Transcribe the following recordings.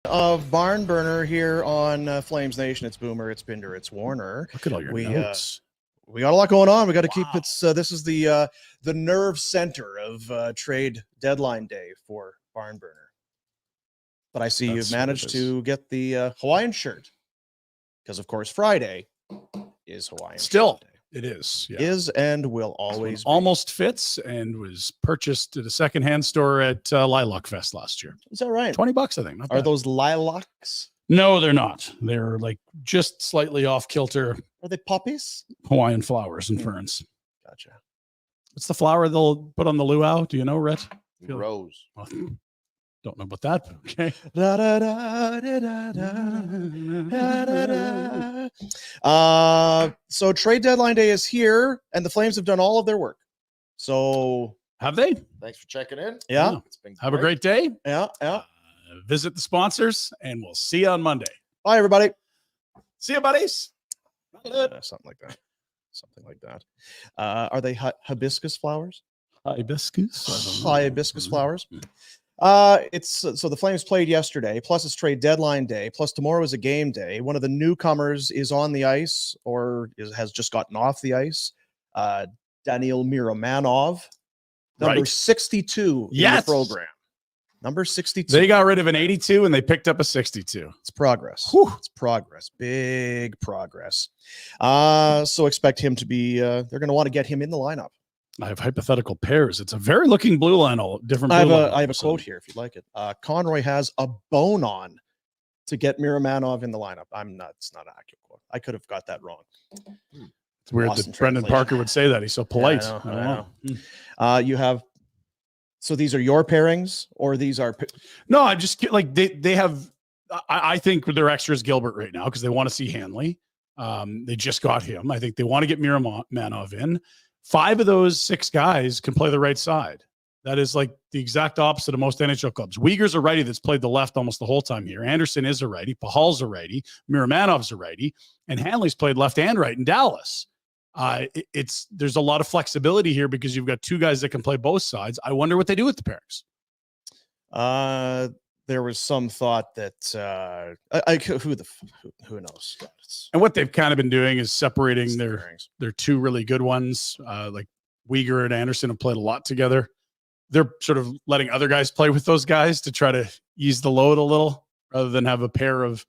Of Barn Burner here on Flames Nation. It's Boomer, it's Pinder, it's Warner. Look at all your notes. We got a lot going on. We got to keep it. This is the nerve center of trade deadline day for Barn Burner. But I see you've managed to get the Hawaiian shirt because, of course, Friday is Hawaiian. Still, shirt day. It is. Yeah. Is and will always be. Almost fits and was purchased at a secondhand store at Lilac Fest last year. Is that right? $20, I think. Not Are bad. those lilacs? No, they're not. They're like just slightly off kilter. Are they poppies? Hawaiian flowers and ferns. Gotcha. What's the flower they'll put on the luau? Do you know, Rhett? Rose. Well, don't know about that. Okay. Da, da, da, da, da, da, da, da, da. So trade deadline day is here, and the Flames have done all of their work. So have they? Thanks for checking in. Yeah. It's been Have a great day. Yeah. Visit the sponsors, and we'll see you on Monday. Bye, everybody. See you, buddies. Something like that. Something like that. Are they hibiscus flowers? Hibiscus. Hibiscus flowers. It's so the Flames played yesterday, plus it's trade deadline day, plus tomorrow is a game day. One of the newcomers is on the ice or has just gotten off the ice. Daniil Miromanov, number 62 in the program. Number 62. They got rid of an 82 and they picked up a 62. It's progress. Whew. It's progress. Big progress. So expect him to be, they're going to want to get him in the lineup. I have hypothetical pairs. It's a very looking blue line, all different. I have a quote here if you'd like it. Conroy has a bone on to get Miromanov in the lineup. It's not an accurate quote. I could have got that wrong. It's weird that Brendan Parker would say that. He's so polite. Yeah, I know. You have, so these are your pairings or these are? No, I'm just like they have, I think their extra is Gilbert right now because they want to see Hanley. They just got him. I think they want to get Miromanov in. 5 of those 6 guys can play the right side. That is like the exact opposite of most NHL clubs. Uyghur's a righty that's played the left almost the whole time here. Anderson is a righty. Pahal's a righty. Miromanov's a righty. And Hanley's played left and right in Dallas. There's a lot of flexibility here because you've got 2 guys that can play both sides. I wonder what they do with the pairings. There was some thought that who knows? And what they've kind of been doing is separating their 2 really good ones. Like Uyghur and Anderson have played a lot together. They're sort of letting other guys play with those guys to try to ease the load a little, rather than have a pair of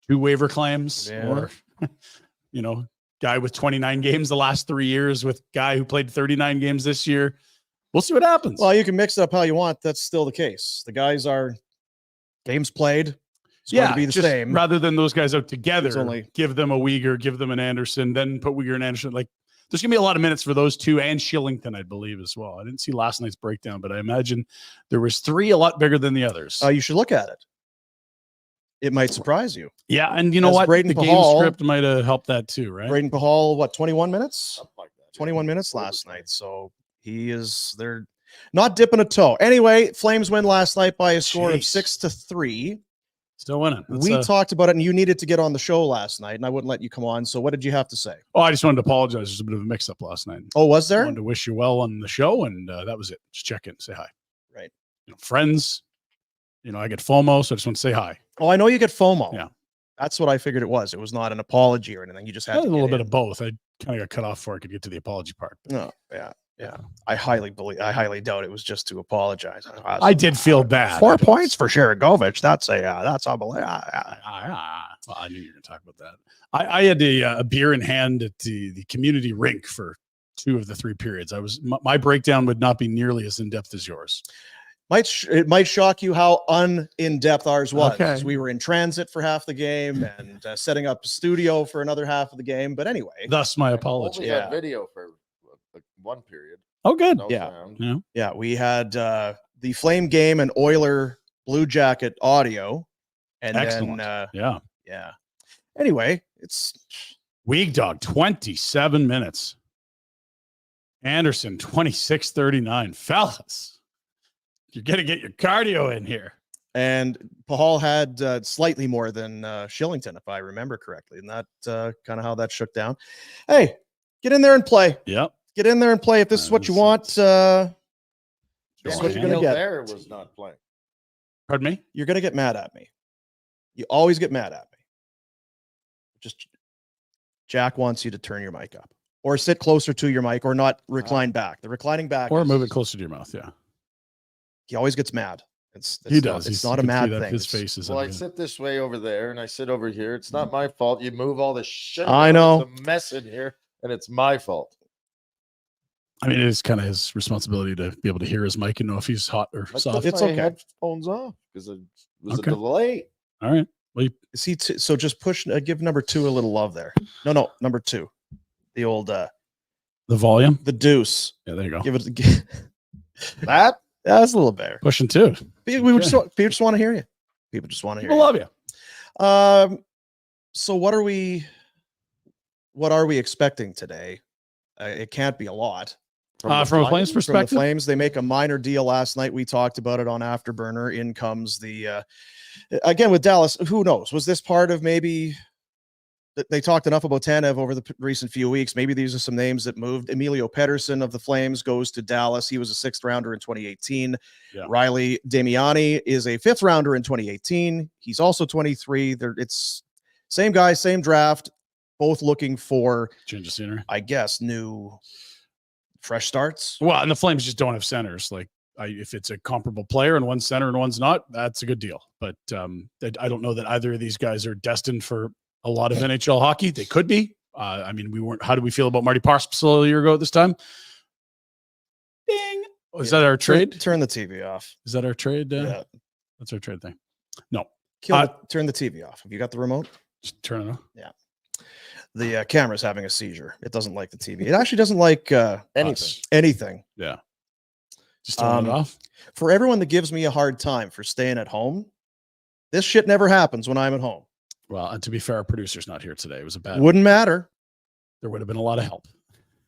2 waiver claims or guy with 29 games the last 3 years with guy who played 39 games this year. We'll see what happens. Well, you can mix it up how you want. That's still the case. The guys are games played. It's going to be the same. Rather than those guys out together, give them a Uyghur, give them an Anderson, then put Uyghur and Anderson. Like, there's going to be a lot of minutes for those 2 and Shillington, I believe, as well. I didn't see last night's breakdown, but I imagine there was 3 a lot bigger than the others. You should look at it. It might surprise you. Yeah, and you know what? Braden the Pahal, game script might have helped that too, right? Braden Pahal, 21 minutes? Something like that. 21 minutes last night. So they're not dipping a toe. Anyway, Flames win last night by a score of 6-3. Still winning. We talked about it, and you needed to get on the show last night, and I wouldn't let you come on. So what did you have to say? Oh, I just wanted to apologize. There's a bit of a mix-up last night. Oh, was there? I wanted to wish you well on the show, and that was it. Just check in, say hi. Right. Friends. I get FOMO, so I just want to say hi. Oh, I know you get FOMO. Yeah. That's what I figured it was. It was not an apology or anything. You just had a little bit of both. I kind of got cut off before I could get to the apology part. No, yeah. I highly doubt it was just to apologize. I did feel bad. 4 points for Sharangovich. That's unbelievable. Well, I knew you were going to talk about that. I had a beer in hand at the community rink for 2 of the 3 periods. My breakdown would not be nearly as in depth as yours. It might shock you how in-depth ours was. Okay. We were in transit for half the game and setting up a studio for another half of the game. But anyway, thus my apology. We had video for 1 period. Oh, good. No sound. Yeah. We had the Flame game and Oiler Blue Jacket audio, and excellent. Then yeah. Anyway, it's Weak Dog 27 minutes. Anderson 26:39. Fellas. You're going to get your cardio in here. And Pahal had slightly more than Shillington, if I remember correctly. And that kind of how that shook down. Hey, get in there and play. Yep. Get in there and play. If this is what you want, this is what you're going to get. There was not playing. Pardon me? You're going to get mad at me. You always get mad at me. Just Jack wants you to turn your mic up or sit closer to your mic or not recline back. The reclining back Or is- move it closer to your mouth. Yeah. He always gets mad. He does. It's You not a can see mad that thing. His It's- face is. Well, I everything. sit this way over there, and I sit over here. It's not my fault. You move all this shit. I around. know. It's a mess in here, and it's my fault. I mean, it is kind of his responsibility to be able to hear his mic and know if he's hot or I soft. took It's my okay. headphones off because it was Okay. a delay. All right. Is he so just push give number 2 a little love there. No, number 2. The old The volume. the deuce. Yeah, there you go. Give it That that's a little better. Pushing 2. People just want to hear you. People just want to hear People you. love you. So what are we expecting today? It can't be a lot. From a Flames Flames? From the perspective, Flames, they make a minor deal last night. We talked about it on Afterburner. In comes the again with Dallas. Who knows? Was this part of maybe they talked enough about Tanev over the recent few weeks? Maybe these are some names that moved. Emilio Pettersson of the Flames goes to Dallas. He was a 6th rounder in 2018. Yeah. Riley Damiani is a 5th rounder in 2018. He's also 23. It's same guy, same draft, both looking for, change of scenery. I guess, new fresh starts. Well, and the Flames just don't have centers. Like, if it's a comparable player and one's center and one's not, that's a good deal. But I don't know that either of these guys are destined for a lot of NHL hockey. They could be. I mean, we weren't. How do we feel about Marty Parspil a year ago at this time? Ding. Oh, is that our trade? Turn the TV off. Is that our trade? Yeah. That's our trade thing. No, Turn the TV off. Have you got the remote? just turn it on. The camera's having a seizure. It doesn't like the TV. It actually doesn't like anything. Us. anything. Yeah. Just turn it off. For everyone that gives me a hard time for staying at home, this shit never happens when I'm at home. Well, and to be fair, our producer's not here today. It was a bad. Wouldn't matter. There would have been a lot of help.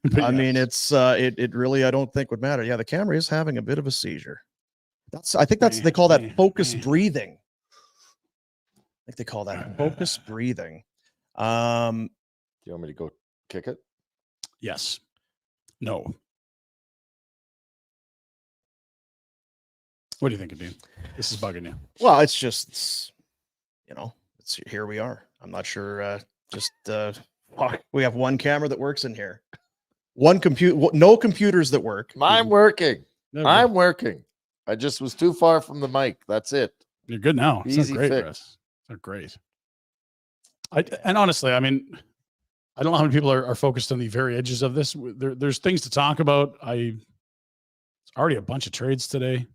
But I mean, yes. it really, I don't think would matter. Yeah, the camera is having a bit of a seizure. I think they call that focus breathing. I think they call that focus breathing. Do you want me to go kick it? Yes. No. What do you think, Dean? This is bugging you. Well, it's just, it's here we are. I'm not sure. We have one camera that works in here. One no computers that work. I'm working. There we I'm go. working. I just was too far from the mic. That's it. You're good now. It's Easy not great, fix. Chris. It's not great. And honestly, I mean, I don't know how many people are focused on the very edges of this. There's things to talk about. It's already a bunch of trades today.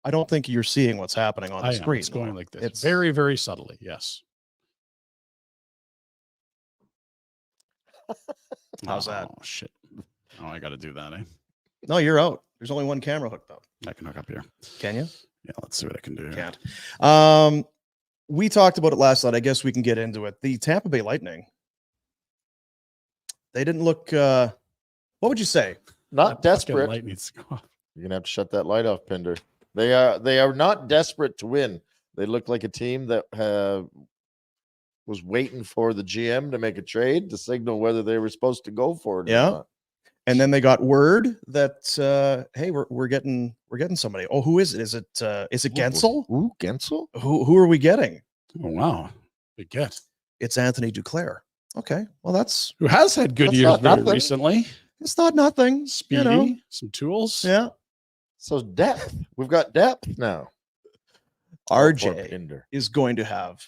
I don't think you're seeing what's happening on the screen. It's going like this. It's Very, very subtly. Yes. How's that? Oh, shit. Oh, I got to do that, eh? No, you're out. There's only one camera hooked up. I can hook up here. Can you? Yeah, let's see what I can do. Here. Can't. We talked about it last night. I guess we can get into it. The Tampa Bay Lightning. They didn't look. What would you say? Not That fucking desperate. light needs to go off. You're gonna have to shut that light off, Pinder. They are not desperate to win. They look like a team that was waiting for the GM to make a trade to signal whether they were supposed to go for it. Yeah. Or not. And then they got word that hey, we're getting somebody. Oh, who is it? Is it Gensel? Ooh, Gensel? Who are we getting? Oh, wow. Big get. It's Anthony Duclair. Okay, well Who has had good That's years not very nothing. recently. it's not nothing. Speedy, some tools. Yeah. So depth. We've got depth now. Poor RJ Pinder. is going to have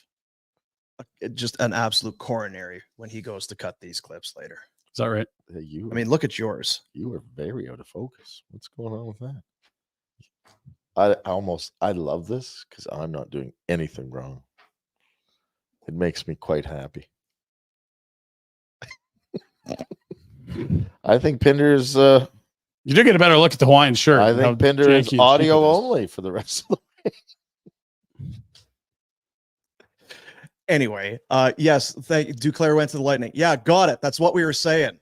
just an absolute coronary when he goes to cut these clips later. Is that right? Hey, I mean, look at yours. you are very out of focus. What's going on with that? I love this because I'm not doing anything wrong. It makes me quite happy. I think Pinder's You did get a better look at the Hawaiian shirt. I and how think Pinder is janky and audio cheap it is. only for the rest of the Anyway, yes, Duclair went to the Lightning. Yeah, got it. That's what we were saying.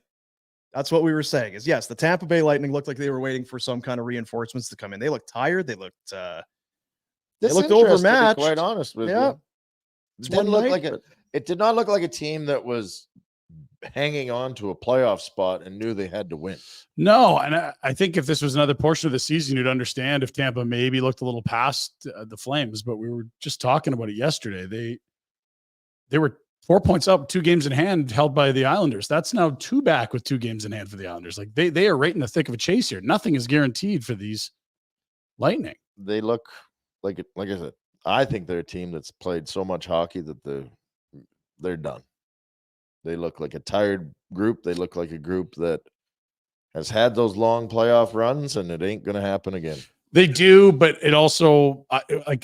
That's what we were saying is yes, the Tampa Bay Lightning looked like they were waiting for some kind of reinforcements to come in. They looked tired. They looked This looked interesting, to be overmatched. quite honest with Yeah. you. It's It didn't one look night, like but- it did not look like a team that was hanging on to a playoff spot and knew they had to win. No, and I think if this was another portion of the season, you'd understand if Tampa maybe looked a little past the Flames. But we were just talking about it yesterday. they were 4 points up, 2 games in hand, held by the Islanders. That's now 2 back with 2 games in hand for the Islanders. Like they are right in the thick of a chase here. Nothing is guaranteed for these Lightning. They look like it. Like I said, I think they're a team that's played so much hockey that they're done. They look like a tired group. They look like a group that has had those long playoff runs, and it ain't going to happen again. They do, but it also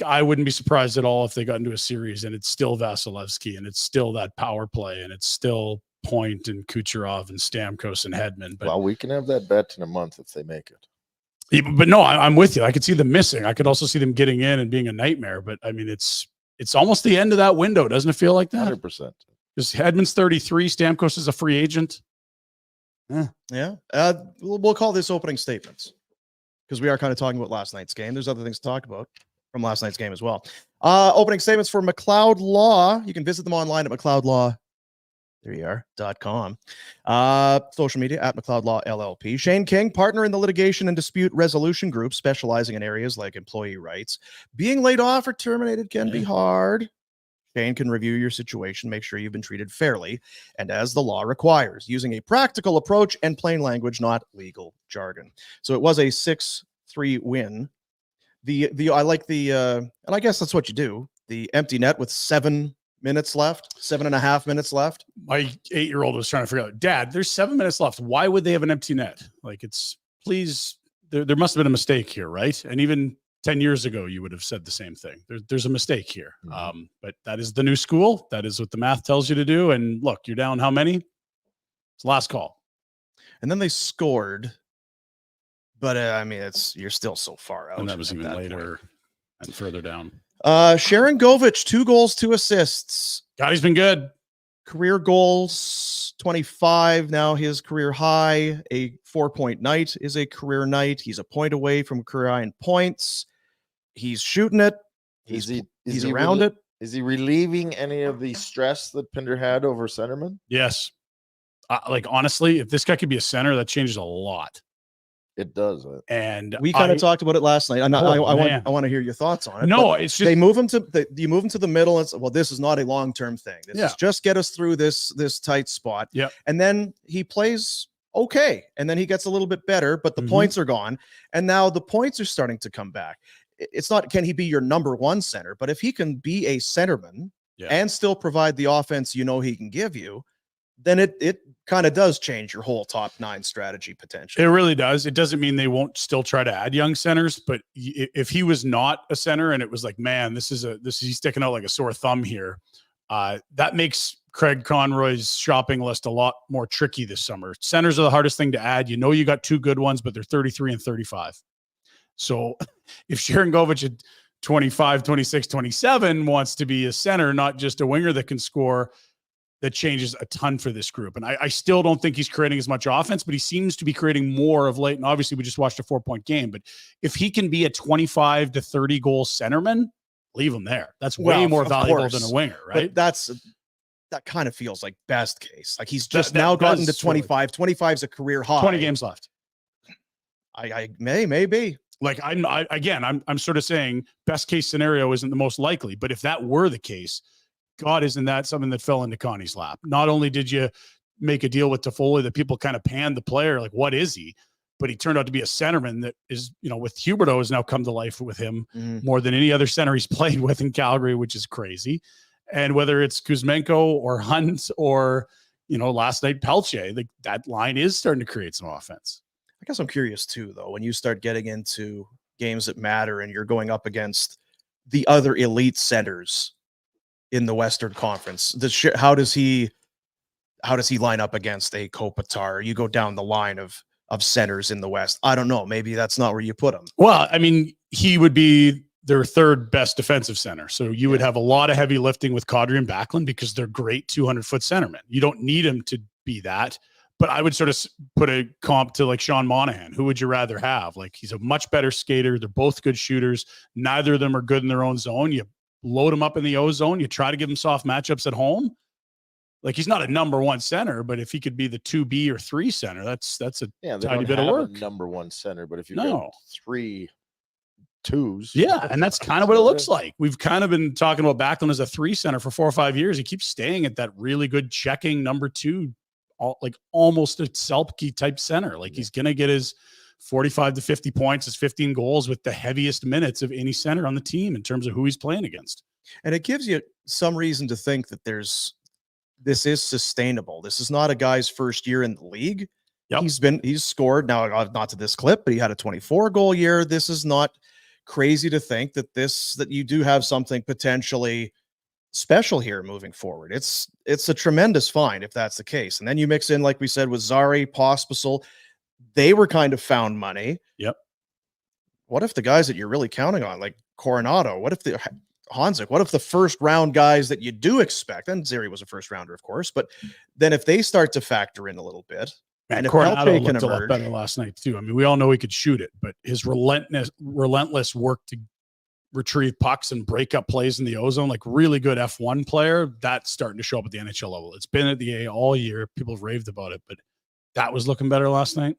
I wouldn't be surprised at all if they got into a series and it's still Vasilevsky and it's still that power play and it's still Point and Kucherov and Stamkos and Hedman. But well, we can have that bet in a month if they make it. Yeah, but no, I'm with you. I could see them missing. I could also see them getting in and being a nightmare. But I mean, it's almost the end of that window. Doesn't it feel like that? 100%. Because Hedman's 33, Stamkos is a free agent. Yeah. We'll call this opening statements because we are kind of talking about last night's game. There's other things to talk about from last night's game as well. Opening statements for McLeod Law. You can visit them online at McLeodLaw. There you are, .com. Social media at McLeod Law LLP. Shane King, partner in the litigation and dispute resolution group, specializing in areas like employee rights. Being laid off or terminated can be hard. Shane can review your situation, make sure you've been treated fairly and as the law requires, using a practical approach and plain language, not legal jargon. So it was a 6-3 win. I like and I guess that's what you do. The empty net with 7 minutes left, 7.5 minutes left. My 8-year-old was trying to figure out, Dad, there's 7 minutes left. Why would they have an empty net? Like there must have been a mistake here, right? And even 10 years ago, you would have said the same thing. There's a mistake here. Mm-hmm. But that is the new school. That is what the math tells you to do. And look, you're down how many? It's last call. And then they scored. But I mean, you're still so far out. And that was even later and further down. Sharangovich, 2 goals, 2 assists. God, he's been good. Career goals, 25. Now his career high. A 4-point night is a career night. He's a point away from career high in points. He's shooting it. He's around it. Is he relieving any of the stress that Pinder had over centerman? Yes. Like, honestly, if this guy could be a center, that changes a lot. It does. And we kind of talked about it last night. I want to hear your thoughts on it. No, it's just you move him to the middle. And well, this is not a long-term thing. This is just get us through this tight spot. Yeah. And then he plays okay. And then he gets a little bit better, but the points are gone. And now the points are starting to come back. It's not, can he be your number 1 center? But if he can be a centerman and still provide the offense he can give you, then it kind of does change your whole top 9 strategy potentially. It really does. It doesn't mean they won't still try to add young centers, but if he was not a center and it was like, man, he's sticking out like a sore thumb here, that makes Craig Conroy's shopping list a lot more tricky this summer. Centers are the hardest thing to add. You got 2 good ones, but they're 33 and 35. So if Sharangovich at 25, 26, 27 wants to be a center, not just a winger that can score, that changes a ton for this group. And I still don't think he's creating as much offense, but he seems to be creating more of late. And obviously we just watched a 4-point game, but if he can be a 25 to 30 goal centerman, leave him there. That's way more valuable than a winger, right? But that kind of feels like best case. Like he's just now gotten to 25. 25 is a career high. 20 games left. I maybe. Like I'm sort of saying best case scenario isn't the most likely, but if that were the case, God, isn't that something that fell into Connie's lap? Not only did you make a deal with Toffoli that people kind of panned the player, like what is he? But he turned out to be a centerman that is, with Huberdeau has now come to life with him more than any other center he's played with in Calgary, which is crazy. And whether it's Kuzmenko or Hunt or, last night Pelche, like that line is starting to create some offense. I guess I'm curious too, though, when you start getting into games that matter and you're going up against the other elite centers in the Western Conference, how does he line up against a Kopitar? You go down the line of centers in the West. I don't know. Maybe that's not where you put him. Well, I mean, he would be their 3rd best defensive center. So you would have a lot of heavy lifting with Kadri and Backlund because they're great 200-foot centermen. You don't need him to be that. But I would sort of put a comp to like Sean Monahan. Who would you rather have? Like he's a much better skater. They're both good shooters. Neither of them are good in their own zone. You load him up in the O zone. You try to give him soft matchups at home. Like he's not a number 1 center, but if he could be the 2B or 3 center, that's a tiny bit of work. Number 1 center, but if you no got 3 twos. Yeah, and that's kind of what it looks like. We've kind of been talking about Backlund as a 3 center for 4 or 5 years. He keeps staying at that really good checking number 2, almost a Selke type center. Like he's going to get his 45 to 50 points, his 15 goals with the heaviest minutes of any center on the team in terms of who he's playing against. And it gives you some reason to think that this is sustainable. This is not a guy's first year in the league. Yep. He's scored now, not to this clip, but he had a 24 goal year. This is not crazy to think that you do have something potentially special here moving forward. It's a tremendous find if that's the case. And then you mix in, like we said, with Zari, Pospisil, they were kind of found money. Yep. What if the guys that you're really counting on, like Coronado, what if the Hanzik, what if the first round guys that you do expect, and Zari was a first rounder, of course, but then if they start to factor in a little bit, and Coronado looked a lot better last night too. I mean, we all know he could shoot it, but his relentless work to retrieve pucks and break up plays in the ozone, like really good F1 player, that's starting to show up at the NHL level. It's been at the A all year. People have raved about it, but that was looking better last night.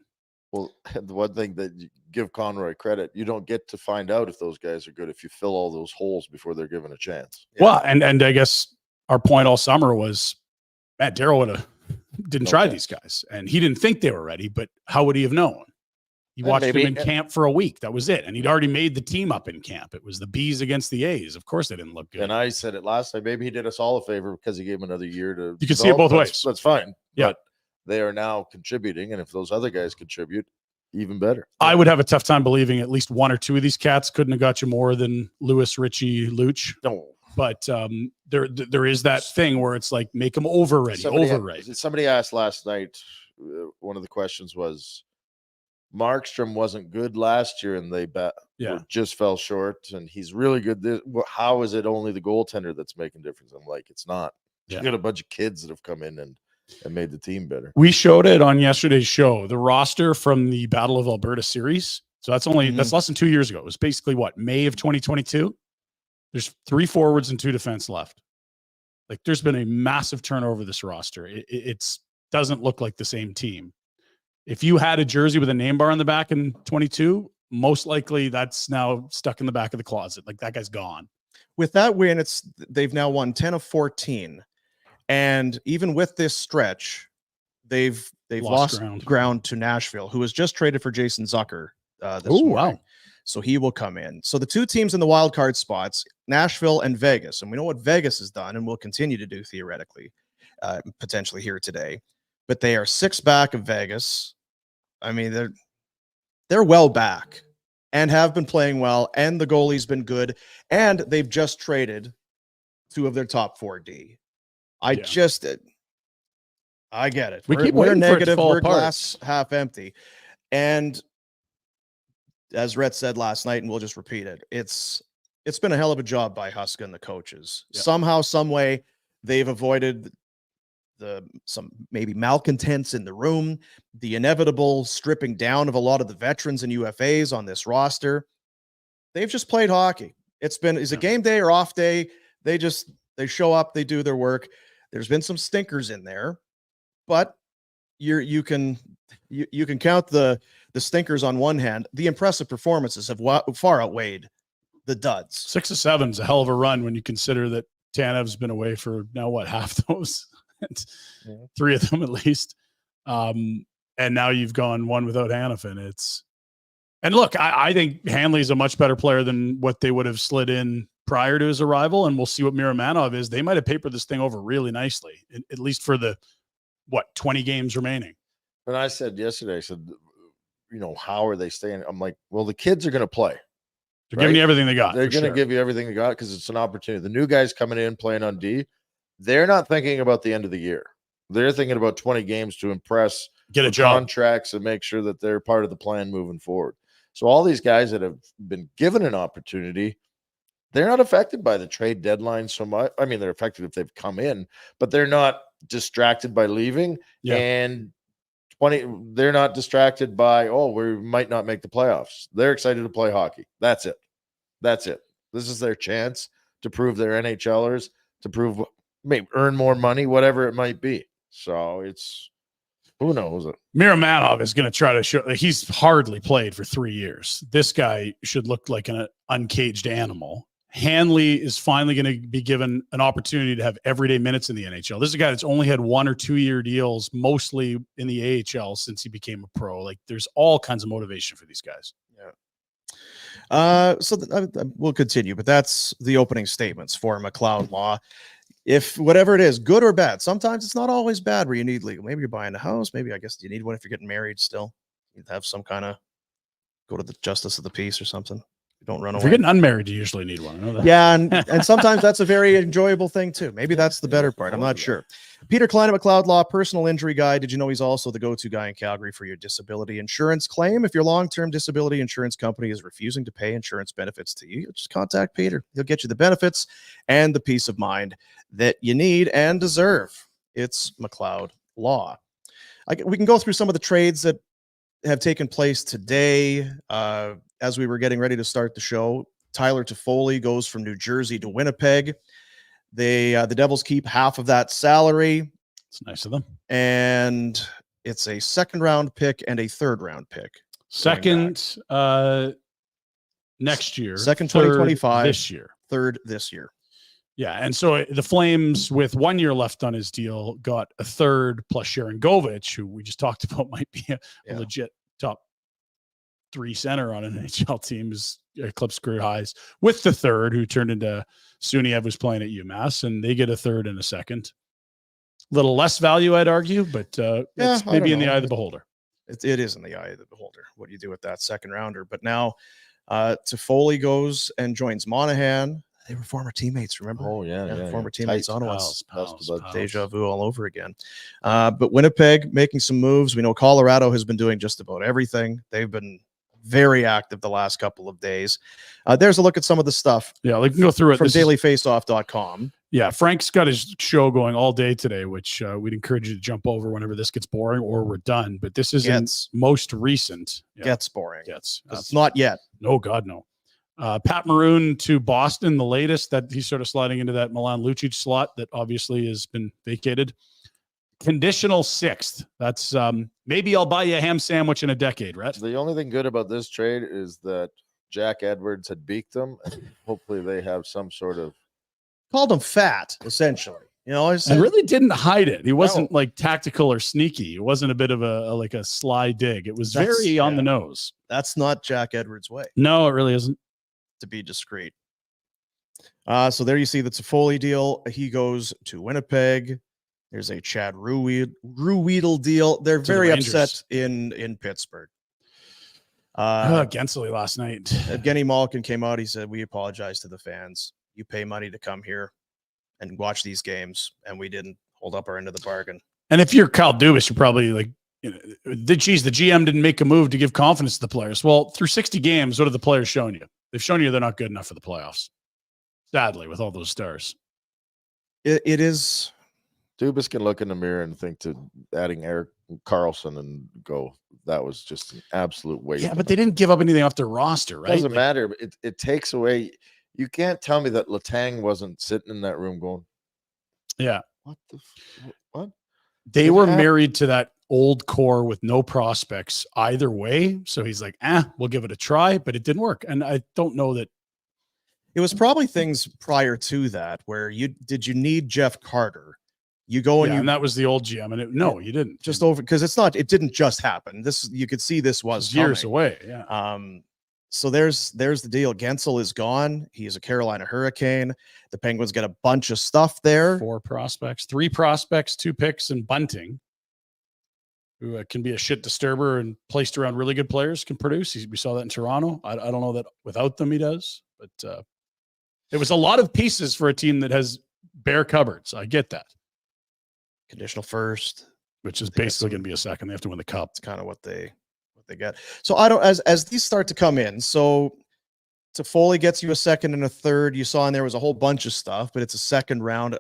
Well, the one thing that you give Conroy credit, you don't get to find out if those guys are good if you fill all those holes before they're given a chance. Yeah. Well, and I guess our point all summer was Matt Darrow didn't try these guys, and he didn't think they were ready, but how would he have known? He watched them in camp for a week. That was it. And he'd already made the team up in camp. It was the Bs against the A's. Of course they didn't look good. And I said it last time. Maybe he did us all a favor because he gave him another year to. You can see it both ways. That's fine. Yeah. But they are now contributing. And if those other guys contribute, even better. I would have a tough time believing at least 1 or 2 of these cats couldn't have got you more than Lewis, Richie, Luch. No. But there is that thing where it's like, make them overrated. Somebody asked last night, one of the questions was, Markstrom wasn't good last year and they just fell short, and he's really good. How is it only the goaltender that's making difference? I'm like, it's not. You got a bunch of kids that have come in and made the team better. We showed it on yesterday's show, the roster from the Battle of Alberta series. So that's less than 2 years ago. It was basically May of 2022. There's 3 forwards and 2 defense left. Like there's been a massive turnover this roster. It's doesn't look like the same team. If you had a jersey with a name bar on the back in 22, most likely that's now stuck in the back of the closet. Like that guy's gone. With that win, they've now won 10 of 14. And even with this stretch, they've lost ground to Nashville, who was just traded for Jason Zucker this morning. Wow. So he will come in. So the 2 teams in the wild card spots, Nashville and Vegas, and we know what Vegas has done and will continue to do theoretically, potentially here today. But they are 6 back of Vegas. I mean, they're well back and have been playing well, and the goalie's been good, and they've just traded 2 of their top 4D. I get it. We're negative. We're glass half empty. And as Rhett said last night, and we'll just repeat it, it's been a hell of a job by Huska and the coaches. Yep. Somehow, some way, they've avoided some maybe malcontents in the room, the inevitable stripping down of a lot of the veterans and UFAs on this roster. They've just played hockey. Is a game day or off day. They show up, they do their work. There's been some stinkers in there, but you can count the stinkers on one hand. The impressive performances have far outweighed the duds. 6 of 7 is a hell of a run when you consider that Tanev's been away for now half those. 3 of them at least. And now you've gone 1 without Hanifin. And look, I think Hanley's a much better player than what they would have slid in prior to his arrival. And we'll see what Miramanov is. They might have papered this thing over really nicely, at least for the 20 games remaining. And I said yesterday, how are they staying? I'm like, well, the kids are going to play. They're giving you everything they got. They're going to give you everything they got because it's an opportunity. The new guys coming in playing on D, they're not thinking about the end of the year. They're thinking about 20 games to impress, get a job, contracts, and make sure that they're part of the plan moving forward. So all these guys that have been given an opportunity, they're not affected by the trade deadline so much. I mean, they're affected if they've come in, but they're not distracted by leaving. Yeah. And they're not distracted by, we might not make the playoffs. They're excited to play hockey. That's it. This is their chance to prove they're NHLers, to prove maybe earn more money, whatever it might be. So Who knows? Miramanov is going to try to show. He's hardly played for 3 years. This guy should look like an uncaged animal. Hanley is finally going to be given an opportunity to have everyday minutes in the NHL. This is a guy that's only had 1 or 2 year deals, mostly in the AHL since he became a pro. Like, there's all kinds of motivation for these guys. Yeah. We'll continue, but that's the opening statements for McLeod Law. If whatever it is, good or bad, sometimes it's not always bad where you need legal. Maybe you're buying a house. Maybe I guess you need one if you're getting married still. You'd have some kind of go to the justice of the peace or something. Don't run If away. you're getting unmarried, you usually need one. I know that. Yeah, and sometimes that's a very enjoyable thing too. Maybe that's the better part. I'm not sure. Peter Klein at McLeod Law, personal injury guy. Did you know he's also the go-to guy in Calgary for your disability insurance claim? If your long-term disability insurance company is refusing to pay insurance benefits to you, just contact Peter. He'll get you the benefits and the peace of mind that you need and deserve. It's McLeod Law. We can go through some of the trades that have taken place today. As we were getting ready to start the show, Tyler Toffoli goes from New Jersey to Winnipeg. The Devils keep half of that salary. It's nice of them. And it's a 2nd round pick and a 3rd round pick. Second next year. Second 2025. This year. 3rd this year. Yeah, and so the Flames, with 1 year left on his deal, got a 3rd plus Sharangovich, who we just talked about might be a legit top 3 center on an NHL team, is eclipsed career highs, with the 3rd, who turned into Suniev, was playing at UMass, and they get a 3rd and a 2nd. Little less value, I'd argue, but it's maybe in the eye of the beholder. It is in the eye of the beholder. What do you do with that 2nd rounder? But now Toffoli goes and joins Monahan. They were former teammates, remember? Oh, yeah. Former teammates on Pals. Deja vu all over again. But Winnipeg making some moves. We know Colorado has been doing just about everything. They've been very active the last couple of days. There's a look at some of the stuff. Yeah, we can go through it. From dailyfaceoff.com. Yeah, Frank's got his show going all day today, which we'd encourage you to jump over whenever this gets boring or we're done. But this isn't most recent. Yeah. Gets boring. It's not yet. No, God, no. Pat Maroon to Boston, the latest, that he's sort of sliding into that Milan Lucic slot that obviously has been vacated. Conditional 6th. That's maybe I'll buy you a ham sandwich in a decade, right? The only thing good about this trade is that Jack Edwards had beaked them, and hopefully they have some sort of called him fat, essentially. You know, and really didn't hide it. He wasn't like tactical or sneaky. It wasn't a bit of a sly dig. It was very on the nose. That's not Jack Edwards' way. No, it really isn't. To be discreet. So there you see the Toffoli deal. He goes to Winnipeg. There's a Chad Ruhwedel deal. They're very upset in Pittsburgh. Gensel last night. Evgeny Malkin came out. He said, "We apologize to the fans. You pay money to come here and watch these games, and we didn't hold up our end of the bargain." And if you're Kyle Dubas, you're probably like, the GM didn't make a move to give confidence to the players. Well, through 60 games, what have the players shown you? They've shown you they're not good enough for the playoffs. Sadly, with all those stars. It is. Dubas can look in the mirror and think to adding Eric Carlson and go, that was just an absolute waste. Yeah, but they didn't give up anything off their roster, right? Doesn't matter. It takes away. You can't tell me that Letang wasn't sitting in that room going, yeah. What? They were married to that old core with no prospects either way. So he's like, we'll give it a try, but it didn't work. And I don't know that. It was probably things prior to that where you need Jeff Carter. You go and and that was the old GM. And you didn't. Just over, because it didn't just happen. This, you could see this was years away. Yeah. So there's the deal. Gensel is gone. He's a Carolina Hurricane. The Penguins get a bunch of stuff there. 4 prospects, 3 prospects, 2 picks, and Bunting, who can be a shit disturber and placed around really good players, can produce. We saw that in Toronto. I don't know that without them he does, but it was a lot of pieces for a team that has bare cupboards. I get that. Conditional first, which is basically going to be a second. They have to win the cup. It's kind of what they get. So I don't, as these start to come in. So Toffoli gets you a 2nd and a 3rd. You saw in there was a whole bunch of stuff, but it's a 2nd round.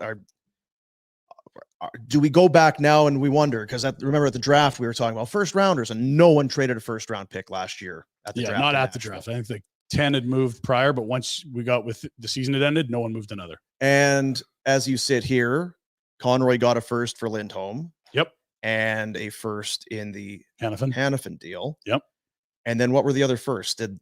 Do we go back now and we wonder? Because remember at the draft we were talking about 1st rounders, and no one traded a 1st round pick last year at the draft. Not at the draft. I think the 10 had moved prior, but once we got with the season had ended, no one moved another. And as you sit here, Conroy got a 1st for Lindholm. Yep. and a first in the Hannafin. Hannafin deal. Yep. And then what were the other first? In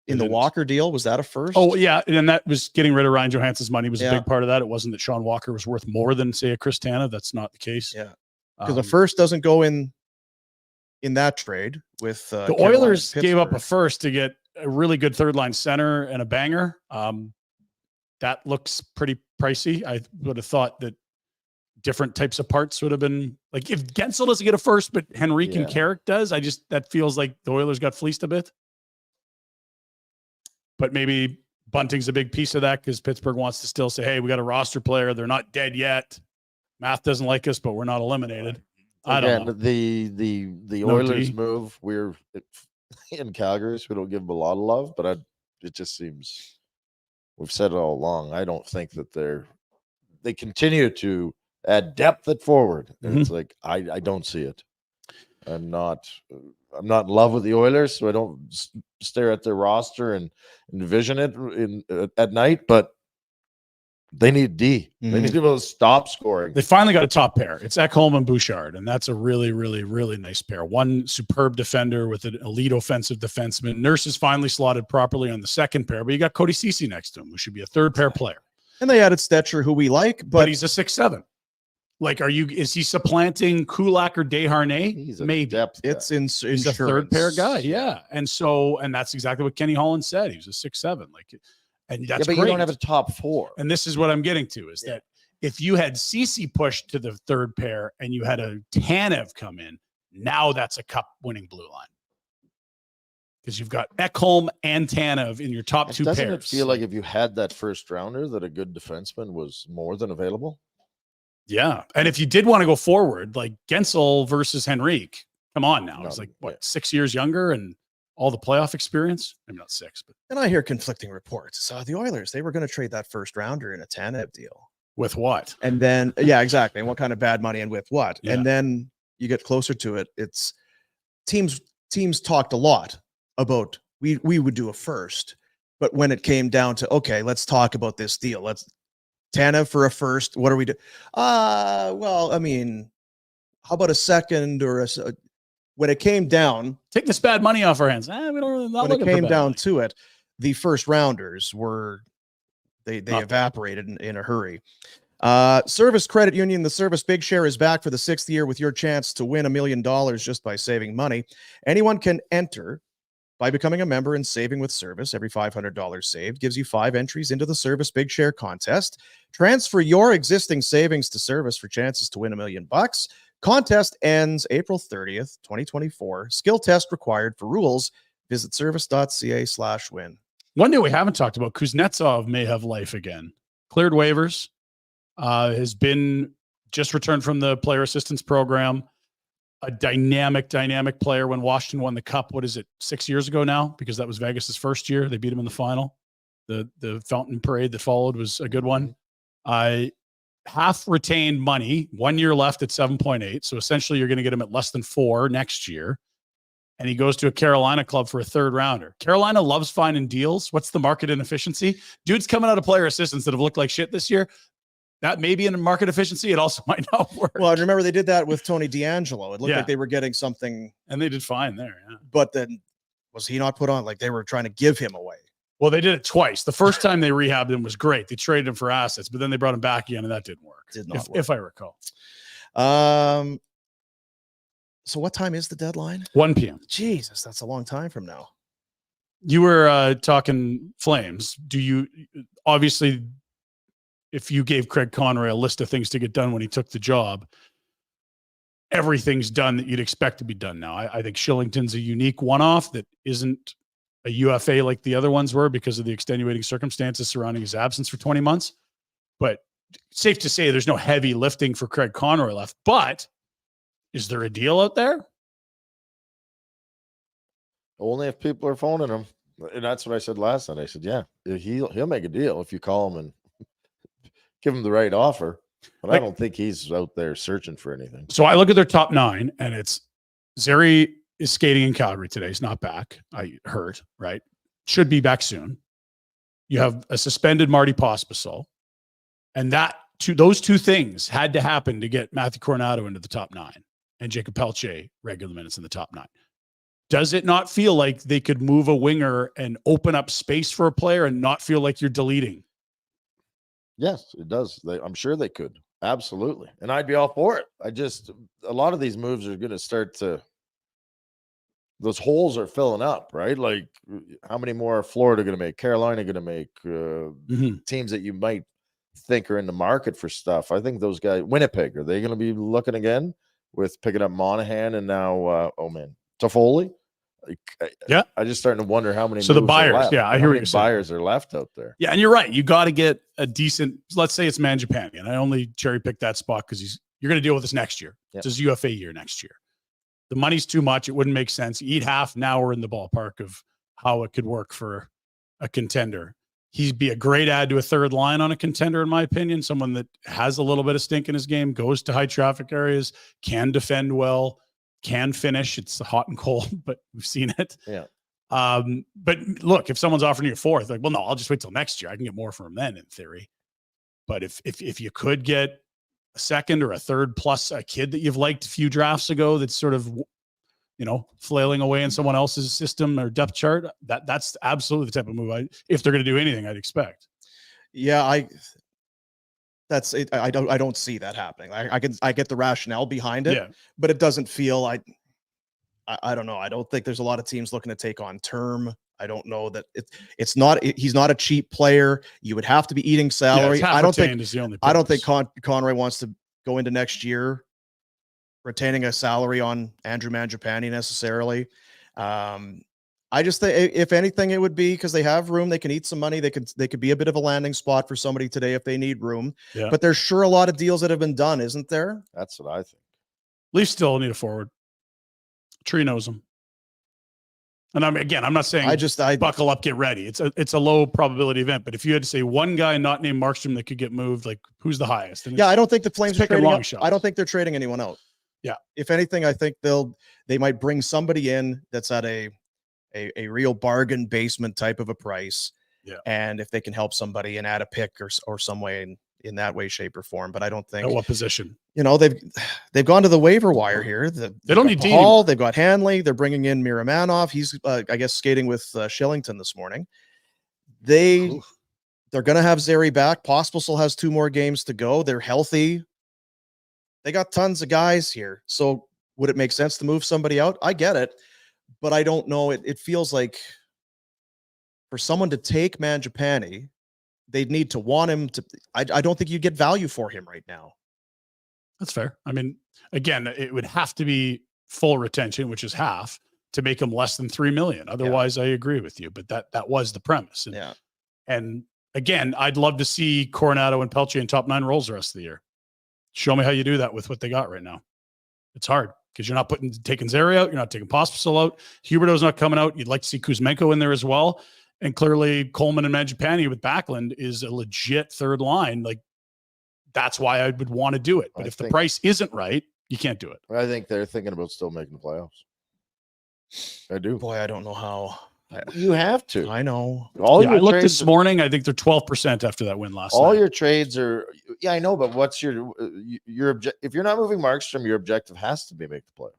the didn't. Walker deal, was that a first? Oh, yeah. And that was getting rid of Ryan Johansson's money was a Yeah. big part of that. It wasn't that Sean Walker was worth more than, say, a Chris Tanev. That's not the case. Yeah. Because the first doesn't go in that trade with the Oilers gave up a first to get a really good third line center and a banger. That looks pretty pricey. I would have thought that different types of parts would have been like if Gensel doesn't get a first, but Henrique and Carrick does. That feels like the Oilers got fleeced a bit. But maybe Bunting's a big piece of that because Pittsburgh wants to still say, hey, we got a roster player. They're not dead yet. Math doesn't like us, but we're not eliminated. I don't know. The Oilers move, we're in Calgary, so we don't give them a lot of love, but it just seems we've said it all along. I don't think that they continue to add depth at forward. And it's like I don't see it. I'm not in love with the Oilers, so I don't stare at their roster and envision it at night, but they need D. They need to be able to stop scoring. They finally got a top pair. It's Ekholm and Bouchard, and that's a really, really, really nice pair. One superb defender with an elite offensive defenseman. Nurse is finally slotted properly on the second pair, but you got Cody Ceci next to him, who should be a third pair player. And they added Stetcher, who we like, but he's a 6'7". Like, is he supplanting Kulak or Desharnais? Maybe. Depth guy. It's in He's a third pair guy. Yeah. And that's exactly what Kenny Holland said. He was a 6'7". Like, and that's but great. You don't have a top four. And this is what I'm getting to is that if you had Ceci pushed to the third pair and you had a Tanev come in, now that's a cup winning blue line. Because you've got Ekholm and Tanev in your top two pairs. Doesn't it feel like if you had that first rounder that a good defenseman was more than available? Yeah. And if you did want to go forward, like Gensel versus Henrique, come on now. He's like, 6 years younger and all the playoff experience? Maybe not 6, but. And I hear conflicting reports. So the Oilers, they were going to trade that first rounder in a Tanev deal. With what? And then, yeah, exactly. And what kind of bad money and with what? Yeah. And then you get closer to it. It's teams talked a lot about we would do a first. But when it came down to, okay, let's talk about this deal. Let's Tanev for a first. What are we doing? Well, I mean, how about a second or when it came down, take this bad money off our hands. We don't really. When it came down to it, the first rounders were they evaporated in a hurry. Service Credit Union, the Service Big Share is back for the 6th year with your chance to win $1 million just by saving money. Anyone can enter by becoming a member and saving with Service. Every $500 saved gives you 5 entries into the Service Big Share contest. Transfer your existing savings to Service for chances to win $1 million. Contest ends April 30th, 2024. Skill test required. For rules, visit service.ca/win. One day we haven't talked about, Kuznetsov may have life again. Cleared waivers, has been just returned from the player assistance program. A dynamic player when Washington won the cup. What is it, 6 years ago now? Because that was Vegas's first year. They beat him in the final. The fountain parade that followed was a good one. Half retained money, 1 year left at 7.8. So essentially you're going to get him at less than 4 next year. And he goes to a Carolina club for a third rounder. Carolina loves finding deals. What's the market inefficiency? Dudes coming out of player assistance that have looked like shit this year. That may be in market efficiency. It also might not work. Well, I remember they did that with Tony DeAngelo. It looked like they were getting something. And they did fine there. Yeah. But then was he not put on? Like they were trying to give him away. Well, they did it twice. The first time they rehabbed him was great. They traded him for assets, but then they brought him back again, and that didn't work. Did not work. If I recall. So what time is the deadline? 1 p.m. Jesus, that's a long time from now. You were talking Flames. Do you obviously, if you gave Craig Conroy a list of things to get done when he took the job, everything's done that you'd expect to be done now. I think Shillington's a unique one-off that isn't a UFA like the other ones were because of the extenuating circumstances surrounding his absence for 20 months. But safe to say there's no heavy lifting for Craig Conroy left. But is there a deal out there? Only if people are phoning him. And that's what I said last night. I said, yeah, he'll make a deal if you call him and give him the right offer. But I don't think he's out there searching for anything. So I look at their top 9, and it's Zeri is skating in Calgary today. He's not back. I heard, right? Should be back soon. You have a suspended Marty Pospisil. And those two things had to happen to get Matthew Coronado into the top 9. and Jacob Pelche regular minutes in the top 9. Does it not feel like they could move a winger and open up space for a player and not feel like you're deleting? Yes, it does. I'm sure they could. Absolutely. And I'd be all for it. A lot of these moves are going to start to, those holes are filling up, right? Like, how many more are Florida going to make? Carolina going to make? Teams that you might think are in the market for stuff. I think those guys, Winnipeg, are they going to be looking again with picking up Monahan and now, Toffoli? I just starting to wonder how many. So the moves are buyers, left. yeah, I hear what you're saying. Buyers are left out there. Yeah, and you're right. You got to get a decent. Let's say it's Mangiapane, and I only cherry picked that spot because you're going to deal with this next year. Yep. It's his UFA year next year. The money's too much. It wouldn't make sense. You eat half. Now we're in the ballpark of how it could work for a contender. He'd be a great add to a third line on a contender, in my opinion. Someone that has a little bit of stink in his game, goes to high traffic areas, can defend well, can finish. It's hot and cold, but we've seen it. Yeah. But look, if someone's offering you a fourth, like, well, no, I'll just wait till next year. I can get more from him then, in theory. But if you could get a second or a third plus a kid that you've liked a few drafts ago that's sort of, flailing away in someone else's system or depth chart, that's absolutely the type of move if they're going to do anything, I'd expect. Yeah, that's it. I don't see that happening. I get the rationale behind it, but it doesn't feel I don't know. I don't think there's a lot of teams looking to take on term. I don't know that he's not a cheap player. You would have to be eating salary. I don't think Conroy wants to go into next year retaining a salary on Andrew Mangiapane necessarily. I just think if anything, it would be because they have room. They can eat some money. They could be a bit of a landing spot for somebody today if they need room. Yeah. But there's sure a lot of deals that have been done, isn't there? That's what I think. Leafs still need a forward. Tree knows him. And I'm not saying I buckle up, get ready. It's a low probability event. But if you had to say one guy not named Markstrom that could get moved, like who's the highest? And I don't think the Flames are trading. I don't think they're trading anyone out. Yeah. If anything, I think they might bring somebody in that's at a real bargain basement type of a price. Yeah. And if they can help somebody and add a pick or some way in that way, shape, or form. But I don't think at what position. They've gone to the waiver wire here. They don't need Hall. They've got Hanley. They're bringing in Miramanov. He's I guess skating with Shillington this morning. They're going to have Zary back. Pospisil has 2 more games to go. They're healthy. They got tons of guys here. So would it make sense to move somebody out? I get it, but I don't know. It feels like for someone to take Mangiapane, they'd need to want him to. I don't think you get value for him right now. That's fair. I mean, again, it would have to be full retention, which is half, to make him less than $3 million. Otherwise, I agree with you. But that was the premise. And again, I'd love to see Coronado and Pelche in top 9 roles the rest of the year. Show me how you do that with what they got right now. It's hard because you're not taking Zary out. You're not taking Pospisil out. Huberdeau's not coming out. You'd like to see Kuzmenko in there as well. And clearly Coleman and Mangiapane with Backlund is a legit third line. Like, that's why I would want to do it. But if the price isn't right, you can't do it. I think they're thinking about still making the playoffs. I do. Boy, I don't know how. You have to. I know. I looked this morning. I think they're 12% after that win last night. All your trades are. Yeah, I know. But what's your if you're not moving Markstrom, your objective has to be make the playoffs.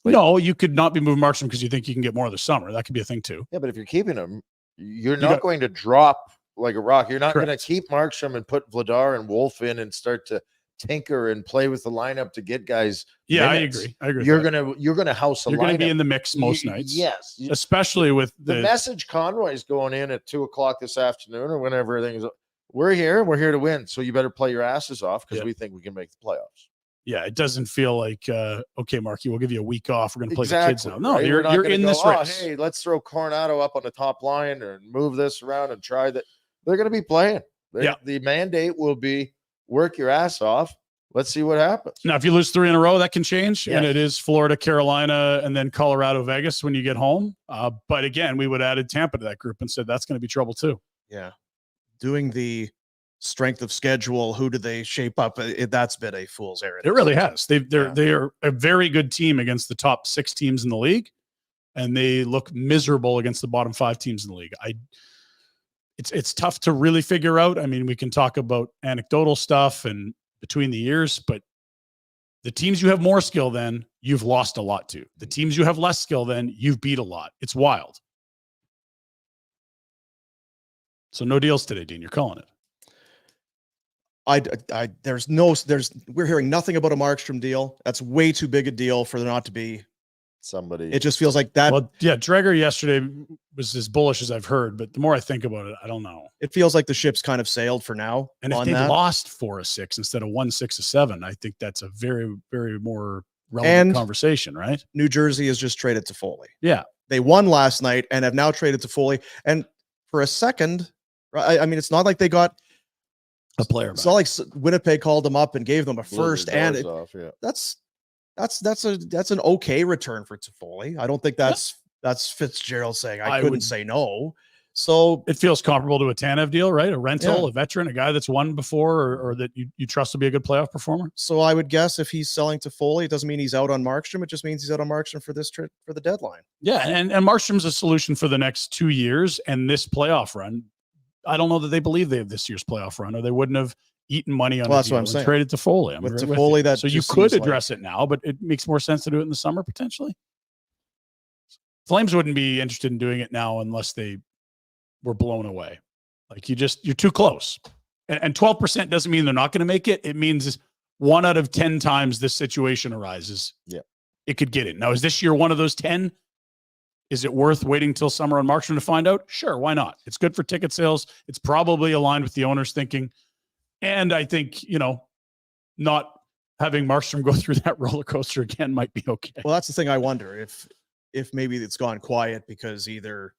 No, you could not be moving Markstrom because you think you can get more this summer. That could be a thing too. Yeah, but if you're keeping him, you're not going to drop like a rock. You're not going to keep Markstrom and put Vladar and Wolf in and start to tinker and play with the lineup to get guys. Yeah, minutes. I agree. You're gonna house a lineup. You're going to be in the mix most nights. Yes, especially with the message Conroy is going in at 2:00 this afternoon or whenever everything is. We're here to win. So you better play your asses off because we think we can make the playoffs. Yeah, it doesn't feel like okay, Marky, we'll give you a week off. We're going to play the kids now. No, right? you're in this race. Hey, let's throw Coronado up on the top line and move this around and try that. They're going to be playing. The mandate will be work your ass off. Let's see what happens. Now, if you lose 3 in a row, that can change. Yes. And it is Florida, Carolina, and then Colorado, Vegas when you get home. But again, we would have added Tampa to that group and said that's going to be trouble too. Yeah. Doing the strength of schedule, who do they shape up? That's been a fool's errand. It really has. They're a very good team against the top 6 teams in the league, and they look miserable against the bottom 5 teams in the league. It's tough to really figure out. I mean, we can talk about anecdotal stuff and between the years, but The teams you have more skill than, you've lost a lot to. The teams you have less skill than, you've beat a lot. It's wild. So no deals today, Dean. You're calling it. We're hearing nothing about a Markstrom deal. That's way too big a deal for there not to be somebody. It just feels like that. Well, yeah, Dreger yesterday was as bullish as I've heard, but the more I think about it, I don't know. It feels like the ship's kind of sailed for now. And if they lost 4-6 instead of 1-6-7, I think that's a very, very more relevant conversation, right? New Jersey has just traded to Foley. Yeah. They won last night and have now traded to Foley. And for a second, I mean, it's not like they got a player. It's not like Winnipeg called them up and gave them a first, and that's an okay return for Toffoli. I don't think that's Fitzgerald saying I couldn't say no. So it feels comparable to a Tanev deal, right? A rental, a veteran, a guy that's won before, or that you trust to be a good playoff performer. So I would guess if he's selling to Foley, it doesn't mean he's out on Markstrom. It just means he's out on Markstrom for this trip for the deadline. Yeah, and Markstrom's a solution for the next 2 years and this playoff run. I don't know that they believe they have this year's playoff run, or they wouldn't have eaten money on that's what I'm saying. Traded to Foley. With Foley, that so you could address it now, but it makes more sense to do it in the summer potentially. Flames wouldn't be interested in doing it now unless they were blown away. Like you're too close. And 12% doesn't mean they're not going to make it. It means 1 out of 10 times this situation arises. Yeah, it could get in. Now, is this year one of those 10? Is it worth waiting till summer on Markstrom to find out? Sure, why not? It's good for ticket sales. It's probably aligned with the owner's thinking. And I think, not having Markstrom go through that roller coaster again might be okay. Well, that's the thing. I wonder if maybe it's gone quiet because either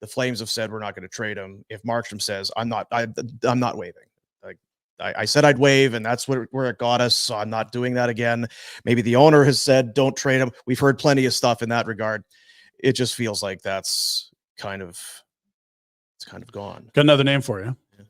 the Flames have said we're not going to trade him. If Markstrom says I'm not waiving. Like I said I'd waive, and that's where it got us. So I'm not doing that again. Maybe the owner has said don't trade him. We've heard plenty of stuff in that regard. It just feels like it's kind of gone. Got another name for you. Yeah.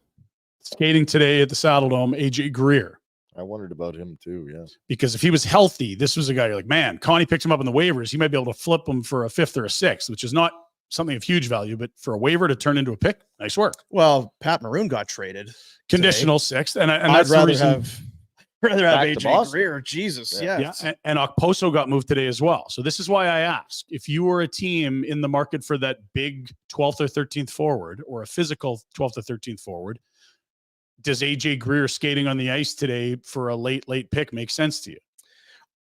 Skating today at the Saddle Dome, AJ Greer. I wondered about him too. Yeah, because if he was healthy, this was a guy you're like, man, Connie picked him up in the waivers. He might be able to flip him for a 5th or a 6th, which is not something of huge value, but for a waiver to turn into a pick, nice work. Well, Pat Maroon got traded. Conditional today. 6th, and I'd rather have AJ Greer. Jesus, yeah. And Okposo got moved today as well. So this is why I ask, if you were a team in the market for that big 12th or 13th forward, or a physical 12th or 13th forward, does AJ Greer skating on the ice today for a late pick make sense to you?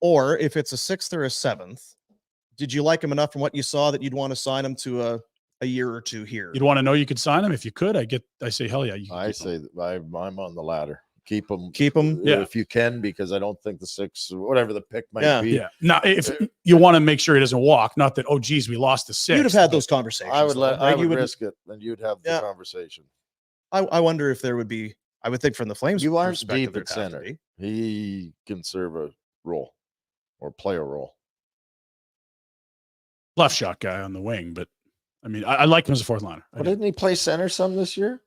Or if it's a 6th or a 7th, did you like him enough from what you saw that you'd want to sign him to a year or two here? You'd want to know you could sign him if you could. I say hell yeah. I'm on the ladder. Keep him, if you can, because I don't think the 6 or whatever the pick might be. Yeah. Now, if you want to make sure he doesn't walk, not that, oh geez, we lost the 6. You'd have had those conversations. I would risk it, and you'd have the conversation. I wonder if there would be. I would think from the Flames, you aren't deep at center. He can serve a role or play a role. Left shot guy on the wing, but I mean, I like him as a 4th liner. But didn't he play center some this year?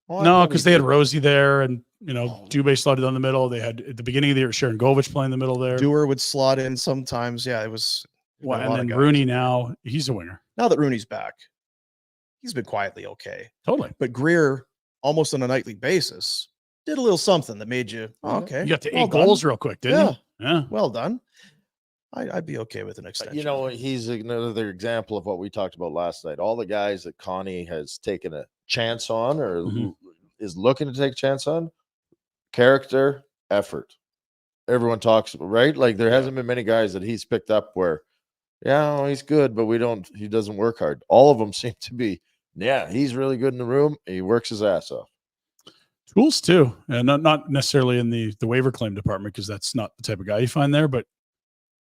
No, because they had Rosie there, and Dubé slotted down the middle. They had at the beginning of the year Sharangovich playing the middle there. Dewar would slot in sometimes. Yeah, it was. And then Rooney now, he's a winger. Now that Rooney's back, he's been quietly okay. Totally. But Greer, almost on a nightly basis, did a little something that made you okay. You got to 8 goals real quick, didn't you? Yeah. Well done. I'd be okay with an extension. He's another example of what we talked about last night. All the guys that Connie has taken a chance on, or is looking to take a chance on, character, effort. Everyone talks about, right? Like there hasn't been many guys that he's picked up where, he's good, but he doesn't work hard. All of them seem to be, he's really good in the room. He works his ass off. Tools too. And not necessarily in the waiver claim department, because that's not the type of guy you find there, but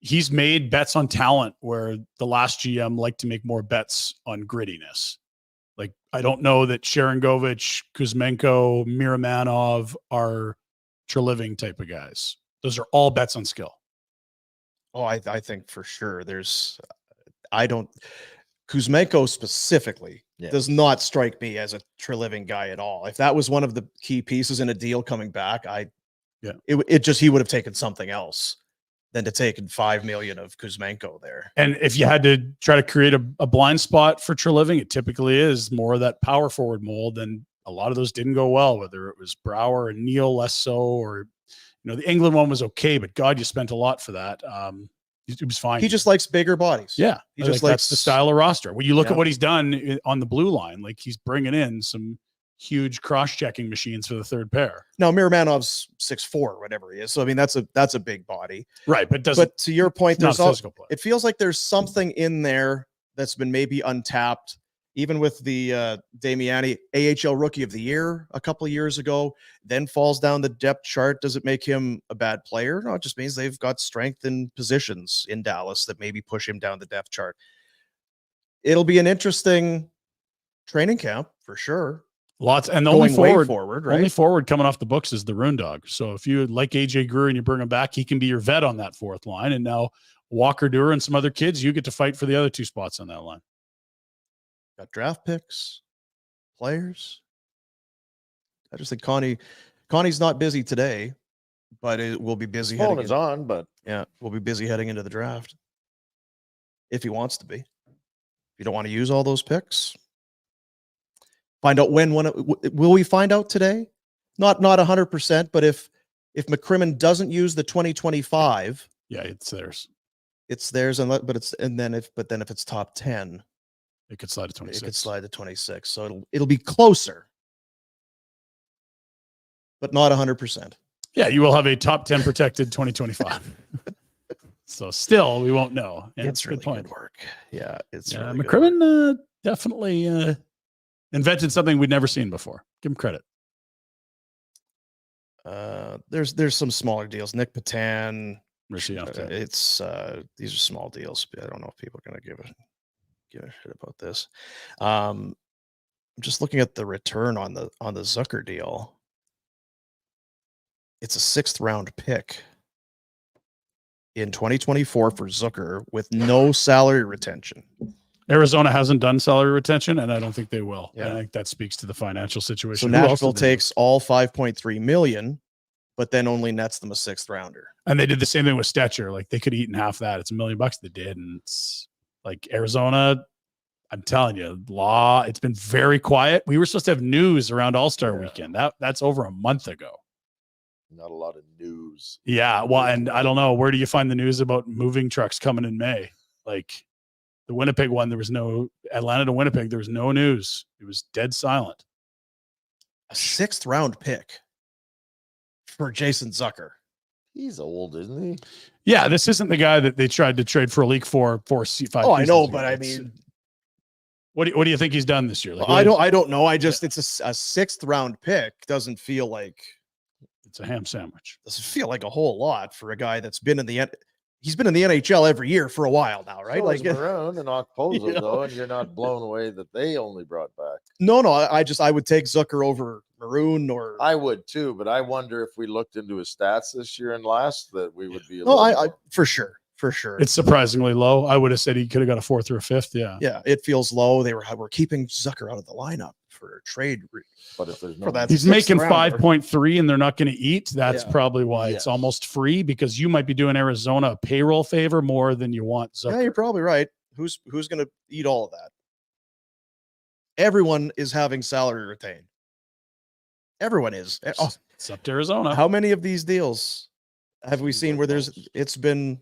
he's made bets on talent where the last GM liked to make more bets on grittiness. Like, I don't know that Sharangovich, Kuzmenko, Miramanov are Treliving type of guys. Those are all bets on skill. Oh, I think for sure Kuzmenko specifically does not strike me as a Treliving guy at all. If that was one of the key pieces in a deal coming back, he would have taken something else than to take $5 million of Kuzmenko there. And if you had to try to create a blind spot for Treliving, it typically is more of that power forward mold, and a lot of those didn't go well, whether it was Brouwer and Neal less so, or The England one was okay, but God, you spent a lot for that. It was fine. He just likes bigger bodies. Yeah. He just that's likes the style of roster. When you look Yeah. at what he's done on the blue line, like he's bringing in some huge cross-checking machines for the third pair. Now Miramanov's 6'4", whatever he is. So I mean, that's a big body. Right, but But to your point, not there's a physical player. it feels like there's something in there that's been maybe untapped. Even with the Damiani AHL Rookie of the Year a couple of years ago, then falls down the depth chart. Does it make him a bad player? No, it just means they've got strength in positions in Dallas that maybe push him down the depth chart. It'll be an interesting training camp for sure. Lots, and the Going only way forward, right? only forward coming off the books is the Rune Dog. So if you like AJ Greer and you bring him back, he can be your vet on that fourth line. And now Walker Durer and some other kids, you get to fight for the other two spots on that line. Got draft picks, players. I just think Connie's not busy today, but it will be busy. Phone is on, but yeah, we'll be busy heading into the draft if he wants to be. If you don't want to use all those picks, find out when will we find out today? Not 100%, but if McCrimmon doesn't use the 2025, yeah, it's theirs. It's theirs, but if it's top 10. It could slide to 26. It could slide to 26. So it'll be closer, but not 100%. Yeah, you will have a top 10 protected 2025. So still, we won't know. And It's really good point. good work. Yeah, it's Yeah, really good work. McCrimmon definitely invented something we'd never seen before. Give him credit. There's some smaller deals. Nick Patan. Rishiofte. It's these are small deals. I don't know if people are going to give a shit about this. I'm just looking at the return on the Zucker deal. It's a 6th round pick in 2024 for Zucker with no salary retention. Arizona hasn't done salary retention, and I don't think they will. Yeah. I think that speaks to the financial situation. So Who else Nashville did they do? takes all 5.3 million, but then only nets them a 6th rounder. And they did the same thing with Stetcher. Like they could have eaten half that. It's $1 million they did. And it's like Arizona, I'm telling you, it's been very quiet. We were supposed to have news around All-Star weekend. That's over a month ago. not a lot of news. Yeah. Well, and I don't know, where do you find the news about moving trucks coming in May? Like the Winnipeg one, there was no Atlanta to Winnipeg. There was no news. It was dead silent. A 6th round pick for Jason Zucker. He's old, isn't he? Yeah. This isn't the guy that they tried to trade for a leak for 5 Oh, I know, seasons but ago. I mean, what do you think he's done this year? Like, I don't know. It's a 6th round pick. Doesn't feel like it's a ham sandwich. doesn't feel like a whole lot for a guy that's been in the NHL every year for a while now, right? So Like is Maroon and Okposo, you know. though, and you're not blown away that they only brought back. no, I would take Zucker over Maroon or I would too, but I wonder if we looked into his stats this year and last, that we would be. I for sure. It's surprisingly low. I would have said he could have got a 4th or a 5th. Yeah. Yeah, it feels low. We're keeping Zucker out of the lineup for a trade. But if there's no, For that He's sixth making rounder. 5.3 and they're not going to eat. That's Yeah. probably why Yes. it's almost free, because you might be doing Arizona a payroll favor more than you want. Zucker. Yeah, you're probably right. Who's going to eat all of that? Everyone is having salary retained. Everyone is. Oh, It's up to Arizona. how many of these deals have we seen where it's been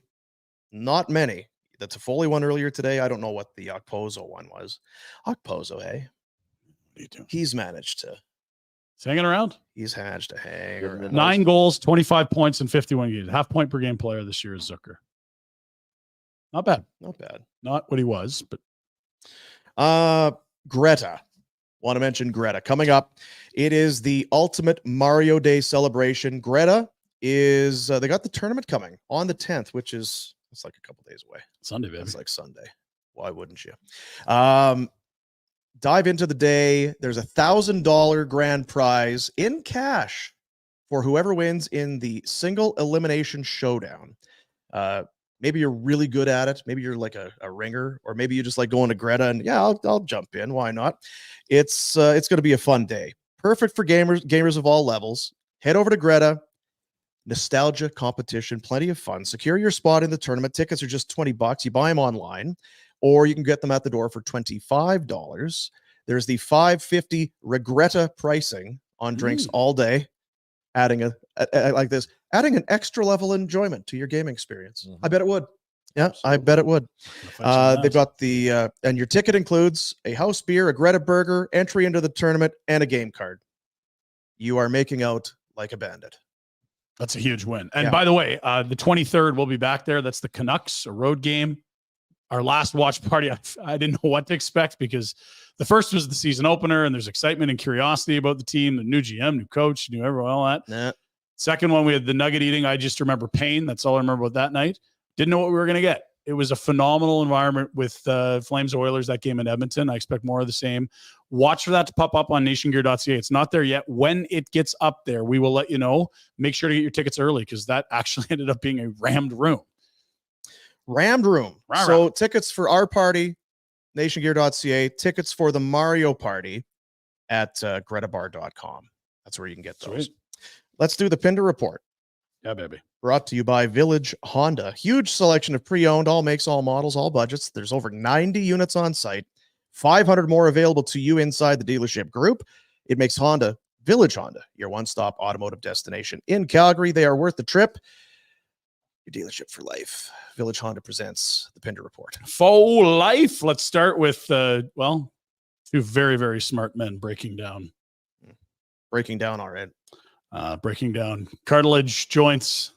not many? That's a Foley one earlier today. I don't know what the Okposo one was. Okposo, hey, What are you doing? he's managed to He's hanging around. hang Give him around. a 9 goals, 25 points, and 51 games. Half point per game player this year is Zucker. Not bad. Not bad. Not what he was, but Greta. Want to mention Greta coming up. It is the ultimate Mario Day celebration. Greta is they got the tournament coming on the 10th, which is it's like a couple days away. Sunday, baby. It's like Sunday. Why wouldn't you? Dive into the day. There's $1,000 grand prize in cash for whoever wins in the single elimination showdown. Maybe you're really good at it. Maybe you're like a ringer, or maybe you just like going to Greta and yeah, I'll jump in. Why not? It's going to be a fun day. Perfect for gamers of all levels. Head over to Greta. Nostalgia competition, plenty of fun. Secure your spot in the tournament. Tickets are just $20. You buy them online, or you can get them at the door for $25. There's the $5.50 Regretta pricing on drinks all day, adding like this, adding an extra level of enjoyment to your gaming experience. Mhm. I bet it would. Yeah, I Absolutely. bet it would. They've They've got the and your ticket includes a house beer, a Greta burger, entry into the tournament, and a game card. You are making out like a bandit. That's a huge win. And Yeah. by the way, the 23rd, we'll be back there. That's the Canucks, a road game. Our last watch party, I didn't know what to expect because the first was the season opener, and there's excitement and curiosity about the team, the new GM, new coach, new everyone, all that. Nah. Second one, we had the nugget eating. I just remember pain. That's all I remember about that night. Didn't know what we were going to get. It was a phenomenal environment with Flames Oilers, that game in Edmonton. I expect more of the same. Watch for that to pop up on nationgear.ca. It's not there yet. When it gets up there, we will let you know. Make sure to get your tickets early because that actually ended up being a rammed room. Rammed room. Rah-rah. So tickets for our party, nationgear.ca. Tickets for the Mario party at gretabar.com. That's where you can get those. Sweet. Let's do the Pinder report. Yeah, baby. Brought to you by Village Honda. Huge selection of pre-owned, all makes, all models, all budgets. There's over 90 units on site, 500 more available to you inside the dealership group. It makes Honda, Village Honda, your one-stop automotive destination. In Calgary, they are worth the trip. Your dealership for life. Village Honda presents the Pinder report. Faux life. Let's start with, two very, very smart men breaking down already. Breaking down cartilage, joints,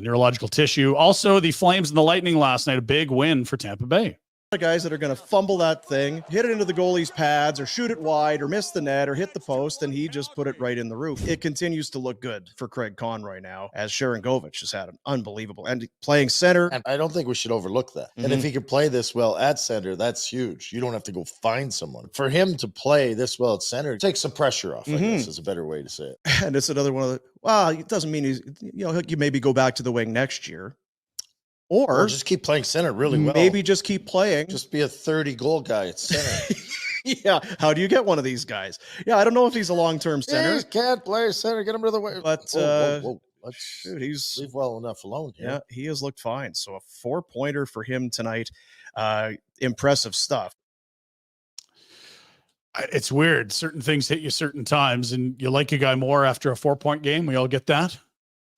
neurological tissue. Also, the Flames and the Lightning last night, a big win for Tampa Bay. Guys that are going to fumble that thing, hit it into the goalie's pads, or shoot it wide, or miss the net, or hit the post, and he just put it right in the roof. It continues to look good for Craig Conroy now, as Sharangovich has had an unbelievable and playing center. And I don't think we should overlook that. And if he could play this well at center, that's huge. You don't have to go find someone. For him to play this well at center, take some pressure off, I guess is a better way to say it. And it's another one of the, well, it doesn't mean he's, you maybe go back to the wing next year. Or just keep playing center really well. Maybe just keep playing. Just be a 30-goal guy at center. Yeah. How do you get one of these guys? Yeah, I don't know if he's a long-term center. He can't play center. Get him to the way. But whoa. Let's shoot, he's leave well enough alone here. Yeah, he has looked fine. So a 4-pointer for him tonight. Impressive stuff. It's weird. Certain things hit you certain times, and you like a guy more after a 4-point game. We all get that.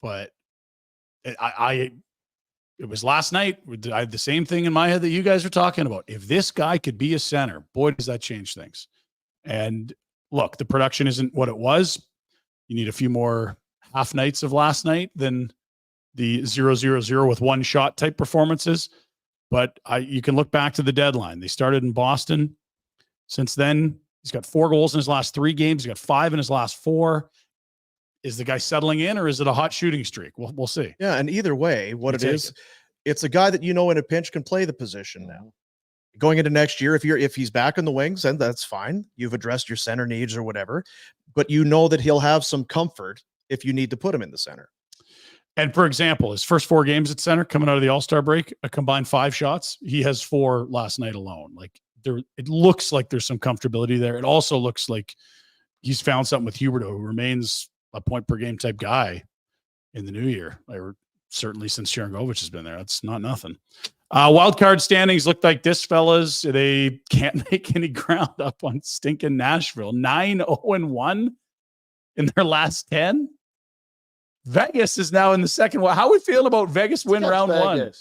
But it was last night. I had the same thing in my head that you guys were talking about. If this guy could be a center, boy, does that change things. And look, the production isn't what it was. You need a few more half nights of last night than the 0-0-0 with one shot type performances. But you can look back to the deadline. They started in Boston. Since then, he's got 4 goals in his last 3 games. He's got 5 in his last 4. Is the guy settling in, or is it a hot shooting streak? We'll see. Yeah, and either way, what it is, it's a guy that in a pinch can play the position now. Going into next year, if he's back in the wings, then that's fine. You've addressed your center needs or whatever, but you know that he'll have some comfort if you need to put him in the center. And for example, his first 4 games at center coming out of the All-Star break, a combined 5 shots. He has 4 last night alone. Like it looks like there's some comfortability there. It also looks like he's found something with Huberdeau, who remains a point per game type guy in the new year, or certainly since Sharangovich has been there. That's not nothing. Wild card standings look like this, fellas. They can't make any ground up on stinking Nashville. 9-0-1 in their last 10. Vegas is now in the second. How are we feeling about Vegas win round 1?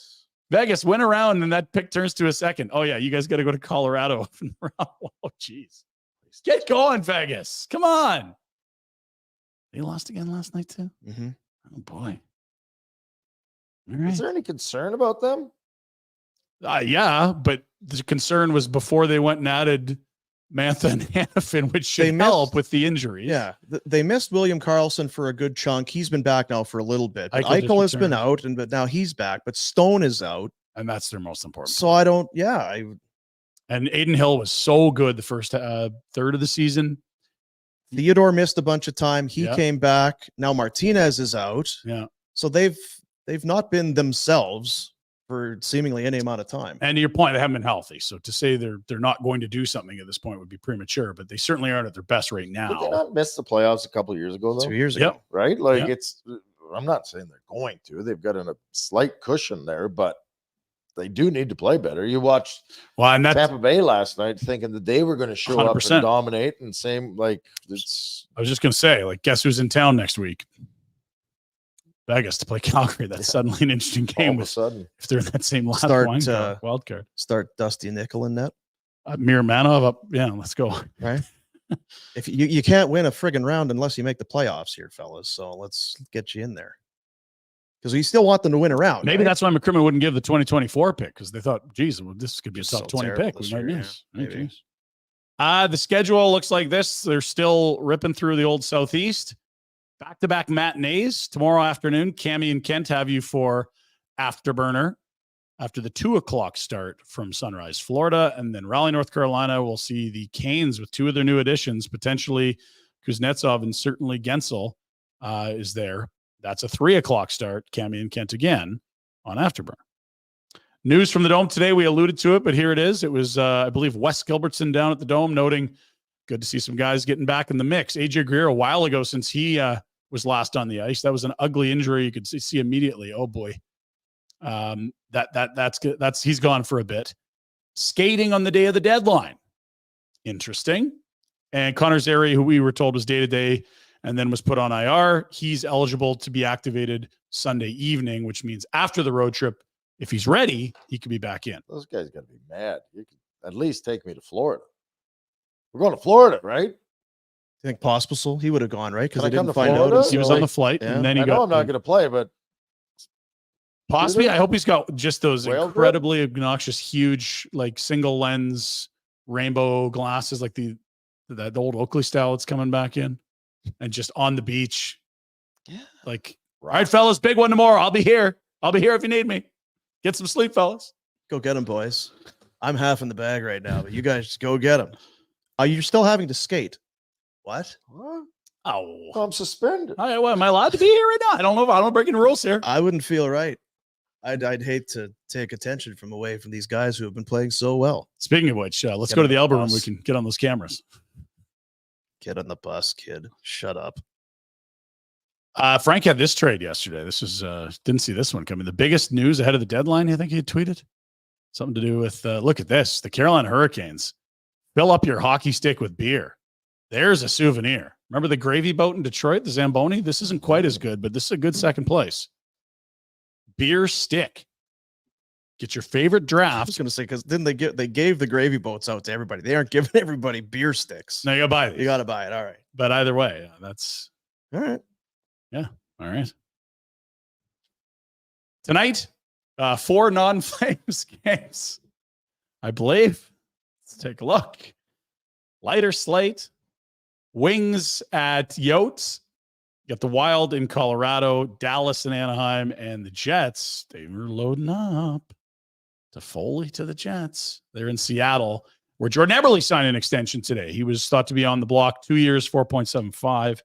Vegas win a round, and that pick turns to a second. Oh yeah, you guys got to go to Colorado in round 1. Oh geez, get going, Vegas. Come on. They lost again last night too. Mm-hmm. Oh boy. All right. Is there any concern about them? Yeah, but the concern was before they went and added Mantha and Hanifin, which should help with the injuries. Yeah, they missed William Karlsson for a good chunk. He's been back now for a little bit. Eichel has been out, but now he's back. But Stone is out, and that's their most important. So I don't. Yeah, and Aiden Hill was so good the first third of the season. Theodore missed a bunch of time. He came back. Now Martinez is out. Yeah. So they've not been themselves for seemingly any amount of time. And to your point, they haven't been healthy. So to say they're not going to do something at this point would be premature, but they certainly aren't at their best right now. Did they not miss the playoffs a couple of years ago, though? 2 years ago. Right? Like I'm not saying they're going to. They've got a slight cushion there, but they do need to play better. You watched and that's Tampa Bay last night thinking that they were going to show up 100%. and dominate, and same like it's. I was just going to say, like, guess who's in town next week? Vegas to play Calgary. That's suddenly an interesting All game of a sudden, if they're in that same last wild card. Start Dusty Nickel in net. Miramanov up. Yeah, let's go. Right. If you can't win a friggin' round unless you make the playoffs here, fellas. So let's get you in there. Because we still want them to win a round. Maybe right? that's why McCrimmon wouldn't give the 2024 pick, because they thought, geez, well, this could be a top So 20 terrible pick. We this might year, miss. yeah. Oh, Maybe. geez. The schedule looks like this. They're still ripping through the old Southeast. Back-to-back matinees tomorrow afternoon. Cammie and Kent have you for Afterburner after the 2:00 start from Sunrise, Florida. And then Raleigh, North Carolina, we'll see the Canes with two of their new additions, potentially Kuznetsov and certainly Gensel is there. That's a 3:00 start. Cammie and Kent again on Afterburner. News from the Dome today. We alluded to it, but here it is. It was, I believe, Wes Gilbertson down at the Dome noting good to see some guys getting back in the mix. AJ Greer, a while ago since he was last on the ice. That was an ugly injury. You could see immediately. Oh boy, that's good. He's gone for a bit. Skating on the day of the deadline. Interesting. And Connor Zary, who we were told was day to day, and then was put on IR. He's eligible to be activated Sunday evening, which means after the road trip, if he's ready, he could be back in. those guys got to be mad. You could at least take me to Florida. We're going to Florida, right? I think Pospisil, he would have gone, right? Because Can they I come didn't to find out. Florida? He was until- on the flight, Yeah. and then he I know got I'm not going to play, but possibly. I hope he's got just those Whale incredibly obnoxious, huge, like single lens rainbow glasses, like the old Oakley style that's coming back in, and just on the beach. Yeah. Like, all right, fellas, big one tomorrow. I'll be here. I'll be here if you need me. Get some sleep, fellas. Go get them, boys. I'm half in the bag right now, but you guys just go get them. You're still having to skate. What? what? Oh, I'm suspended. am I allowed to be here right now? I don't know if I don't break any rules here. I wouldn't feel right. I'd hate to take attention from away from these guys who have been playing so well. Speaking of which, let's Get go to on the the Elbow Room. bus. We can get on those cameras. Get on the bus, kid. Shut up. Frank had this trade yesterday. This is didn't see this one coming. The biggest news ahead of the deadline, I think he had tweeted. Something to do with look at this. The Carolina Hurricanes. Fill up your hockey stick with beer. There's a souvenir. Remember the gravy boat in Detroit, the Zamboni? This isn't quite as good, but this is a good second place. Beer stick. Get your favorite I was draft. going to say, because then they gave the gravy boats out to everybody. They aren't giving everybody beer sticks. Now you gotta buy these. You got to buy it. All right. But either way, that's All right. all right. Tonight, 4 non-Flames games, I believe. Let's take a look. Lighter slate. Wings at Yotes. You got the Wild in Colorado, Dallas and Anaheim, and the Jets. They were loading up to Foley to the Jets. They're in Seattle, where Jordan Eberle signed an extension today. He was thought to be on the block 2 years, 4.75.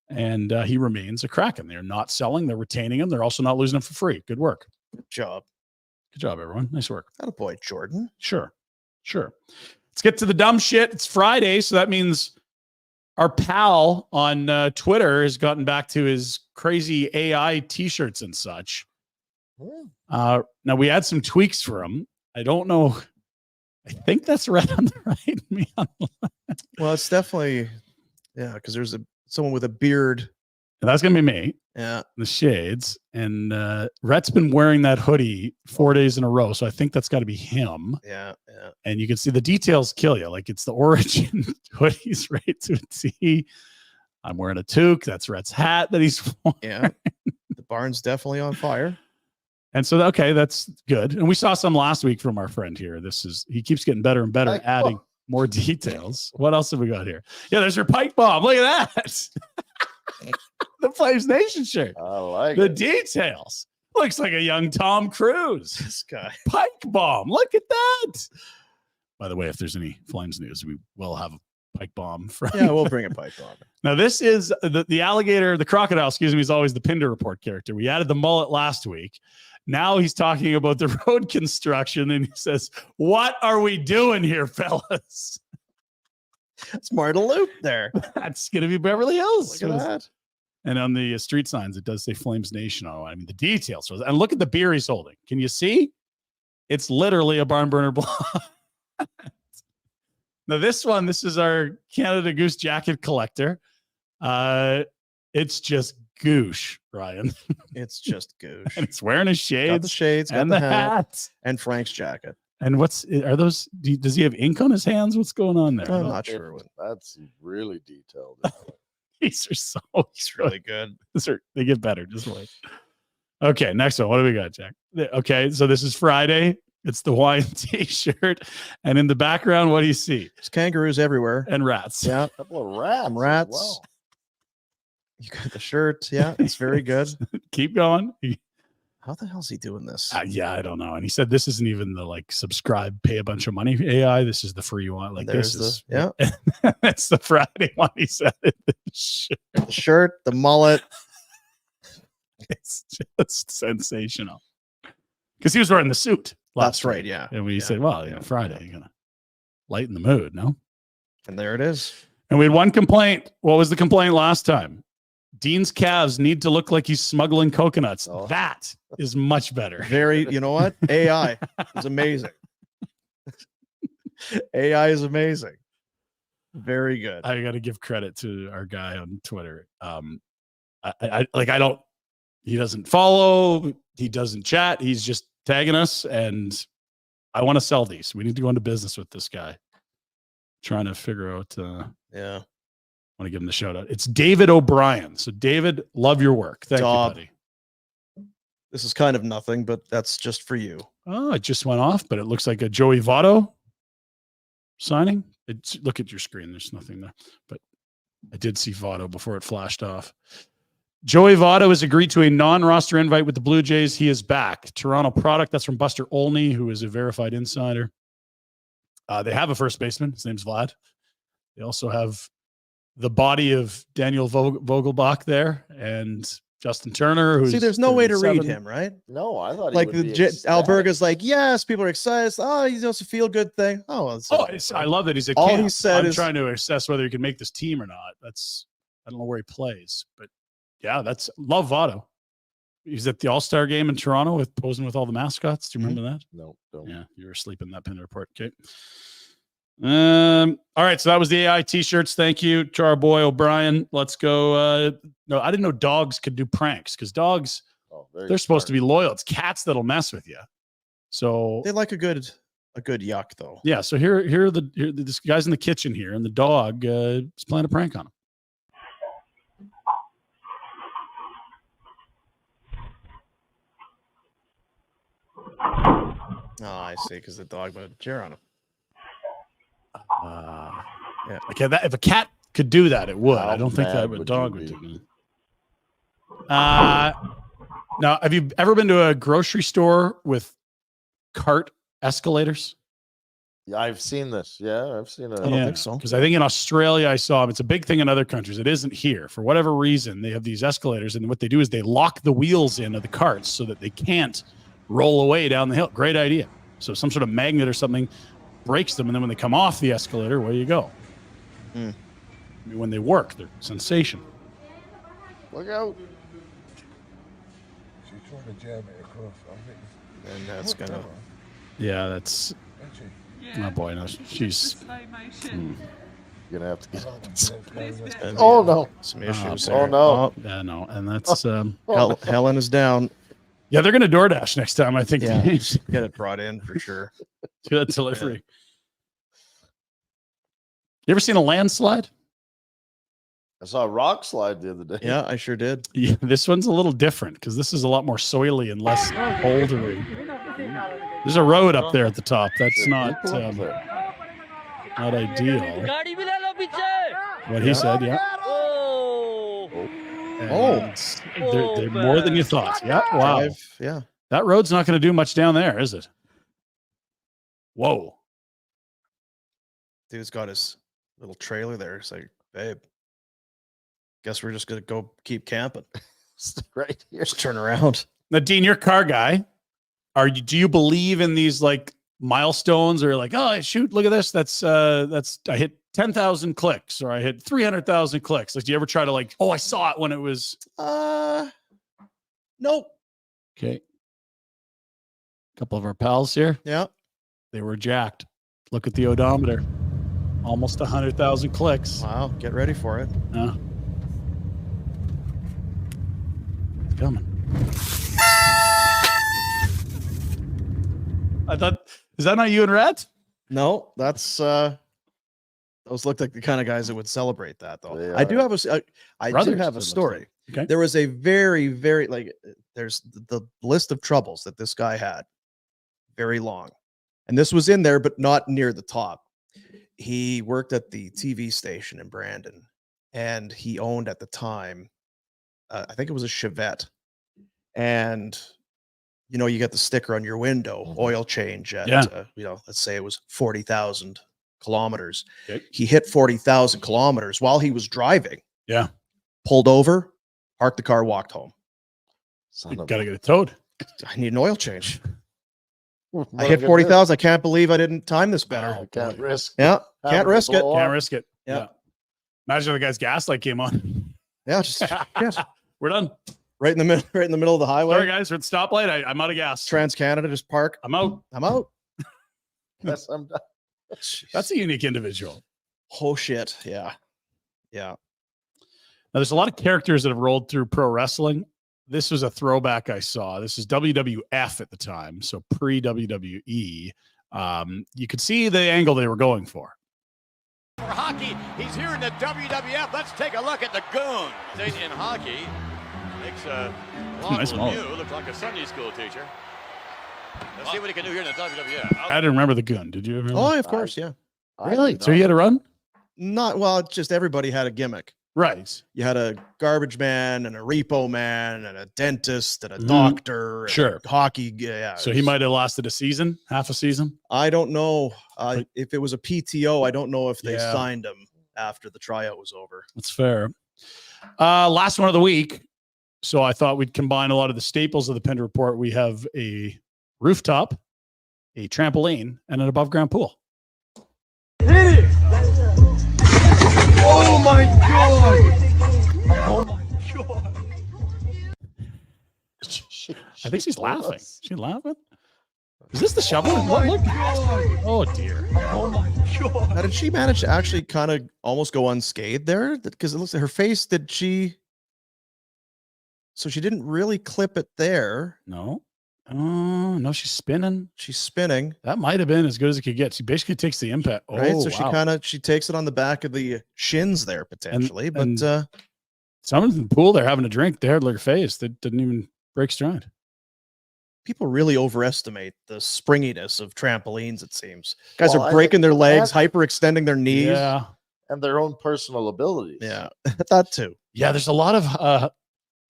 And he remains a Kraken. They're not selling. They're retaining him. They're also not losing him for free. Good work. Good job. Good job, everyone. Nice work. Attaboy, Jordan. Sure. Let's get to the dumb shit. It's Friday, so that means our pal on Twitter has gotten back to his crazy AI T-shirts and such. Now, we had some tweaks for him. I don't know. I think that's red on the right. Me on the left. Well, it's definitely, yeah, because there's someone with a beard. That's going to be me. Yeah. The shades, and Rhett's been wearing that hoodie 4 days in a row, so I think that's got to be him. Yeah. And you can see the details kill you. Like it's the origin hoodies right to a T. I'm wearing a toque. That's Rhett's hat that he's worn. Yeah. The barn's definitely on fire. And so, okay, that's good. And we saw some last week from our friend here. He keeps getting better and better, adding more details. What else have we got here? Yeah, there's your pipe bomb. Look at that. The FlamesNation shirt. I like The it. details. Looks like a young Tom Cruise. This guy. Pike bomb. Look at that. By the way, if there's any Flames news, we will have a pike bomb. Yeah, we'll bring a pipe bomb. Now, this is the alligator, the crocodile, excuse me, is always the Pinder Report character. We added the mullet last week. Now he's talking about the road construction, and he says, "What are we doing here, fellas?" It's Marta Loop there. That's going to be Beverly Hills. Look at that. And on the street signs, it does say FlamesNation. Oh, I mean, the details. And look at the beer he's holding. Can you see? It's literally a barn burner block. Now this is our Canada Goose jacket collector. It's just goosh, Ryan. It's just goosh. And it's wearing his shades. Got the shades, got and the the hat, hat. and Frank's jacket. And are those, does he have ink on his hands? What's going on there? I'm not sure. That's really detailed. These are so, It's really good. They get better. Just wait. Okay, next one. What do we got, Jack? Okay, so this is Friday. It's the Hawaiian t-shirt. And in the background, what do you see? There's kangaroos everywhere. And rats. Yeah. A couple of rats. Some rats. Wow. You got the shirt. Yeah, it's very good. Keep going. How the hell's he doing this? Yeah, I don't know. And he said this isn't even the like subscribe, pay a bunch of money AI. This is the free one. Like There's this is yeah. It's the Friday one. He said it. The shirt, the mullet. It's just sensational. Because he was wearing the suit. That's right. Yeah. And we said, well, Friday, you're gonna lighten the mood, no? And there it is. And we had one complaint. What was the complaint last time? Dean's calves need to look like he's smuggling coconuts. Oh. That is much better. Very, you know what? AI is amazing. AI is amazing. Very good. I got to give credit to our guy on Twitter. He doesn't follow, he doesn't chat. He's just tagging us, and I want to sell these. We need to go into business with this guy. Trying to figure out. Yeah. I want to give him the shout out. It's David O'Brien. So David, love your work. Thank you, buddy. This is kind of nothing, but that's just for you. Oh, it just went off, but it looks like a Joey Votto signing. Look at your screen. There's nothing there, but I did see Votto before it flashed off. Joey Votto has agreed to a non-roster invite with the Blue Jays. He is back. Toronto product. That's from Buster Olney, who is a verified insider. They have a first baseman. His name's Vlad. They also have the body of Daniel Vogelbach there and Justin Turner. Who's there's no way to 37. read him, right? No, I thought Like he would be Alberga's like, yes, people are excited. Oh, it's a feel good thing. Oh, well, I love that he's a all camp. he said I'm is trying to assess whether he can make this team or not. I don't know where he plays, but yeah, love Votto. He's at the All-Star game in Toronto posing with all the mascots. Do you remember that? No, don't. Yeah, you were asleep in that Pinder report. Okay. All right, so that was the AI t-shirts. Thank you to our boy O'Brien. Let's go. No, I didn't know dogs could do pranks because dogs, they're supposed to be loyal. It's cats that'll mess with you. So they like a good yuck though. Yeah. So here this guy's in the kitchen here, and the dog is playing a prank on him. Oh, I see. Because the dog would cheer on him. Yeah. Okay. If a cat could do that, it would. I don't think that a dog would do that. Now, have you ever been to a grocery store with cart escalators? Yeah, I've seen this. Yeah, I've seen it. I don't think so. Because I think in Australia I saw them. It's a big thing in other countries. It isn't here. For whatever reason, they have these escalators, and what they do is they lock the wheels in of the carts so that they can't roll away down the hill. Great idea. So some sort of magnet or something breaks them, and then when they come off the escalator, where you go? I mean, when they work, they're sensational. Look out. She's trying to jam it across. And that's gonna. Yeah, that's. Oh boy, no, she's. You're gonna have to get. Oh no, some issues. Oh there. no. Yeah, no, and that's. Helen is down. Yeah, they're gonna DoorDash next time. I think. Yeah, get it brought in for sure. Do that delivery. You ever seen a landslide? I saw a rock slide the other day. Yeah, I sure did. Yeah, this one's a little different because this is a lot more soily and less bouldery. There's a road up there at the top. That's not ideal. What he said, yeah. And they're more than you thought. Yeah, wow. Yeah. That road's not going to do much down there, is it? Whoa. Dude's got his little trailer there. It's like, babe, guess we're just going to go keep camping. Right here. Just turn around. Now, Dean, you're a car guy. Do you believe in these like milestones or like, oh, shoot, look at this. That's I hit 10,000 clicks or I hit 300,000 clicks. Like, do you ever try to like, oh, I saw it when it was, Nope. okay. couple of our pals here. Yeah. They were jacked. Look at the odometer. Almost 100,000 clicks. Wow. Get ready for it. Yeah. It's coming. I thought, is that not you and Red? No, that's those look like the kind of guys that would celebrate that, though. They I do are. have I do Brothers, have it a looks story. like. Okay. There was a very, very there's the list of troubles that this guy had, very long, and this was in there, but not near the top. He worked at the TV station in Brandon, and he owned at the time, I think it was a Chevette, and you get the sticker on your window, oil change at, let's say it was 40,000 kilometers. Okay. He hit 40,000 kilometers while he was driving. Yeah. Pulled over, parked the car, walked home. Son You of got to get it towed. I need an oil change. What I am hit gonna 40,000. I can't believe I didn't time this better. do? I can't risk. Yeah. having Can't to risk it. blow Can't up. risk it. Yeah. Imagine if the guy's gas light came on. Yeah. Just We're done. right in the middle of the highway. Sorry, guys. We're at the stoplight. I'm out of gas. Trans Canada, just park. I'm out. I'm out. Yes, I'm done. That's a unique individual. Oh shit. Yeah. Yeah. Now, there's a lot of characters that have rolled through pro wrestling. This was a throwback I saw. This is WWF at the time, so pre-WWE. You could see the angle they were going for. For hockey, he's here in the WWF. Let's take a look at the Goon. In hockey, makes a Nice lot mullet. you look like a Sunday school teacher. Let's see what he can do here in the WWF. I didn't remember the Goon. Did you remember? Oh, of course. Yeah. Really? So he had a run? Not well. Just everybody had a gimmick. Right. You had a garbage man and a repo man and a dentist and a Mhm. doctor. And Sure. a hockey. Yeah. So he might have lasted a season, half a season. I don't know But- if it was a PTO. I don't know if they Yeah. signed him after the tryout was over. That's fair. Last one of the week. So I thought we'd combine a lot of the staples of the Pinder Report. We have a rooftop, a trampoline, and an above ground pool. Oh my god! Oh my god! I think she's laughing. She's laughing. Is this the shovel? Oh my Look. god! Oh dear. Oh my god! Now, did she manage to actually kind of almost go unscathed there? Because it looks like her face. Did she? So she didn't really clip it there. No. Oh no, she's spinning. She's spinning, That might have been as good as it could get. She basically takes the impact. Oh, right? So wow. she takes it on the back of the shins there potentially, and- but Someone's in the pool. They're having a drink. They had like her face. They didn't even break stride. people really overestimate the springiness of trampolines. It seems guys Well, are I breaking their think legs, that- hyperextending their knees. Yeah. And their own personal abilities. Yeah, that too. Yeah. There's a lot of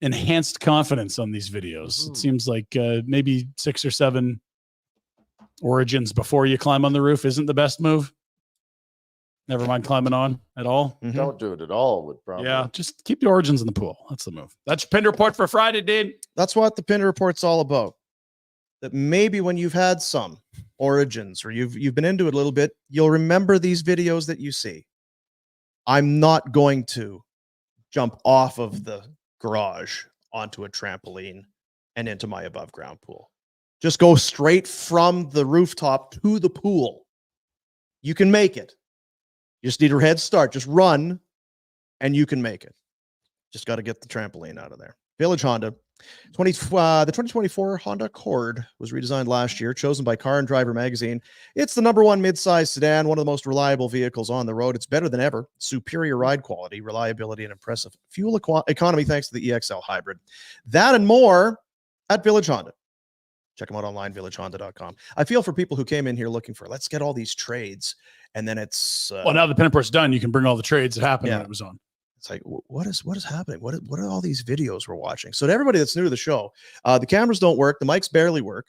enhanced confidence on these videos. It Mhm. seems like maybe 6 or 7 origins before you climb on the roof isn't the best move. Never mind climbing on at all. Mhm. Don't do it at all. Would probably. Yeah, just keep the origins in the pool. That's the move. That's your Pinder Report for Friday, dude. That's what the Pinder Report's all about. That maybe when you've had some origins or you've been into it a little bit, you'll remember these videos that you see. I'm not going to jump off of the garage onto a trampoline and into my above ground pool. Just go straight from the rooftop to the pool. You can make it. You just need a head start. Just run and you can make it. Just got to get the trampoline out of there. Village Honda. The 2024 Honda Accord was redesigned last year, chosen by Car and Driver magazine. It's the #1 midsize sedan, one of the most reliable vehicles on the road. It's better than ever. Superior ride quality, reliability, and impressive fuel economy thanks to the EXL hybrid. That and more at Village Honda. Check them out online, villagehonda.com. I feel for people who came in here looking for, let's get all these trades. And then it's Well, now the Pinder Report's done. You can bring all the trades that happened Yeah. when it was on. it's like, what is happening? What are all these videos we're watching? So to everybody that's new to the show, the cameras don't work. The mics barely work.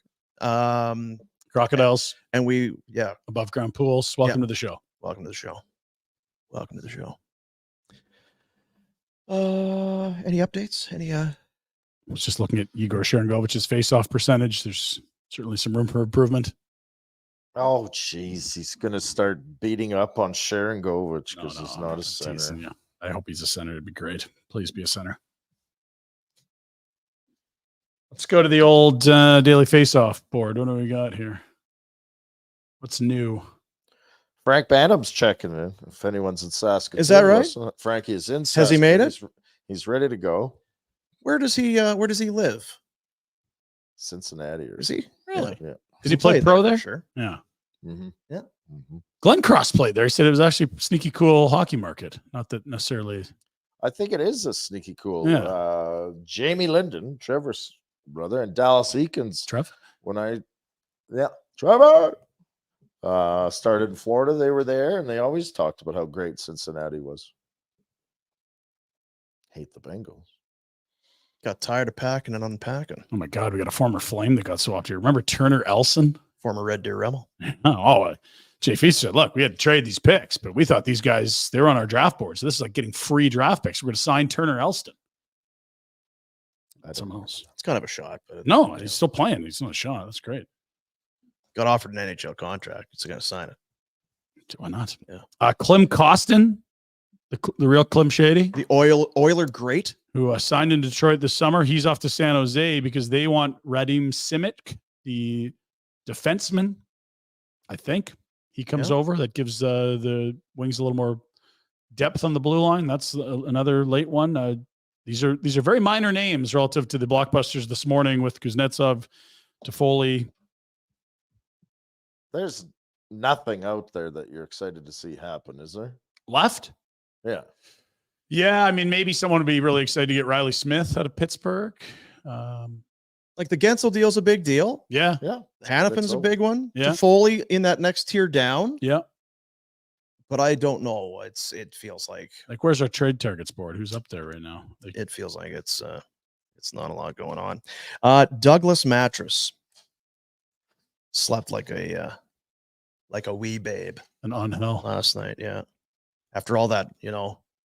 Crocodiles, And above ground pools. Welcome Yeah. to the show. welcome to the show. Welcome to the show. Any updates? Any I was just looking at Igor Sharangovich's face-off percentage. There's certainly some room for improvement. Oh, jeez. He's going to start beating up on Sharangovich because he's not a I'm center. teasing you. I hope he's a center. It'd be great. Please be a center. Let's go to the old daily face-off board. What do we got here? What's new? Frank Bantam's checking in. If anyone's in Saskatoon, Is that right? listen, Frankie is in. Has he made it? He's ready to go. Where does he live? Cincinnati, or Is he really? Yeah. Did he play pro there? Sure. Yeah. Mm-hmm. Yeah. Mm-hmm. Glenn Cross played there. He said it was actually a sneaky cool hockey market. Not that necessarily. I think it is a sneaky cool. Yeah. Jamie Linden, Trevor's brother, and Dallas Eakins. Trev? Trevor started in Florida. They were there, and they always talked about how great Cincinnati was. Hate the Bengals. Got tired of packing and unpacking. Oh my God, we got a former Flame that got swapped here. Remember Turner Elson? Former Red Deer Rebel. Jay Feast said, look, we had to trade these picks, but we thought these guys, they were on our draft board. So this is like getting free draft picks. We're going to sign Turner Elston. That's something else. It's kind of a shot, but No, he's still playing. He's not a shot. That's great. got offered an NHL contract. It's going to sign it. Why not? Yeah. Clem Costin, the real Clem Shady, The Oiler great. who signed in Detroit this summer. He's off to San Jose because they want Radim Simic, the defenseman. I think he comes over. That gives the Wings a little more depth on the blue line. That's another late one. These are very minor names relative to the blockbusters this morning with Kuznetsov, Toffoli. There's nothing out there that you're excited to see happen, is there? Left. Yeah. Yeah, I mean, maybe someone would be really excited to get Riley Smith out of Pittsburgh. Like the Gensel deal's a big deal. Yeah. Yeah. Hannafin's a big one. Yeah. Toffoli in that next tier down. Yeah. But I don't know. It feels like Like, where's our trade targets board? Who's up there right now? it feels like it's not a lot going on. Douglas Mattress slept like a wee babe An on-hill. last night. Yeah. After all that,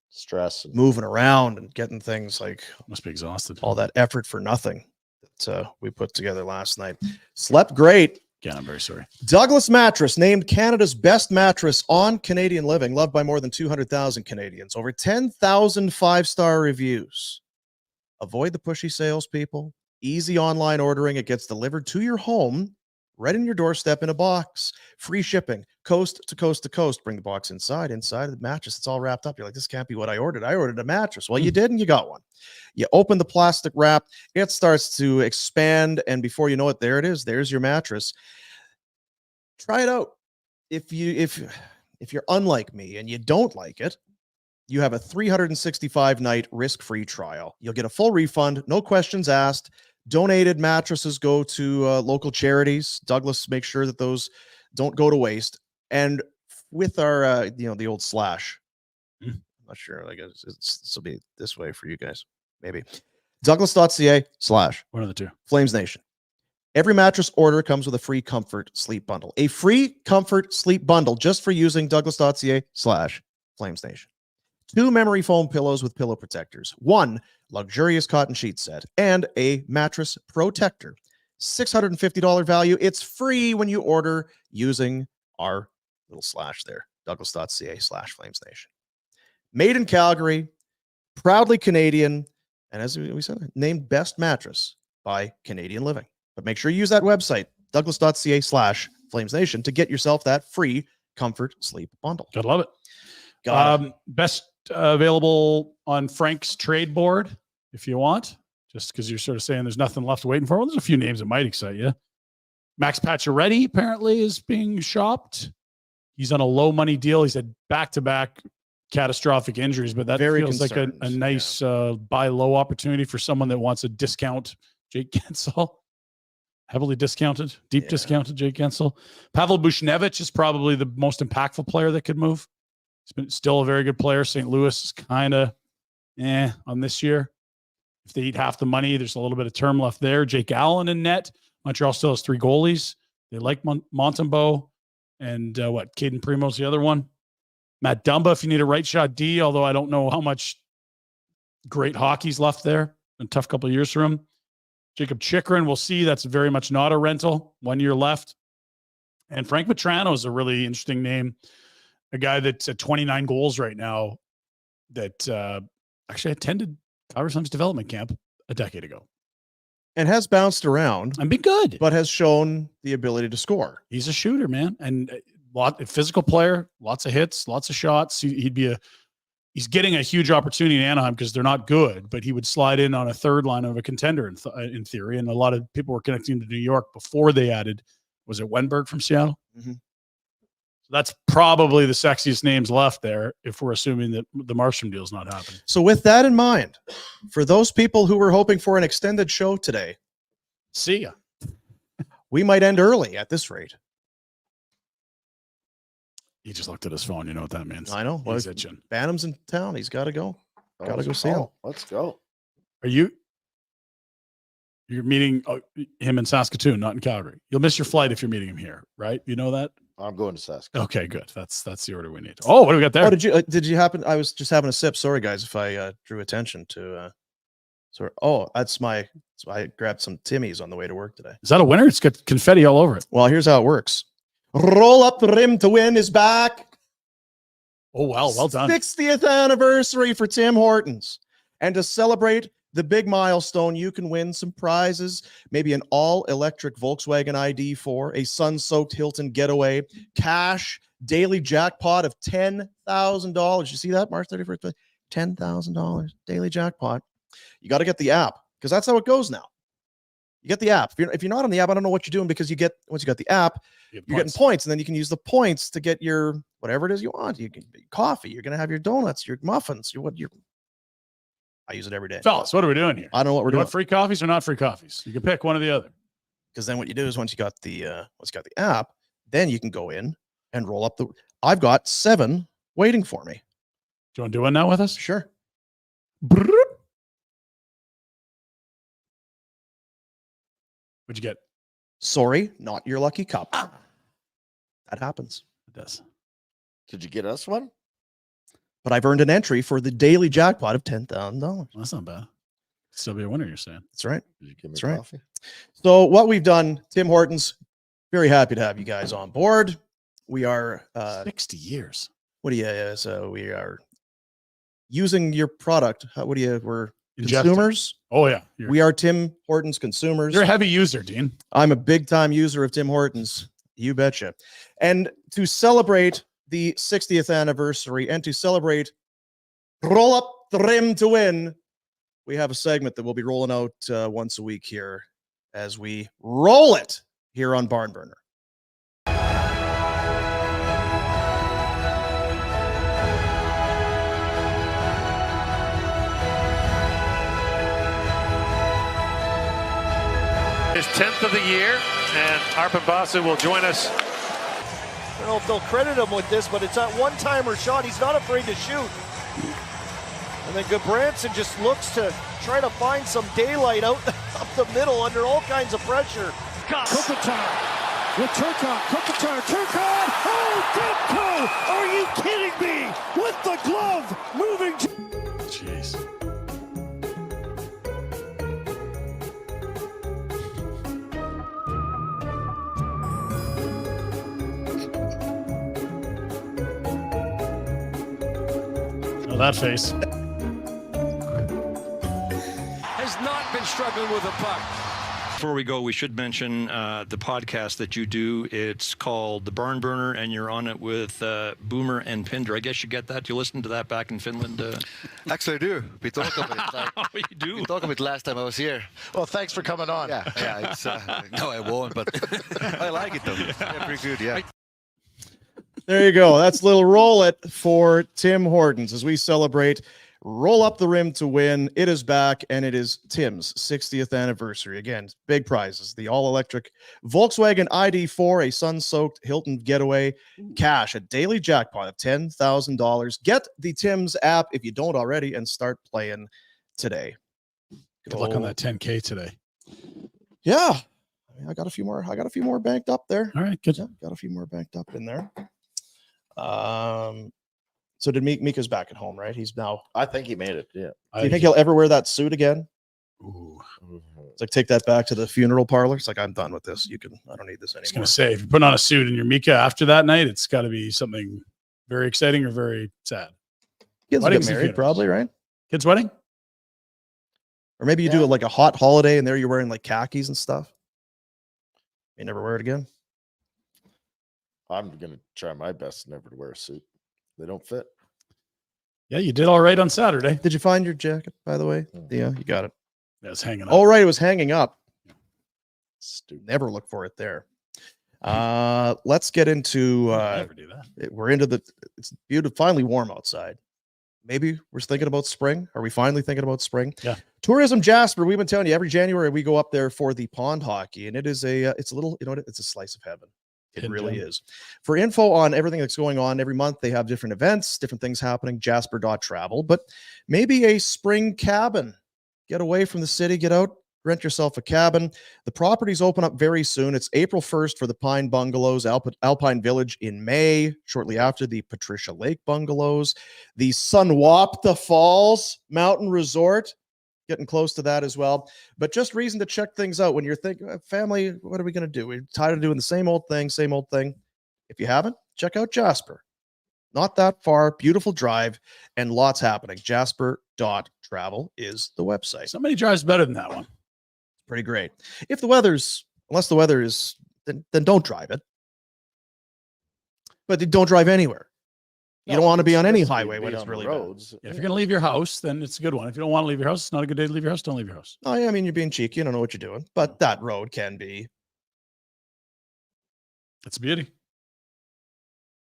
Stress. moving around and getting things like Must be exhausted. all that effort for nothing that we put together last night. Slept great. Yeah, I'm very sorry. Douglas Mattress named Canada's best mattress on Canadian Living, loved by more than 200,000 Canadians. Over 10,000 five-star reviews. Avoid the pushy salespeople. Easy online ordering. It gets delivered to your home, right in your doorstep in a box. Free shipping, coast to coast to coast. Bring the box inside of the mattress. It's all wrapped up. You're like, this can't be what I ordered. I ordered a mattress. Well, you did, and you got one. You open the plastic wrap. It starts to expand, and before you know it, there it is. There's your mattress. Try it out. If you're unlike me and you don't like it, you have a 365-night risk-free trial. You'll get a full refund, no questions asked. Donated mattresses go to local charities. Douglas makes sure that those don't go to waste. And with our, the old slash, I'm not sure. Like this will be this way for you guys, maybe. Douglas.ca/ One of the two. Flames Nation. Every mattress order comes with a free comfort sleep bundle. A free comfort sleep bundle just for using Douglas.ca/ Flames Nation. 2 memory foam pillows with pillow protectors. 1 luxurious cotton sheet set and a mattress protector. $650 value. It's free when you order using our little slash there. Douglas.ca/ Flames Nation. Made in Calgary, proudly Canadian, and as we said, named best mattress by Canadian Living. But make sure you use that website, Douglas.ca/ Flames Nation, to get yourself that free comfort sleep bundle. Gotta love it. Got it. Best available on Frank's trade board if you want, just because you're sort of saying there's nothing left waiting for. Well, there's a few names that might excite you. Max Pacioretty apparently is being shopped. He's on a low money deal. He's had back-to-back catastrophic injuries, but that Very feels like a nice buy low opportunity for someone that wants a discount. Jake Gensel, heavily discounted, deep discounted Jake Gensel. Pavel Buchnevich is probably the most impactful player that could move. He's been still a very good player. St. Louis is kind of on this year. If they eat half the money, there's a little bit of term left there. Jake Allen in net. Montreal still has 3 goalies. They like Montembeault and Caden Primo's the other one. Matt Dumba, if you need a right shot D, although I don't know how much great hockey's left there. A tough couple of years for him. Jacob Chikrin, we'll see. That's very much not a rental. 1 year left. And Frank Petrano is a really interesting name. A guy that's at 29 goals right now that actually attended Calgary Flames development camp a decade ago. and has bounced around and be good. but has shown the ability to score. He's a shooter, man, and physical player, lots of hits, lots of shots. He's getting a huge opportunity in Anaheim because they're not good, but he would slide in on a third line of a contender in theory. And a lot of people were connecting to New York before they added, was it Wenberg from Seattle? Mm-hmm. So that's probably the sexiest names left there if we're assuming that the Markstrom deal is not happening. So with that in mind, for those people who were hoping for an extended show today, see ya. We might end early at this rate. He just looked at his phone. You know what that means. I know. He's itching. Bantam's in town. He's got to go. Got to go see him. Let's go. Are you're meeting him in Saskatoon, not in Calgary. You'll miss your flight if you're meeting him here, right? You know that? I'm going to Saskatoon. Okay, good. That's the order we need. Oh, what do we got there? Oh, did you happen? I was just having a sip. Sorry, guys, if I drew attention to. Sorry. Oh, I grabbed some Timmy's on the way to work today. Is that a winner? It's got confetti all over it. Well, here's how it works. Roll Up the Rim to Win is back. Oh, wow. Well done. 60th anniversary for Tim Hortons. And to celebrate the big milestone, you can win some prizes, maybe an all-electric Volkswagen ID4, a sun-soaked Hilton getaway, cash, daily jackpot of $10,000. You see that? March 31st, $10,000 daily jackpot. You got to get the app because that's how it goes now. You get the app. If you're not on the app, I don't know what you're doing because once you got the app, you're getting points, and then you can use the points to get your whatever it is you want. You can coffee. You're gonna have your donuts, your muffins. I use it every day. Fellas, what are we doing here? I don't know what we're doing. Want free coffees or not free coffees? You can pick one or the other. Because then what you do is once you got the app, then you can go in and roll up I've got 7 waiting for me. Do you want to do one now with us? Sure. What'd you get? Sorry, not your lucky cup. That happens. It does. Did you get us one? But I've earned an entry for the daily jackpot of $10,000. Well, that's not bad. Still be a winner, you're saying. That's right. Did you give me That's right. coffee? So what we've done, Tim Hortons, very happy to have you guys on board. We are 60 years. So we are using your product. We're Ingesting. consumers. Oh yeah. We are Tim Hortons consumers. You're a heavy user, Dean. I'm a big time user of Tim Hortons. You betcha. And to celebrate the 60th anniversary and to celebrate Roll Up the Rim to Win, we have a segment that we'll be rolling out once a week here as we roll it here on Barn Burner. His 10th of the year, and Arpon Basu will join us. I don't know if they'll credit him with this, but it's that one-timer shot. He's not afraid to shoot. And then Gudbranson just looks to try to find some daylight out up the middle under all kinds of pressure. Kopitar with Turcotte. Turcotte! Oh, Demko! Are you kidding me? With the glove moving. Jeez. Oh, that face. Has not been struggling with a puck. Before we go, we should mention the podcast that you do. It's called The Barn Burner, and you're on it with Boomer and Pinder. I guess you get that. You listened to that back in Finland. Actually, I do. We talked about it. Oh, you do? We talked about it last time I was here. Well, thanks for coming on. Yeah. It's, no, I won't, but I like it though. Yeah, pretty good. Yeah. There you go. That's a little roll it for Tim Hortons as we celebrate Roll Up the Rim to Win. It is back, and it is Tim's 60th anniversary. Again, big prizes. The all-electric Volkswagen ID4, a sun-soaked Hilton getaway, cash, a daily jackpot of $10,000. Get the Tim's app if you don't already and start playing today. Good luck on that 10K today. Yeah. I got a few more banked up there. All right, good. Yeah, got a few more banked up in there. So did Mika's back at home, right? He's now. I think he made it. Yeah. Do you think he'll ever wear that suit again? Ooh. It's like take that back to the funeral parlor. It's like I'm done with this. I don't need this I was anymore. gonna say, if you put on a suit and you're Mika after that night, it's got to be something very exciting or very sad. Kids will get Weddings and married, funerals. probably, right? Kid's wedding? Or maybe you do it like a hot holiday and there you're wearing like khakis and stuff. You never wear it again. I'm going to try my best never to wear a suit. They don't fit. Yeah, you did all right on Saturday. Did you find your jacket, by the way? Yeah, you got it. Yeah, it's hanging up. Oh, right. It was hanging up. Stupid. Never look for it there. Let's get into never do that. We're into it's beautiful, finally warm outside. Maybe we're thinking about spring. Are we finally thinking about spring? Yeah. Tourism Jasper, we've been telling you every January we go up there for the pond hockey, and it is it's a little, you know what, it's a slice of heaven. It really is. For info on everything that's going on every month, they have different events, different things happening, jasper.travel, but maybe a spring cabin. Get away from the city, get out, rent yourself a cabin. The properties open up very soon. It's April 1st for the Pine Bungalows, Alpine Village in May, shortly after the Patricia Lake Bungalows, the Sunwapta Falls Mountain Resort, getting close to that as well. But just reason to check things out when you're thinking, family, what are we going to do? We're tired of doing the same old thing, same old thing. If you haven't, check out Jasper. Not that far, beautiful drive, and lots happening. Jasper.travel is the website. Somebody drives better than that one. Pretty great. If the unless the weather is, then don't drive it. But don't drive anywhere. You don't want to be on any highway when it's really roads. Yeah, if you're going to leave your house, then it's a good one. If you don't want to leave your house, it's not a good day to leave your house. Don't leave your house. Oh, yeah, I mean, you're being cheeky. You don't know what you're doing. But that road can be. It's a beauty.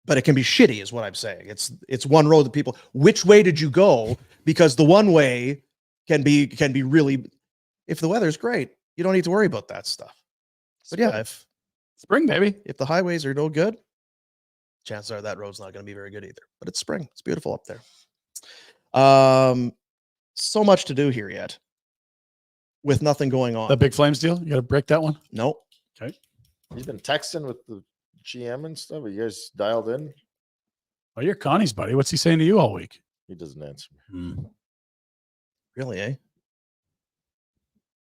But it can be shitty, is what I'm saying. It's one road that people. Which way did you go? Because the one way can be really. If the weather's great, you don't need to worry about that stuff. But yeah, if spring, baby, if the highways are no good, chances are that road's not going to be very good either. But it's spring. It's beautiful up there. So much to do here yet with nothing going on. The big Flames deal? You got to break that one? Nope. Okay. You've been texting with the GM and stuff. Are you guys dialed in? Oh, you're Connie's buddy. What's he saying to you all week? He doesn't answer me. Really, eh?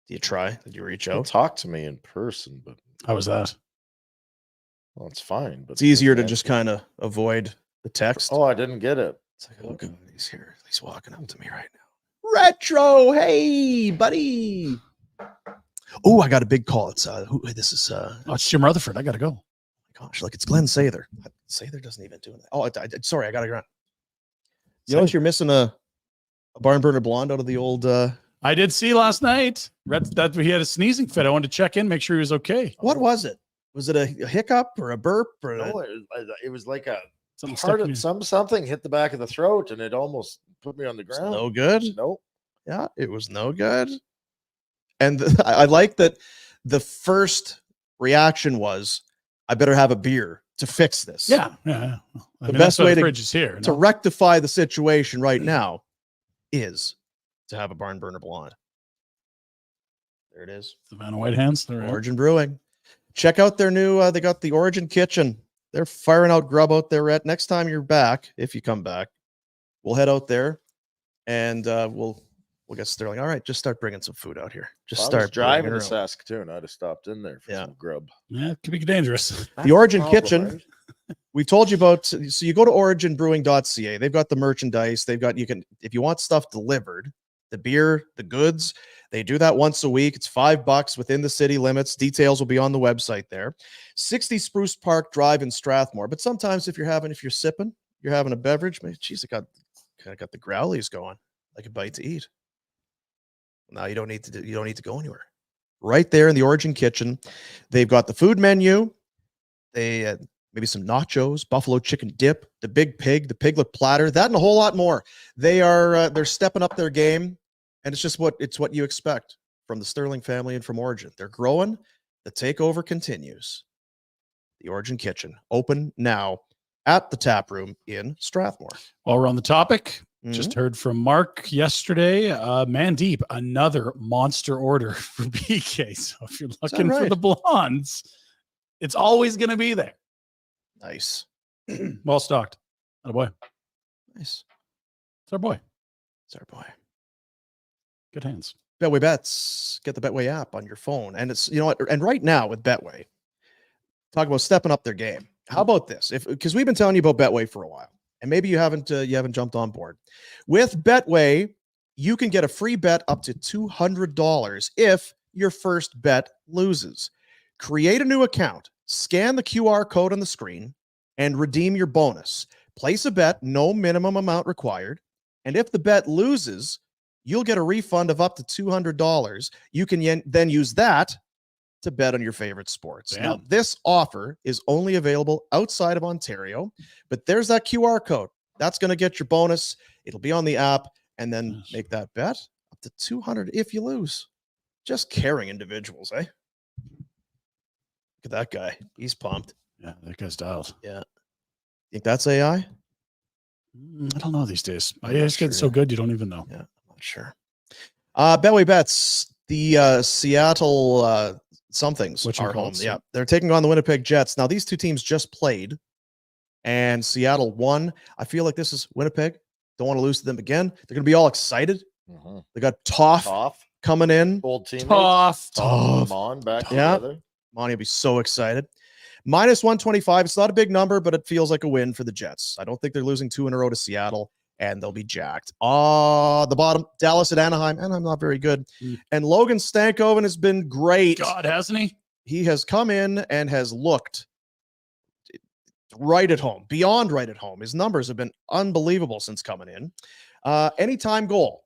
Do you try? Did you reach He'll out? talk to me in person, but how was that? Well, it's fine. But it's easier to just kind of avoid the text. Oh, I didn't get it. It's like, oh, God, he's here. He's walking up to me right now. Retro, hey, buddy. Oh, I got a big call. It's this is it's Jim Rutherford. I gotta go. Gosh, like it's Glenn Sather. Sather doesn't even do anything. Oh, sorry, I gotta run. You notice you're missing a barn burner blonde out of the old. I did see last night that he had a sneezing fit. I wanted to check in, make sure he was okay. What was it? Was it a hiccup or a burp or? No, it was like a something something hit the back of the throat and it almost put me on the ground. No good. Nope. Yeah, it was no good. And I like that the first reaction was, I better have a beer to fix this. Yeah. The best way to rectify the situation right now is to have a barn burner blonde. There it is. The Van White Hands. Origin Brewing. Check out their new, they got the Origin Kitchen. They're firing out grub out there. Next time you're back, if you come back, we'll head out there and we'll get Sterling. All right, just start bringing some food out here. Just start driving to Saskatoon. I'd have stopped in there for some grub. Yeah, it could be dangerous. The Origin Kitchen. We told you about, so you go to originbrewing.ca. They've got the merchandise. They've got, if you want stuff delivered, the beer, the goods, they do that once a week. It's $5 within the city limits. Details will be on the website there. 60 Spruce Park Drive in Strathmore. But sometimes if you're sipping, you're having a beverage, man, geez, I got the growlies going, like a bite to eat. Now you don't need to go anywhere. Right there in the Origin Kitchen, they've got the food menu. They maybe some nachos, buffalo chicken dip, the big pig, the piglet platter, that and a whole lot more. They're stepping up their game, and it's what you expect from the Sterling family and from Origin. They're growing. The takeover continues. The Origin Kitchen, open now at the tap room in Strathmore. While we're on the topic, just heard from Mark yesterday. Man Deep, another monster order for BK. So if you're looking for the blondes, it's always going to be there. Nice. Well stocked. Attaboy. Nice. It's our boy. It's our boy. Good hands. Betway Bets. Get the Betway app on your phone. And it's, you know what? And right now with Betway, talk about stepping up their game. How about this? Because we've been telling you about Betway for a while, and maybe you haven't jumped on board. With Betway, you can get a free bet up to $200 if your first bet loses. Create a new account, scan the QR code on the screen, and redeem your bonus. Place a bet, no minimum amount required. And if the bet loses, you'll get a refund of up to $200. You can then use that to bet on your favorite sports. Damn. Now, this offer is only available outside of Ontario, but there's that QR code. That's going to get your bonus. It'll be on the app, and then make that bet up to $200 if you lose. Just caring individuals, eh? Look at that guy. He's pumped. Yeah, that guy's dialed. Yeah. Think that's AI? I don't know these days. It's getting so good you don't even know. Yeah, I'm not sure. Betway bets, the Seattle somethings are home. Yeah, they're taking on the Winnipeg Jets. Now, these two teams just played, and Seattle won. I feel like this is Winnipeg. Don't want to lose to them again. They're going to be all excited. They got Toff coming in. Old teammates. Toff. Come on, back together. Monty will be so excited. Minus 125. It's not a big number, but it feels like a win for the Jets. I don't think they're losing 2 in a row to Seattle, and they'll be jacked. The bottom, Dallas at Anaheim. Anaheim not very good. And Logan Stankoven has been great. God, hasn't he? He has come in and has looked right at home, beyond right at home. His numbers have been unbelievable since coming in. Anytime goal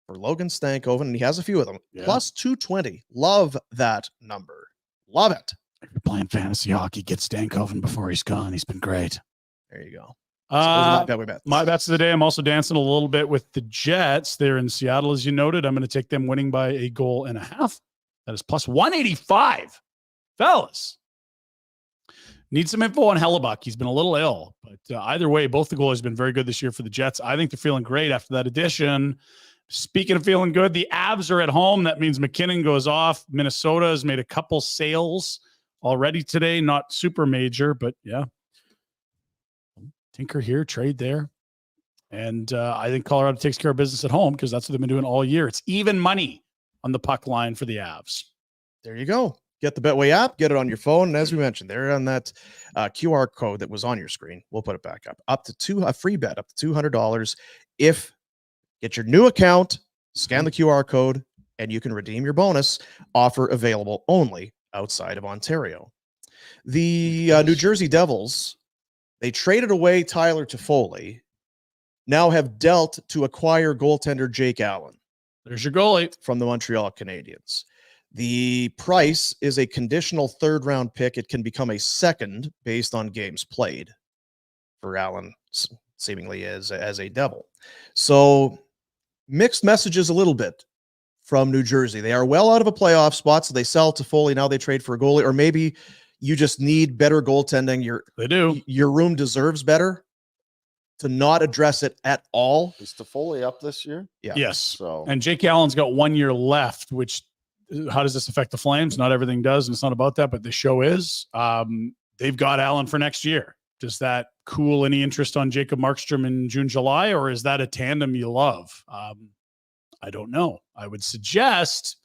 for Logan Stankoven, and he has a few of them. Yeah. Plus 220. Love that number. Love it. If you're playing fantasy hockey, get Stankoven before he's gone. He's been great. There you go. My bets of the day. I'm also dancing a little bit with the Jets. They're in Seattle, as you noted. I'm going to take them winning by 1.5 goals. That is plus 185. Fellas, need some info on Hellebuck. He's been a little ill, but either way, both the goalies have been very good this year for the Jets. I think they're feeling great after that addition. Speaking of feeling good, the Avs are at home. That means McKinnon goes off. Minnesota has made a couple sales already today. Not super major, but yeah. Tinker here, trade there. And I think Colorado takes care of business at home because that's what they've been doing all year. It's even money on the puck line for the Avs. There you go. Get the Betway app, get it on your phone. And as we mentioned, they're on that QR code that was on your screen. We'll put it back up. A free bet up to $200 if get your new account, scan the QR code, and you can redeem your bonus. Offer available only outside of Ontario. The New Jersey Devils, they traded away Tyler Toffoli, now have dealt to acquire goaltender Jake Allen. There's your goalie from the Montreal Canadiens. The price is a conditional 3rd-round pick. It can become a 2nd based on games played for Allen, seemingly as a Devil. So mixed messages a little bit from New Jersey. They are well out of a playoff spot, so they sell Toffoli. Now they trade for a goalie, or maybe you just need better goaltending. Your room deserves better to not address it at all. Is Toffoli up this year? Yeah. Yes. So and Jake Allen's got 1 year left, which how does this affect the Flames? Not everything does, and it's not about that, but the show is. They've got Allen for next year. Does that cool any interest on Jacob Markstrom in June, July, or is that a tandem you love? I don't know. I would suggest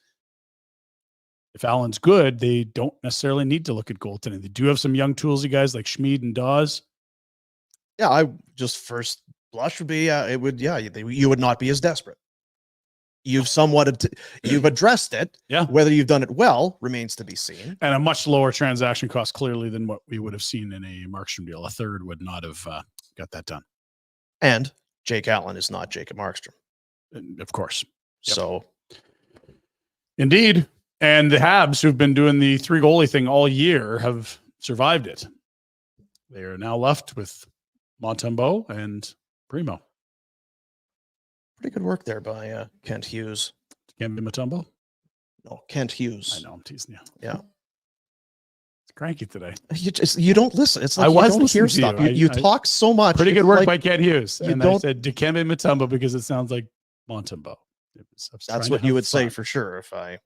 if Allen's good, they don't necessarily need to look at goaltending. They do have some young toolsy guys like Schmid and Dawes. Yeah, I just first blush would be you would not be as desperate. You've you've addressed it. Yeah. Whether you've done it well remains to be seen. And a much lower transaction cost clearly than what we would have seen in a Markstrom deal. A third would not have got that done. And Jake Allen is not Jacob Markstrom. Of course. Yep. So indeed. And the Habs, who've been doing the 3 goalie thing all year, have survived it. They are now left with Montembeault and Primo. Pretty good work there by Kent Hughes. Dikembe Mutombo? No, Kent Hughes. I know, I'm teasing you. Yeah. It's cranky today. You don't listen. It's like I was you don't hear listening stuff. to You talk so much. Pretty good work by Kent Hughes. And I don't- said Dikembe Mutombo because it sounds like Montembeault. That's what you would say for sure if I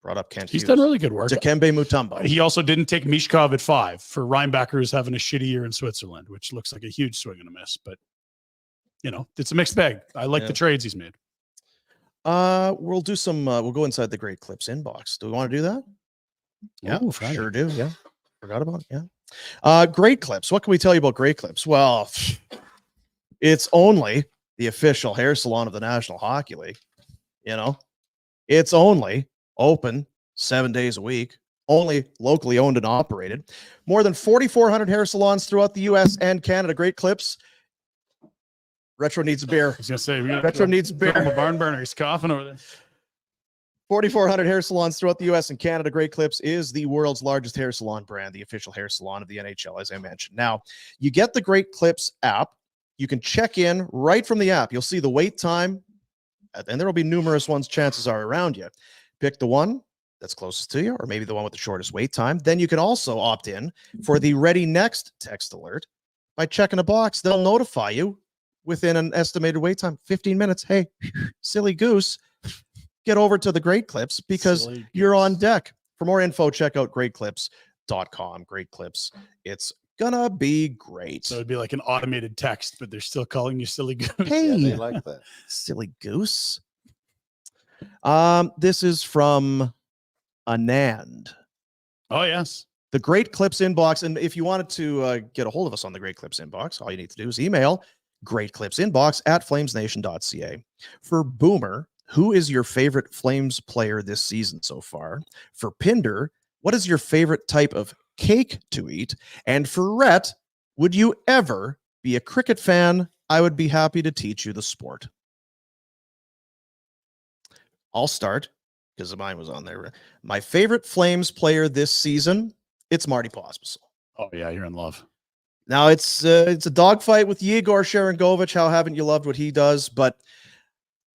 brought up Kent He's Hughes. done really good work. Dikembe Mutombo. He also didn't take Mishkov at 5 for Reinbacher, who's having a shitty year in Switzerland, which looks like a huge swing and a miss. But, it's a mixed bag. I like the trades he's made. We'll do some. We'll go inside the Great Clips inbox. Do we want to do that? Yeah, Ooh, Friday. sure do. Yeah, forgot about it. Yeah. Great Clips. What can we tell you about Great Clips? Well, it's only the official hair salon of the National Hockey League. You know, it's only open 7 days a week, only locally owned and operated. More than 4,400 hair salons throughout the U.S. and Canada. Great clips. Retro needs a beer. I was gonna say Retro needs a beer. The barn burner. He's coughing over there. 4,400 hair salons throughout the U.S. and Canada. Great Clips is the world's largest hair salon brand, the official hair salon of the NHL, as I mentioned. Now, you get the Great Clips app. You can check in right from the app. You'll see the wait time, and there will be numerous ones, chances are, around you. Pick the one that's closest to you, or maybe the one with the shortest wait time. Then you can also opt in for the Ready Next text alert by checking a box. They'll notify you within an estimated wait time, 15 minutes. Hey, silly goose, get over to the Great Clips because you're on deck. For more info, check out greatclips.com. Great Clips. It's gonna be great. So it'd be like an automated text, but they're still calling you silly goose. Hey, Yeah, they like that. silly goose. This is from Anand. Oh, yes. The Great Clips inbox. And if you wanted to get a hold of us on the Great Clips inbox, all you need to do is email greatclipsinbox@flamesnation.ca. For Boomer, who is your favorite Flames player this season so far? For Pinder, what is your favorite type of cake to eat? And for Rhett, would you ever be a cricket fan? I would be happy to teach you the sport. I'll start because mine was on there. My favorite Flames player this season, it's Marty Pospisil. Oh, yeah, you're in love. Now it's a dogfight with Yegor Sharangovich. How haven't you loved what he does? But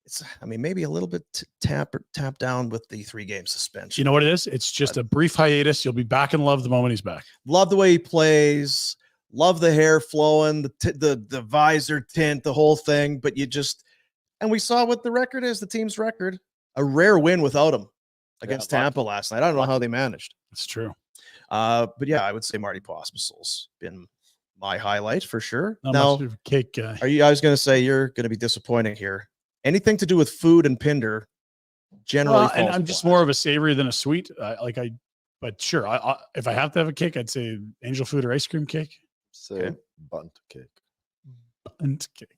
it's, I mean, maybe a little bit tap down with the 3-game suspension. You know what it is? It's just a brief hiatus. You'll be back in love the moment he's back. Love the way he plays. Love the hair flowing, the visor tint, the whole thing. But you just, and we saw what the record is, the team's record. A rare win without him against Tampa last night. I don't know how they managed. It's true. But yeah, I would say Marty Pospisil's been my highlight for sure. Not now, much of a cake guy. I was going to say you're going to be disappointing here. Anything to do with food and Pinder, generally. And I'm just more of a savory than a sweet. But sure, if I have to have a cake, I'd say angel food or ice cream cake. Say bunt cake. Bunt cake.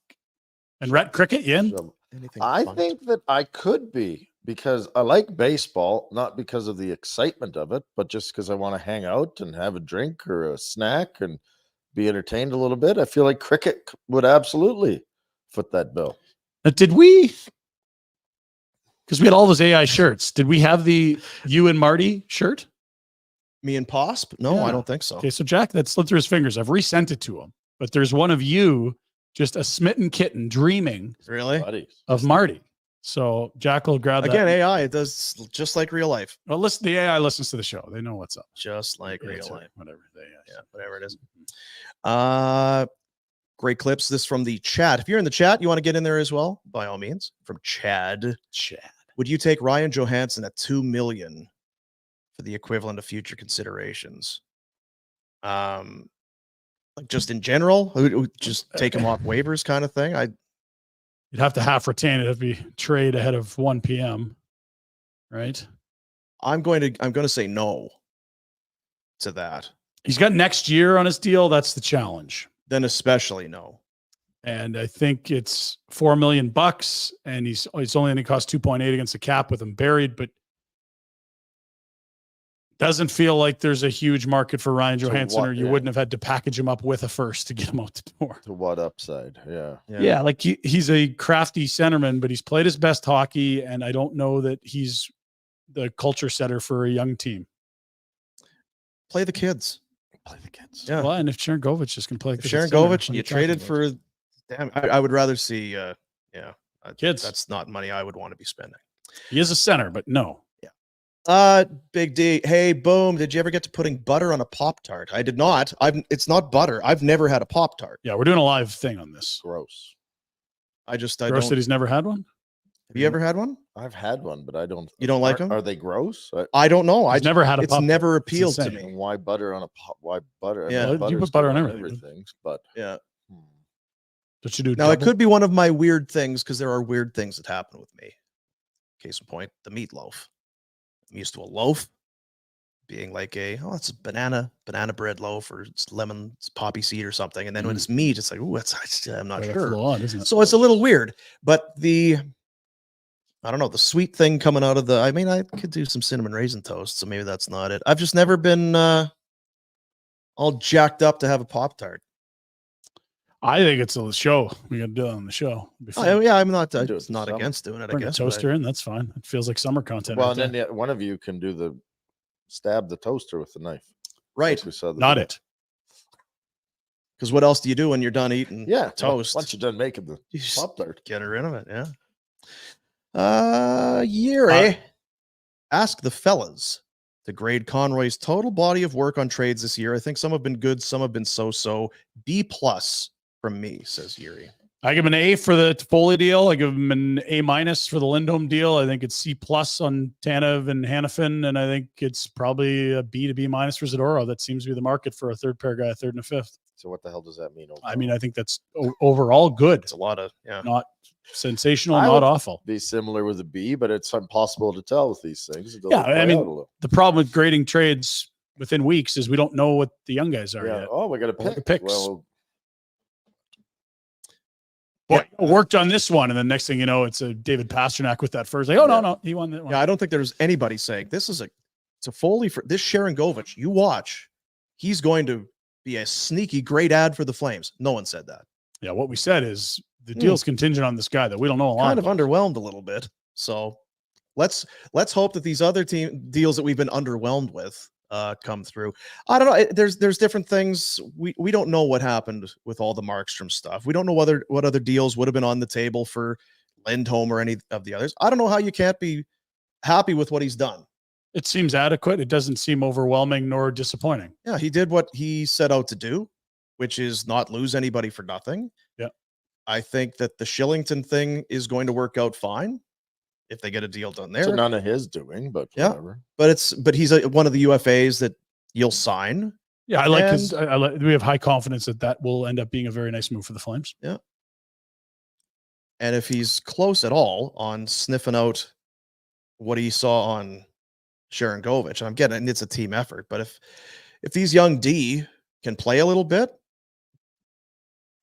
And Rhett, cricket, you in? So, I think that I could be, because I like baseball, not because of the excitement of it, but just because I want to hang out and have a drink or a snack and be entertained a little bit. I feel like cricket would absolutely foot that bill. Did we? Because we had all those AI shirts. Did we have the you and Marty shirt? Me and Posp? No, Yeah. I don't think so. Okay, so Jack, that slipped through his fingers. I've resent it to him. But there's one of you, just a smitten kitten, dreaming Really? of Marty. So Jack will grab that. Again, AI, it does just like real life. Well, listen, the AI listens to the show. They know what's up. Just like Yeah, real it's life. whatever. Yeah, whatever it is. Great clips. This from the chat. If you're in the chat, you want to get in there as well, by all means. From Chad. Would you take Ryan Johansson at $2 million for the equivalent of future considerations? Like just in general, would just take him off waivers kind of thing. You'd have to half retain it if we trade ahead of 1 p.m. Right? I'm going to say no to that. He's got next year on his deal. That's the challenge. Then especially no. And I think it's $4 million, and it's only going to cost 2.8 against the cap with him buried, but doesn't feel like there's a huge market for Ryan Johansson, or you wouldn't have had to package him up with a first to get him out the door. To what upside? Yeah, like he's a crafty centerman, but he's played his best hockey, and I don't know that he's the culture setter for a young team. Play the kids. Yeah. Well, and if Sharangovich is going to play, if Sharangovich, you traded for. Damn, I would rather see. Kids. That's not money I would want to be spending. He is a center, but no. Big D. Hey, boom. Did you ever get to putting butter on a Pop-Tart? I did not. It's not butter. I've never had a Pop-Tart. Yeah, we're doing a live thing on this. Gross. Gross that he's never had one? Have you ever had one? I've had one, but I don't. You don't like them? Are they gross? I don't know. I've never had a It's never appealed to me. Why butter on a pop? Why butter? Yeah, you put butter on everything. But yeah. What you do now? It could be one of my weird things because there are weird things that happen with me. Case in point, the meatloaf. I'm used to a loaf being like it's a banana bread loaf, or it's lemon, it's poppy seed or something, and then when it's meat, it's like, I'm not sure. Full on, isn't it? So it's a little weird, but the I don't know, the sweet thing coming out of I mean, I could do some cinnamon raisin toast, so maybe that's not it. I've just never been all jacked up to have a Pop-Tart. I think it's a show. We got to do it on the show. Oh, yeah, I'm not, Do it it's not summer. against doing it, I Bring a guess. but toaster in. That's fine. It feels like summer content. Well, right and there. then one of you can do stab the toaster with the knife. Right. Like we saw the Not video. it. Because what else do you do when you're done eating Yeah, toast? Once you're done making the You just Pop-Tart. get rid of it, yeah. Yuri, ask the fellas to grade Conroy's total body of work on trades this year. I think some have been good, some have been so-so. B+ from me, says Yuri. I give him an A for the Foley deal. I give him an A- for the Lindholm deal. I think it's C+ on Tanev and Hannafin, and I think it's probably a B to B- for Zadorov. That seems to be the market for a third pair guy, a third and a fifth. So what the hell does that mean? I mean, I think that's overall good. It's a lot of, Not sensational, I not would awful. be similar with a B, but it's impossible to tell with these things. It Yeah, doesn't I play mean, out a little. the problem with grading trades within weeks is we don't know what the young guys are Yeah. yet. Oh, we got to All the pick. picks. Well, Boy, worked on this one, and then next thing you know, it's a David Pasternak with that first. Like, oh, no, he won that one. yeah, I don't think there's anybody saying it's a Foley for this Sharangovich. You watch, he's going to be a sneaky great ad for the Flames. No one said that. Yeah, what we said is the deal's contingent on this guy that we don't know a lot Kind of about. underwhelmed a little bit. So let's hope that these other team deals that we've been underwhelmed with come through. I don't know. There's different things. We don't know what happened with all the Markstrom stuff. We don't know what other deals would have been on the table for Lindholm or any of the others. I don't know how you can't be happy with what he's done. It seems adequate. It doesn't seem overwhelming nor disappointing. Yeah, he did what he set out to do, which is not lose anybody for nothing. Yeah. I think that the Shillington thing is going to work out fine if they get a deal done there. it's none of his doing, but Yeah. whatever. But he's one of the UFAs that you'll sign. Yeah, I like And- we have high confidence that will end up being a very nice move for the Flames. And if he's close at all on sniffing out what he saw on Sharangovich, I'm getting it's a team effort. But if these young D can play a little bit, it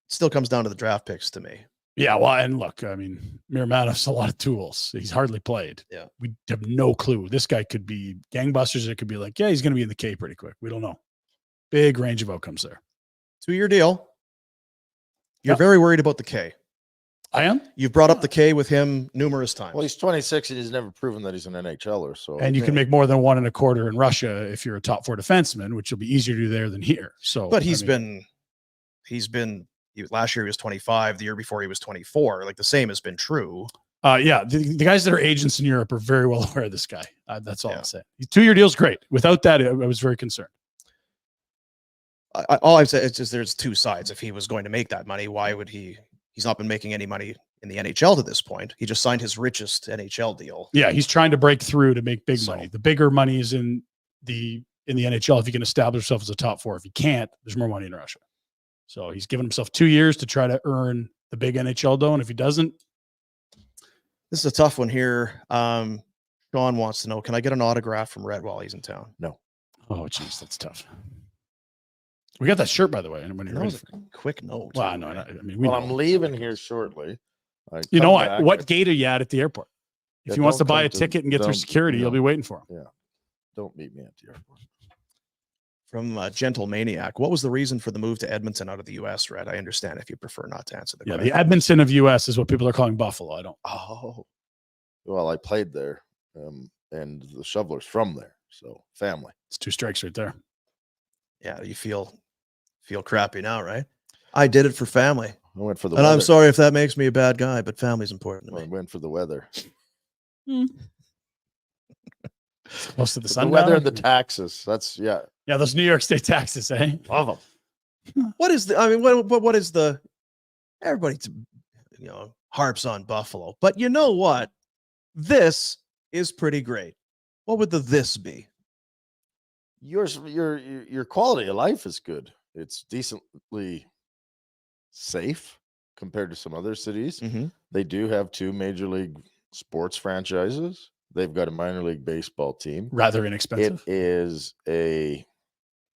still comes down to the draft picks to me. Yeah, well, and look, I mean, Miramanov's a lot of tools. He's hardly played. Yeah. We have no clue. This guy could be gangbusters. It could be like, yeah, he's going to be in the K pretty quick. We don't know. Big range of outcomes there. 2-year deal. You're Yeah. very worried about the K. I am. You've brought up the K with him numerous times. Well, he's 26 and he's never proven that he's an NHLer. So And you can make more than 1 1/4 in Russia if you're a top 4 defenseman, which will be easier to do there than here. So, but I mean, last year he was 25. The year before he was 24. Like the same has been true. yeah, the guys that are agents in Europe are very well aware of this guy. That's all Yeah. I'm saying. 2-year deal's great. Without that, I was very concerned. All I've said is just there's two sides. If he was going to make that money, why would he? He's not been making any money in the NHL to this point. He just signed his richest NHL deal. Yeah, he's trying to break through to make big So- money. The bigger money is in the NHL if he can establish himself as a top 4. If he can't, there's more money in Russia. So he's given himself 2 years to try to earn the big NHL dough. And if he doesn't, This is a tough one here. Sean wants to know: can I get an autograph from Red while he's in town? oh geez, that's tough. We got that shirt, by the way. And when you're That ready was a quick note. well, no, I mean, we Well, know. I'm leaving here shortly. You know what? What gate are you at the airport? If Yeah, he wants to don't buy come a to- ticket and get through don't- security, you'll no. be waiting for him. Don't meet me at the airport. From Gentle Maniac: what was the reason for the move to Edmonton out of the U.S., Red? I understand if you prefer not to answer the Yeah, question. the Edmonton of US is what people are calling Buffalo. I don't. Oh, Well, I played there, and the Shovelers from there, so family. It's 2 strikes right there. yeah. You feel crappy now, right? I did it for family, I went for the and weather. I'm sorry if that makes me a bad guy, but family's important to I me. went for the weather. Most of the The sun. weather down? and the taxes. That's yeah. Yeah, those New York State taxes, eh? Love them. What is the? I mean, what is the? Everybody, harps on Buffalo, but you know what? This is pretty great. What would this be? Your quality of life is good. It's decently safe compared to some other cities. Mm-hmm. They do have 2 major league sports franchises. They've got a minor league baseball team. Rather It inexpensive. is a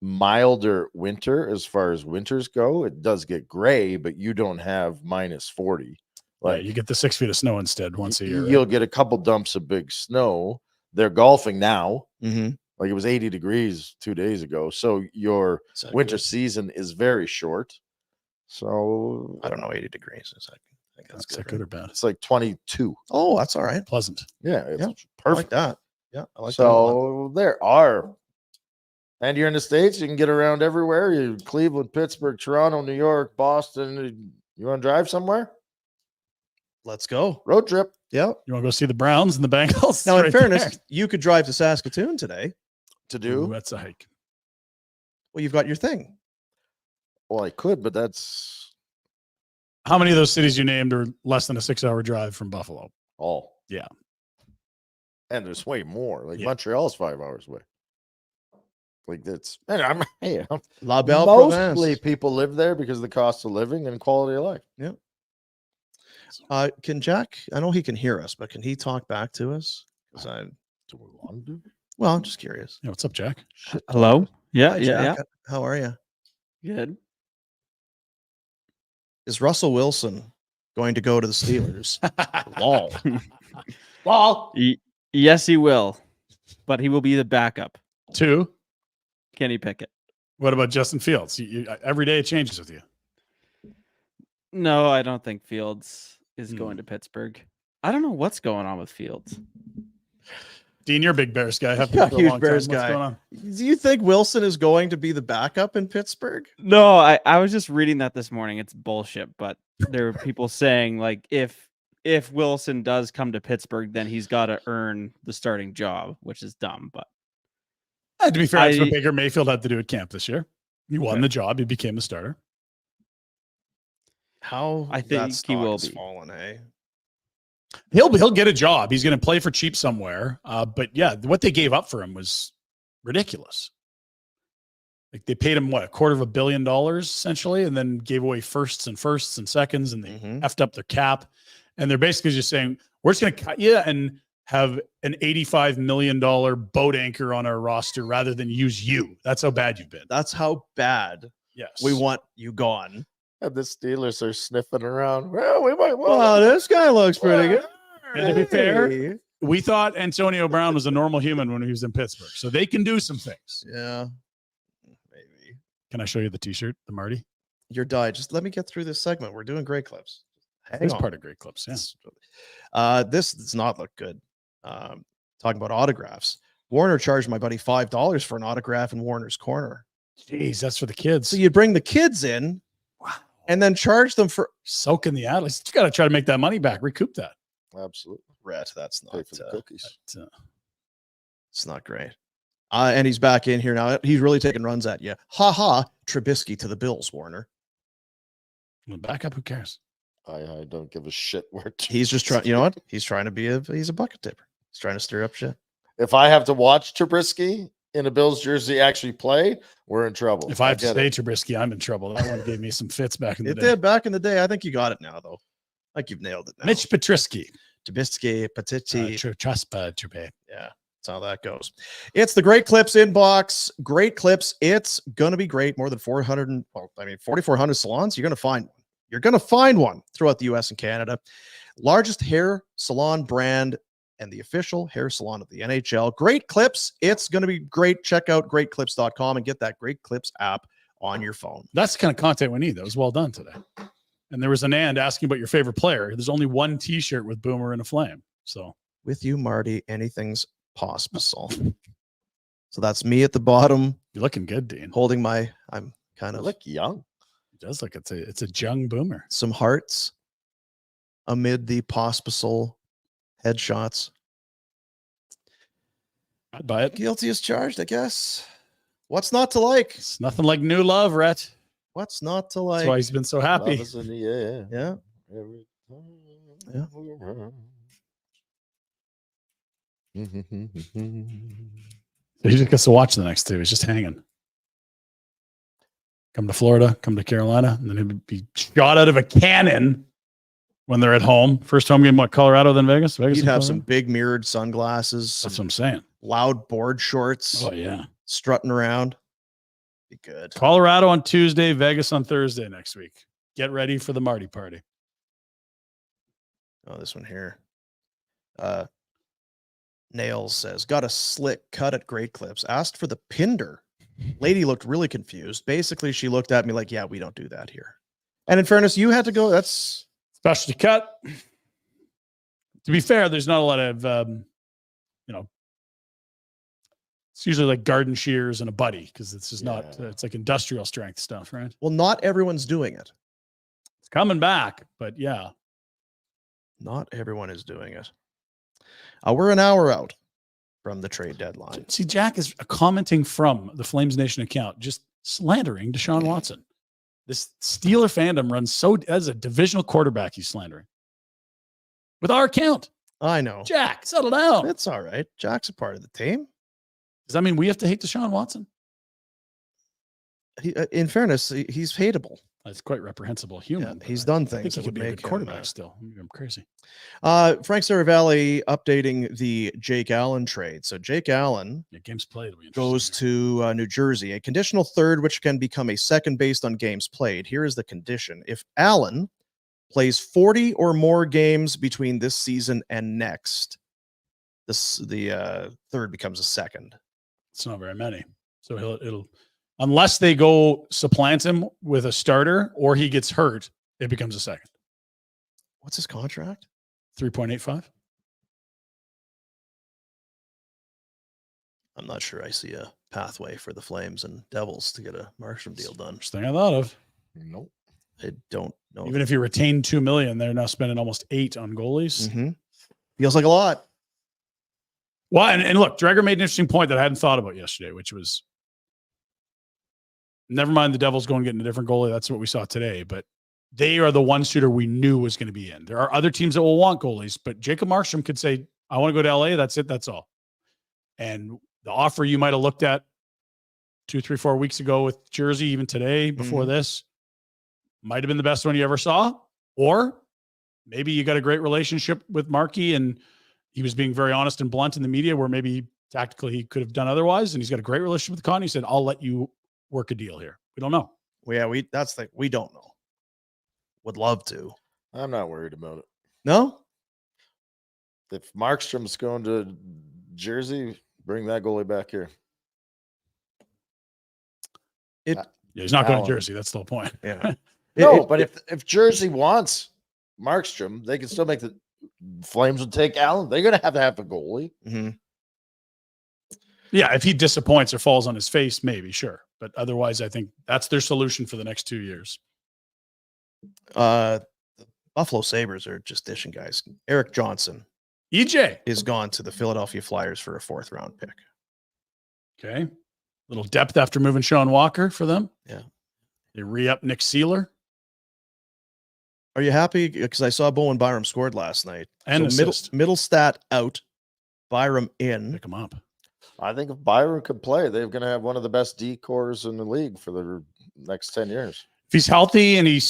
milder winter as far as winters go. It does get gray, but you don't have -40 Like you get the 6 feet of snow instead once a year. You'll get a couple dumps of big snow. They're golfing now. Mm-hmm. Like it was 80 degrees 2 days ago. So your winter season is very short. So I don't know, 80 degrees. Is that, I think that's good or bad? It's like 22. Oh, that's all right. Pleasant. Yeah, it's I like perfect. that. Yeah, I like that a lot. So there are. And you're in the States, you can get around everywhere. You Cleveland, Pittsburgh, Toronto, New York, Boston. You want to drive somewhere? Let's go. Road trip. Yep. You want to go see the Browns and the Bengals? Now, in Right fairness, there. you could drive to Saskatoon today. To do? Ooh, that's a hike. Well, you've got your thing. Well, I could, but that's How many of those cities you named are less than a 6-hour drive from Buffalo? all. Yeah. And there's way more. Like Yeah. Montreal's 5 hours away. Like that's, and I'm La Belle mostly Province. people live there because of the cost of living and quality of life. Yep. Can Jack, I know he can hear us, but can he talk back to us? Because Do we want to do? well, I'm just curious. Yeah, what's up, Jack? Hello? Yeah, Hi, yeah, Jack. How are you? yeah. Good. Is Russell Wilson going to go to the Steelers? Lol. Yes, he will, but he will be the backup. 2. Kenny Pickett. What about Justin Fields? Every day it changes with you. No, I don't think Fields is going to Pittsburgh. I don't know what's going on with Fields. Dean, you're a big Bears guy. Have Yeah, been for a huge long Bears time. What's guy. going on? Do you think Wilson is going to be the backup in Pittsburgh? No, I was just reading that this morning. It's bullshit, but there are people saying like if Wilson does come to Pittsburgh, then he's got to earn the starting job, which is dumb. But To be fair, that's what Baker Mayfield had to do at camp this year. He won the job. He became the starter. How I think that he will stock's be. fallen, eh? He'll get a job. He's going to play for cheap somewhere. But yeah, what they gave up for him was ridiculous. Like they paid him what, $250 million essentially, and then gave away firsts and seconds, and they effed up their cap. And they're basically just saying, we're just going to cut you and have an $85 million boat anchor on our roster rather than use you. That's how bad you've been. That's how bad Yes. we want you gone. And the Steelers are sniffing around. Well, we might Well, this guy looks pretty good. And to be fair, Hey. we thought Antonio Brown was a normal human when he was in Pittsburgh. So they can do some things. Yeah. Maybe. Can I show you the t-shirt, the Marty? You're dying. Just let me get through this segment. We're doing great clips. Hang It's on. part of great clips. Yeah. This does not look good. Talking about autographs. Warner charged my buddy $5 for an autograph in Warner's corner. Jeez, that's for the kids. So you bring the kids in and then charge them for soaking the Atlas. You got to try to make that money back, recoup that. Absolutely. Rhett. That's not Pay for the cookies. It's not great. And he's back in here now. He's really taking runs at you. Ha ha. Trubisky to the Bills, Warner. Well, back up. Who cares? I don't give a shit where He's just trying. You know what? He's trying to be he's a bucket tipper. He's trying to stir up shit. If I have to watch Trubisky in a Bills jersey actually play, we're in trouble. If I have to get stay it. Trubisky, I'm in trouble. That one gave me some fits back in the It day. did back in the day. I think you got it now, though. I think you've nailed it now. Mitch Petrisky. Trubisky, Patiti. Trubisky. Yeah, that's how that goes. It's the Great Clips inbox. Great Clips. It's going to be great. More than 4,400 salons. You're going to find one. You're going to find one throughout the U.S. and Canada. Largest hair salon brand and the official hair salon of the NHL. Great Clips. It's going to be great. Check out greatclips.com and get that Great Clips app on your phone. That's the kind of content we need. That was well done today. And there was an and asking about your favorite player. There's only one T-shirt with Boomer and a flame. So with you, Marty, anything's possible. So that's me at the bottom. You're looking good, Dean. Holding my, I'm kind I of look young. It does look it's a young Boomer. Some hearts amid the possible headshots. I'd buy it. Guilty as charged, I guess. What's not to like? It's nothing like new love, Rhett. What's not to like? That's why he's been so happy. Love is in the air. Yeah. Every time Yeah. He just gets to watch the next two. He's just hanging. Come to Florida, come to Carolina, and then he'd be shot out of a cannon when they're at home. First home game, what, Colorado, then Vegas? Vegas You'd and have Colorado? some big mirrored sunglasses. That's what I'm saying. Loud board shorts. Oh, yeah. Strutting around. Be good. Colorado on Tuesday, Vegas on Thursday next week. Get ready for the Marty party. Oh, this one here. Nails says, got a slick cut at Great Clips. Asked for the Pinder. Lady looked really confused. Basically, she looked at me like, yeah, we don't do that here. And in fairness, you had to go. That's specialty cut. To be fair, there's not a lot of, it's usually like garden shears and a buddy because this is not, it's like industrial strength stuff, right? Well, not everyone's doing it. It's coming back, but yeah. Not everyone is doing it. We're an hour out from the trade deadline. See, Jack is commenting from the Flames Nation account, just slandering Deshaun Watson. This Steeler fandom runs so as a divisional quarterback, he's slandering. With our account. I know. Jack, settle down. It's all right. Jack's a part of the team. Does that mean we have to hate Deshaun Watson? In fairness, he's hateable. That's quite reprehensible human. Yeah, he's done things. I think he that could would be a make good quarterback him, still. I'm crazy. Frank Seravalli updating the Jake Allen trade. So Jake Allen games played goes to New Jersey, a conditional third, which can become a second based on games played. Here is the condition. If Allen plays 40 or more games between this season and next, the third becomes a second. It's not very many. So it'll unless they go supplant him with a starter or he gets hurt, it becomes a second. What's his contract? 3.85. I'm not sure I see a pathway for the Flames and Devils to get a Markstrom deal done. First thing I thought of. Nope. I don't know. Even if you retain $2 million, they're now spending almost $8 million on goalies. Mm-hmm. Feels like a lot. Well, and look, Dreger made an interesting point that I hadn't thought about yesterday, which was never mind the Devils going and getting a different goalie. That's what we saw today. But they are the one shooter we knew was going to be in. There are other teams that will want goalies, but Jacob Markstrom could say, I want to go to LA. That's it. That's all. And the offer you might have looked at 2, 3, 4 weeks ago with Jersey, even today, before this, might have been the best one you ever saw. Or maybe you got a great relationship with Markey and he was being very honest and blunt in the media where maybe tactically he could have done otherwise. And he's got a great relationship with Connie. He said, I'll let you work a deal here. We don't know. Well, yeah, we don't know. Would love to. I'm not worried about it. No? If Markstrom's going to Jersey, bring that goalie back here. Yeah, he's not going to Jersey. That's the whole point. Yeah. But if Jersey wants Markstrom, they can still make the Flames would take Allen. They're going to have a goalie. Mm-hmm. Yeah, if he disappoints or falls on his face, maybe, sure. But otherwise, I think that's their solution for the next 2 years. The Buffalo Sabres are just dishing guys. Eric Johnson. EJ is gone to the Philadelphia Flyers for a 4th round pick. Okay. Little depth after moving Sean Walker for them. Yeah. They re-up Nick Seeler. Are you happy? Because I saw Bowen Byram scored last night. And so middle stat out, Byram in. Pick him up. I think if Byram could play, they're going to have one of the best D cores in the league for the next 10 years. If he's healthy and he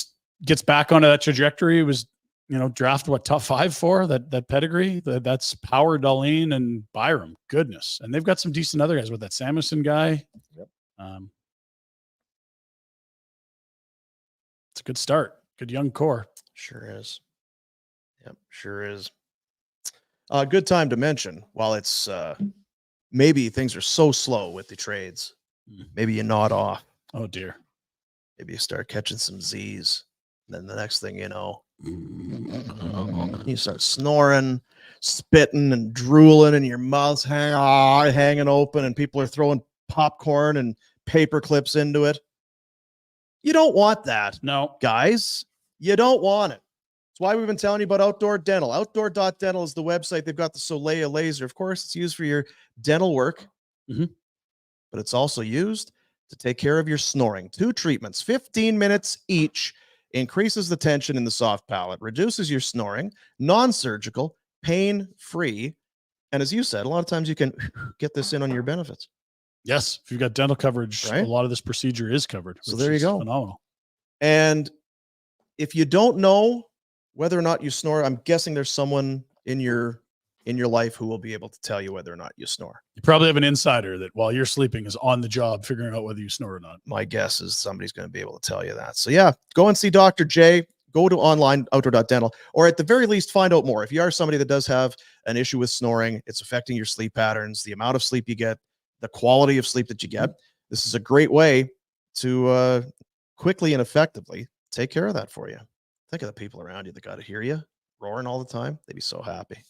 gets back onto that trajectory, it was, drafted top 5 for that pedigree. That's Power, Darlene, and Byram. Goodness. And they've got some decent other guys with that Samuelson guy. Yep. It's a good start. Good young core. Sure is. Yep, sure is. Good time to mention, while it's maybe things are so slow with the trades, maybe you nod off. Oh, dear. Maybe you start catching some Z's. Then the next thing you know, you start snoring, spitting, and drooling, and your mouth's hanging open, and people are throwing popcorn and paper clips into it. You don't want that. No. Guys, you don't want it. That's why we've been telling you about Outdoor Dental. Outdoor.dental is the website. They've got the Soleil laser. Of course, it's used for your dental work, but it's also used to take care of your snoring. 2 treatments, 15 minutes each, increases the tension in the soft palate, reduces your snoring, non-surgical, pain-free. And as you said, a lot of times you can get this in on your benefits. Yes. If you've got dental coverage, right? A lot of this procedure is covered. So there you go. Phenomenal. And if you don't know whether or not you snore, I'm guessing there's someone in your life who will be able to tell you whether or not you snore. You probably have an insider that while you're sleeping is on the job figuring out whether you snore or not. My guess is somebody's going to be able to tell you that. So yeah, go and see Dr. J. go to online outdoor.dental, or at the very least find out more. If you are somebody that does have an issue with snoring, it's affecting your sleep patterns, the amount of sleep you get, the quality of sleep that you get. This is a great way to quickly and effectively take care of that for you. Think of the people around you that got to hear you roaring all the time. They'd be so happy.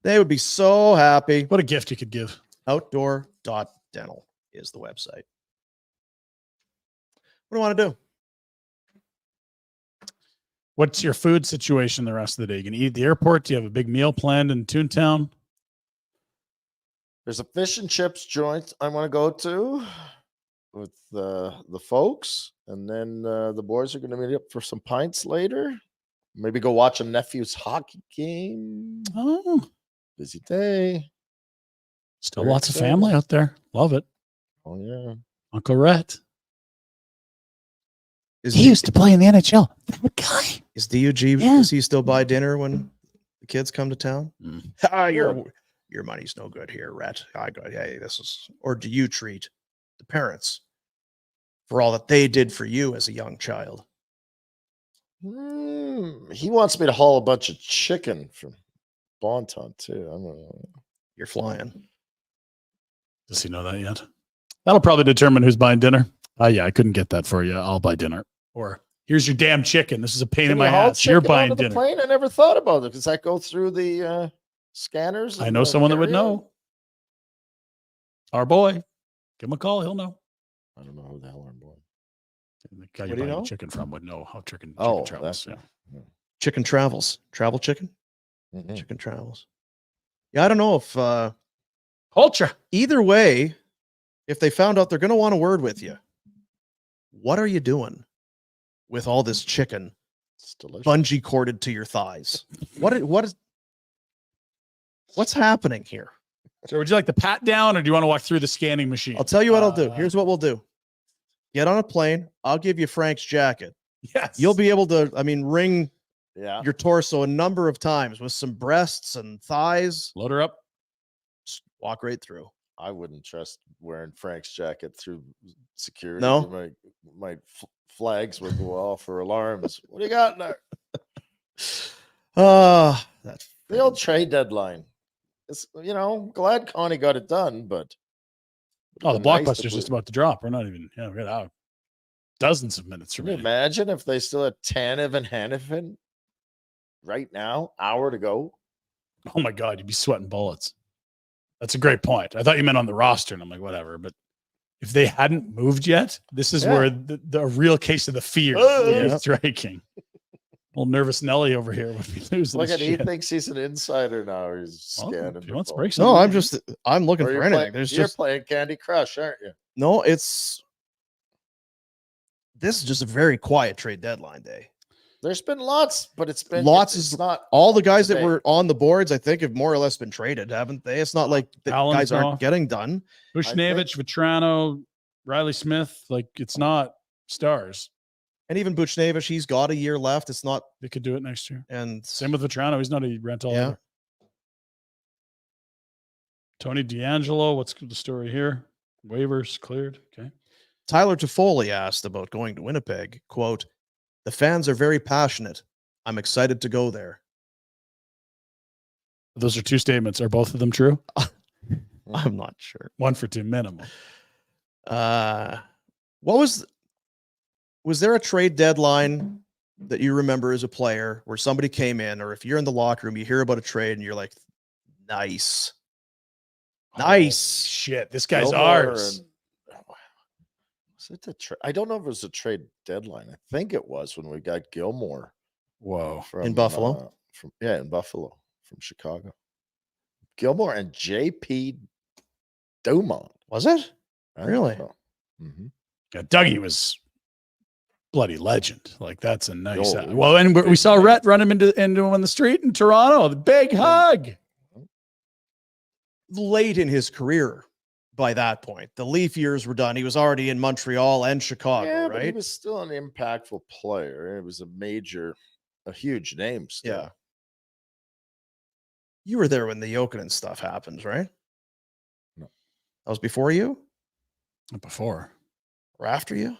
They would be so happy. What a gift you could give. Outdoor.dental is the website. What do you want to do? What's your food situation the rest of the day? You can eat at the airport? Do you have a big meal planned in Toontown? There's a fish and chips joint I want to go to with the folks, and then the boys are going to meet up for some pints later. Maybe go watch a nephew's hockey game. Oh, busy day. Still lots of family out there. Love it. Oh yeah, Uncle Rhett. He used to play in the NHL. That guy. Is DUG, does he still buy dinner when the kids come to town? Your money's no good here, Rhett. I go, hey, this is, or do you treat the parents for all that they did for you as a young child? He wants me to haul a bunch of chicken from Bonton too. I don't know. You're flying. Does he know that yet? That'll probably determine who's buying dinner. Yeah, I couldn't get that for you. I'll buy dinner. Or here's your damn chicken. This is a pain in my ass. You're buying dinner. Plane? I never thought about it. Does that go through the scanners? I know someone that would know. Our boy. Give him a call. He'll know. I don't know who the hell our boy. The guy you're buying chicken from would know how chicken travels. That's, yeah. Chicken travels. Travel chicken? Mm-hmm. Chicken travels. Yeah, I don't know if culture. Either way, if they found out, they're going to want a word with you. What are you doing with all this chicken bungee corded to your thighs? What's happening here? So would you like the pat down, or do you want to walk through the scanning machine? I'll tell you what I'll do. Here's what we'll do. Get on a plane. I'll give you Frank's jacket. Yes. You'll be able to, ring your torso a number of times with some breasts and thighs. Load her up. Just walk right through. I wouldn't trust wearing Frank's jacket through security. No? My flags would go off or alarms. What do you got in there? That's the old trade deadline. It's, glad Connie got it done, but the blockbuster's just about to drop. We're not even, we got dozens of minutes from Can you imagine if they still had Tanev and Hannafin right now, hour to go? Oh my God, you'd be sweating bullets. That's a great point. I thought you meant on the roster, and I'm like, whatever. But if they hadn't moved yet, this is where the real case of the fear is striking. Old nervous Nelly over here would be losing. Look at he thinks he's an insider now. He's scanning. He wants to break something. No, I'm looking for anything. You're playing Candy Crush, aren't you? No, this is just a very quiet trade deadline day. There's been lots, but it's not all the guys that were on the boards. I think have more or less been traded, haven't they? It's not like the guys aren't getting done. Buchnevich, Vetrano, Riley Smith, like it's not stars. And even Buchnevich, he's got a year left. It's not. They could do it next year. And same with Vetrano. He's not a rental. Yeah. Either. Tony D'Angelo, what's the story here? Waivers cleared. Okay. Tyler Toffoli asked about going to Winnipeg. Quote, "The fans are very passionate. I'm excited to go there." Those are two statements. Are both of them true? I'm not sure. 1 for 2 minimum. Was there a trade deadline that you remember as a player where somebody came in, or if you're in the locker room, you hear about a trade and you're like, nice. Nice. Shit, this guy's ours. I don't know if it was a trade deadline. I think it was when we got Gilmore. Whoa. In Buffalo? In Buffalo from Chicago. Gilmore and JP Dumont. Was it? Really? Mm-hmm. Yeah, Dougie was bloody legend. Like that's a nice. Well, and we saw Rhett run him into him on the street in Toronto. The big hug. Late in his career, by that point, the Leaf years were done. He was already in Montreal and Chicago, right? But he was still an impactful player. It was a huge name still. Yeah. You were there when the Jokinen stuff happens, right? No. That was before you? Before. Or after you?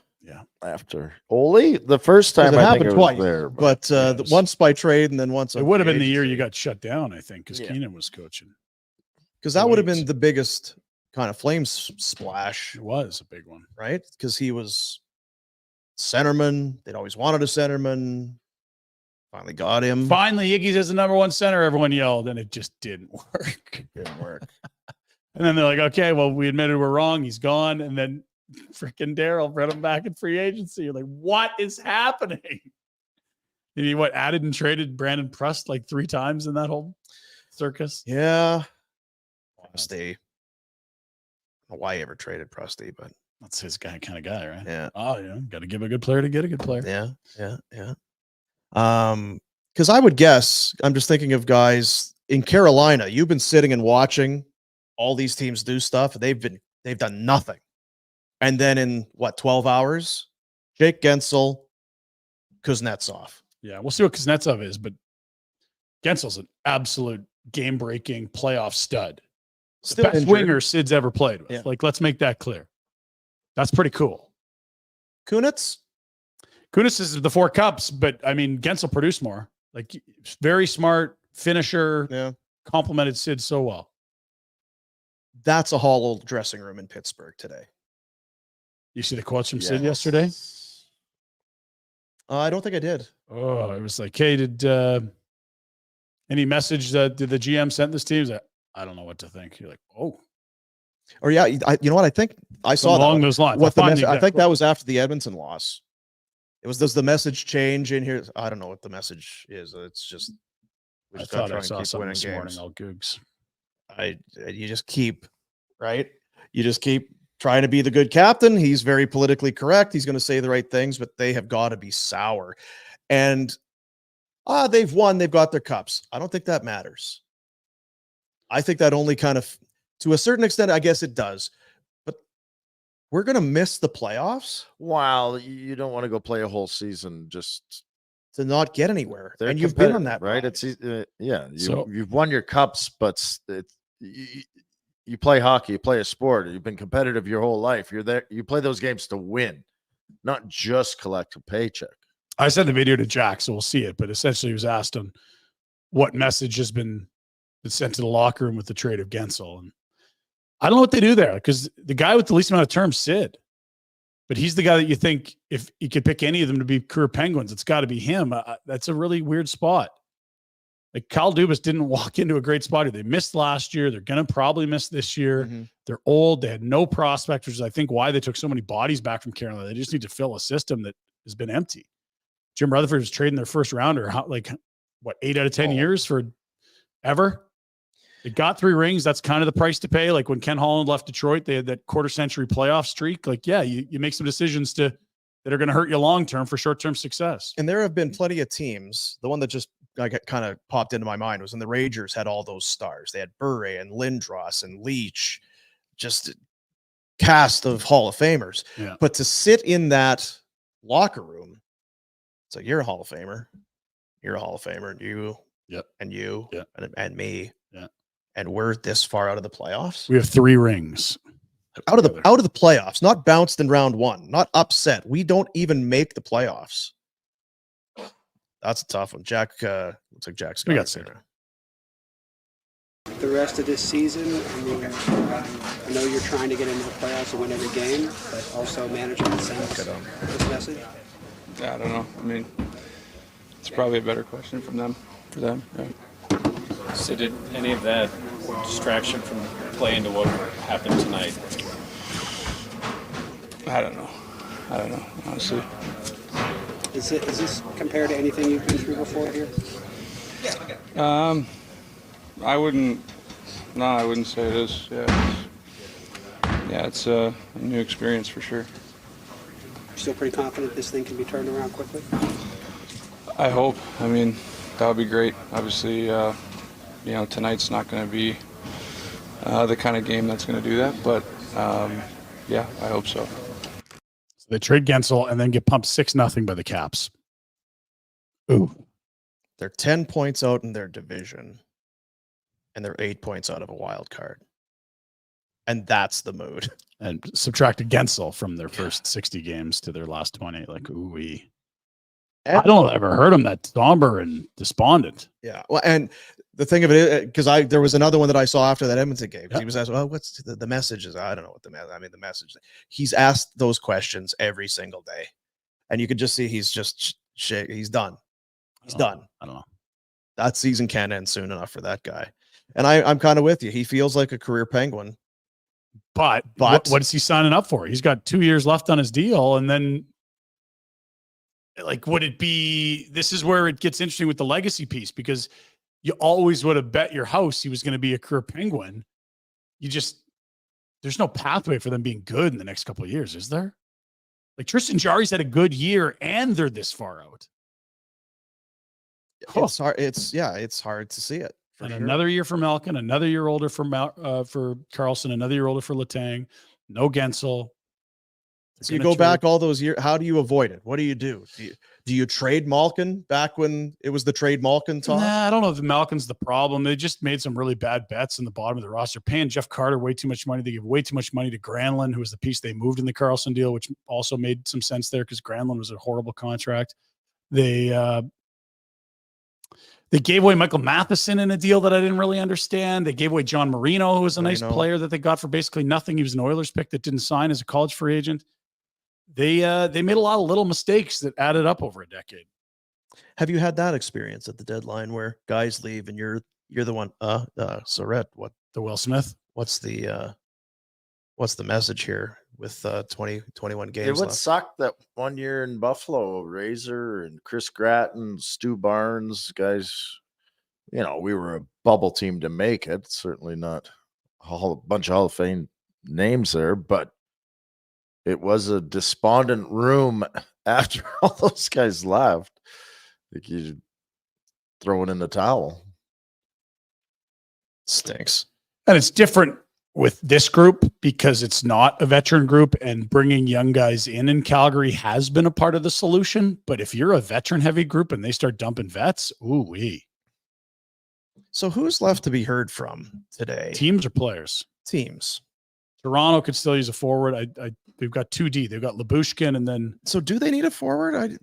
after Ole. The first time It I think happened it was twice, there, but once by trade and then once. It would have been the year you got shut down, I think, because Keenan was coaching. Because that would have been the biggest kind of Flames splash. It was a big one, right? Because he was centerman. They'd always wanted a centerman. Finally got him. Finally, Iggy's as the number one center, everyone yelled, and it just didn't work. Didn't work. And then they're like, okay, well, we admitted we're wrong. He's gone. And then freaking Daryl brought him back in free agency. You're like, what is happening? And he added and traded Brandon Prust like 3 times in that whole circus. Yeah. Prusty. I don't know why he ever traded Prusty, but that's his kind of guy, right? Yeah. Oh, yeah. Got to give a good player to get a good player. Yeah. Because I would guess, I'm just thinking of guys in Carolina. You've been sitting and watching all these teams do stuff. They've done nothing. And then in 12 hours, Jake Gensel, Kuznetsov. Yeah, we'll see what Kuznetsov is, but Gensel's an absolute game-breaking playoff stud. Still the best injured. winger Sid's ever played with. Yeah. Like, let's make that clear. That's pretty cool. Kunitz is the 4 cups, but I mean, Gensel produced more. Like, very smart finisher. Yeah. Complimented Sid so well. That's a hollow dressing room in Pittsburgh today. You see the quotes from Sid yesterday? I don't think I did. Oh, it was like, hey, did any message that did the GM send this team? He's like, I don't know what to think. You're like, oh. Or yeah, you know what? I think I saw along that. those lines. What the I think that was after the Edmonton loss. It was, does the message change in here? I don't know what the message is. It's just, we I just gotta thought I try saw and keep something winning this morning. games. All googs. You just keep, right? You just keep trying to be the good captain. He's very politically correct. He's going to say the right things, but they have got to be sour. And they've won. They've got their cups. I don't think that matters. I think that only kind of, to a certain extent, I guess it does. But we're going to miss the playoffs. Wow, you don't want to go play a whole season just to not get anywhere. They're and you've been on that, right? ride. It's you've won your cups, but you play hockey, you play a sport, you've been competitive your whole life. You're there, you play those games to win, not just collect a paycheck. I sent the video to Jack, so we'll see it. But essentially, he was asked on what message has been sent to the locker room with the trade of Gensel. And I don't know what they do there, because the guy with the least amount of terms, Sid, but he's the guy that you think if you could pick any of them to be career Penguins, it's got to be him. That's a really weird spot. Like, Kyle Dubas didn't walk into a great spot. They missed last year. They're going to probably miss this year. Mm-hmm. They're old. They had no prospects, which is, I think, why they took so many bodies back from Carolina. They just need to fill a system that has been empty. Jim Rutherford is trading their first rounder, 8 out of 10 years for ever? They got 3 rings. That's kind of the price to pay. Like when Ken Holland left Detroit, they had that quarter-century playoff streak. Like, yeah, you make some decisions that are going to hurt you long-term for short-term success. And there have been plenty of teams. The one that just kind of popped into my mind was when the Rangers had all those stars. They had Bure and Lindros and Leach, just a cast of Hall of Famers. Yeah. But to sit in that locker room, it's like, you're a Hall of Famer. You're a Hall of Famer. And you, yep. And you, yep. and me. Yeah. And we're this far out of the playoffs. We have 3 rings. Out of the playoffs, not bounced in round 1, not upset. We don't even make the playoffs. That's a tough one. Jack, looks like Jack's got it. The rest of this season, I mean, I know you're trying to get into the playoffs and win every game, but also management sends this message. I don't know. I mean, it's probably a better question for them. Yeah. So did any of that distraction from play into what happened tonight? I don't know, honestly. Is this compared to anything you've been through before here? I wouldn't say it is. It's a new experience for sure. Still pretty confident this thing can be turned around quickly? I hope. I mean, that would be great. Obviously, tonight's not going to be the kind of game that's going to do that, but I hope so. So they trade Gensel and then get pumped 6-0 by the Caps. Ooh. They're 10 points out in their division, and they're 8 points out of a wild card. And that's the mood. And subtract a Gensel from their first 60 games to their last 20. Like, ooh-wee. I don't ever heard him that somber and despondent. Yeah. Well, and the thing of it is, because there was another one that I saw after that Edmonton game. Yep. He was asked, "Well, what's the message?" Is I don't know what the message. He's asked those questions every single day, and you could just see he's just he's done. He's done. I don't know. That season can't end soon enough for that guy. And I'm kind of with you. He feels like a career Penguin. But what is he signing up for? He's got 2 years left on his deal, and then, like, would it be? This is where it gets interesting with the legacy piece, because you always would have bet your house he was going to be a career Penguin. There's no pathway for them being good in the next couple of years, is there? Like, Tristan Jarry's had a good year, and they're this far out. It's hard. It's hard to see it. And sure. Another year for Malkin, another year older for Karlsson, another year older for Letang. No Gensel. So you go back all those years. How do you avoid it? What do you do? Do you trade Malkin back when it was the trade Malkin talk? Nah, I don't know if Malkin's the problem. They just made some really bad bets in the bottom of the roster, paying Jeff Carter way too much money. They give way too much money to Granlund, who was the piece they moved in the Karlsson deal, which also made some sense there because Granlund was a horrible contract. They gave away Michael Matheson in a deal that I didn't really understand. They gave away John Marino, who was a nice player that they got for basically nothing. He was an Oilers pick that didn't sign as a college free agent. They made a lot of little mistakes that added up over a decade. Have you had that experience at the deadline where guys leave and you're the one? Surratt, what the Will Smith? What's the message here with 21 games? It would left? suck that 1 year in Buffalo, Razor and Chris Gratton, Stu Barnes, guys. We were a bubble team to make it. Certainly not a bunch of Hall of Fame names there, but it was a despondent room after all those guys left. Like you throwing in the towel. Stinks. And it's different with this group because it's not a veteran group, and bringing young guys in Calgary has been a part of the solution. But if you're a veteran heavy group and they start dumping vets, ooh-wee. So who's left to be heard from today? Teams or players? Teams. Toronto could still use a forward. They've got 2D. They've got Lyubushkin, and then. So do they need a forward?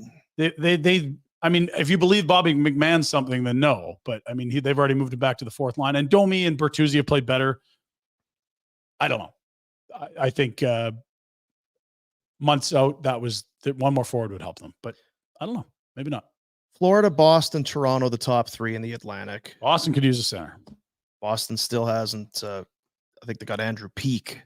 I mean, if you believe Bobby McMahon's something, then no. But I mean, they've already moved it back to the fourth line, and Domi and Bertuzzi have played better. I don't know. I think months out, that one more forward would help them, but I don't know. Maybe not. Florida, Boston, Toronto, the top three in the Atlantic. Boston could use a center. Boston still hasn't. I think they got Andrew Peeke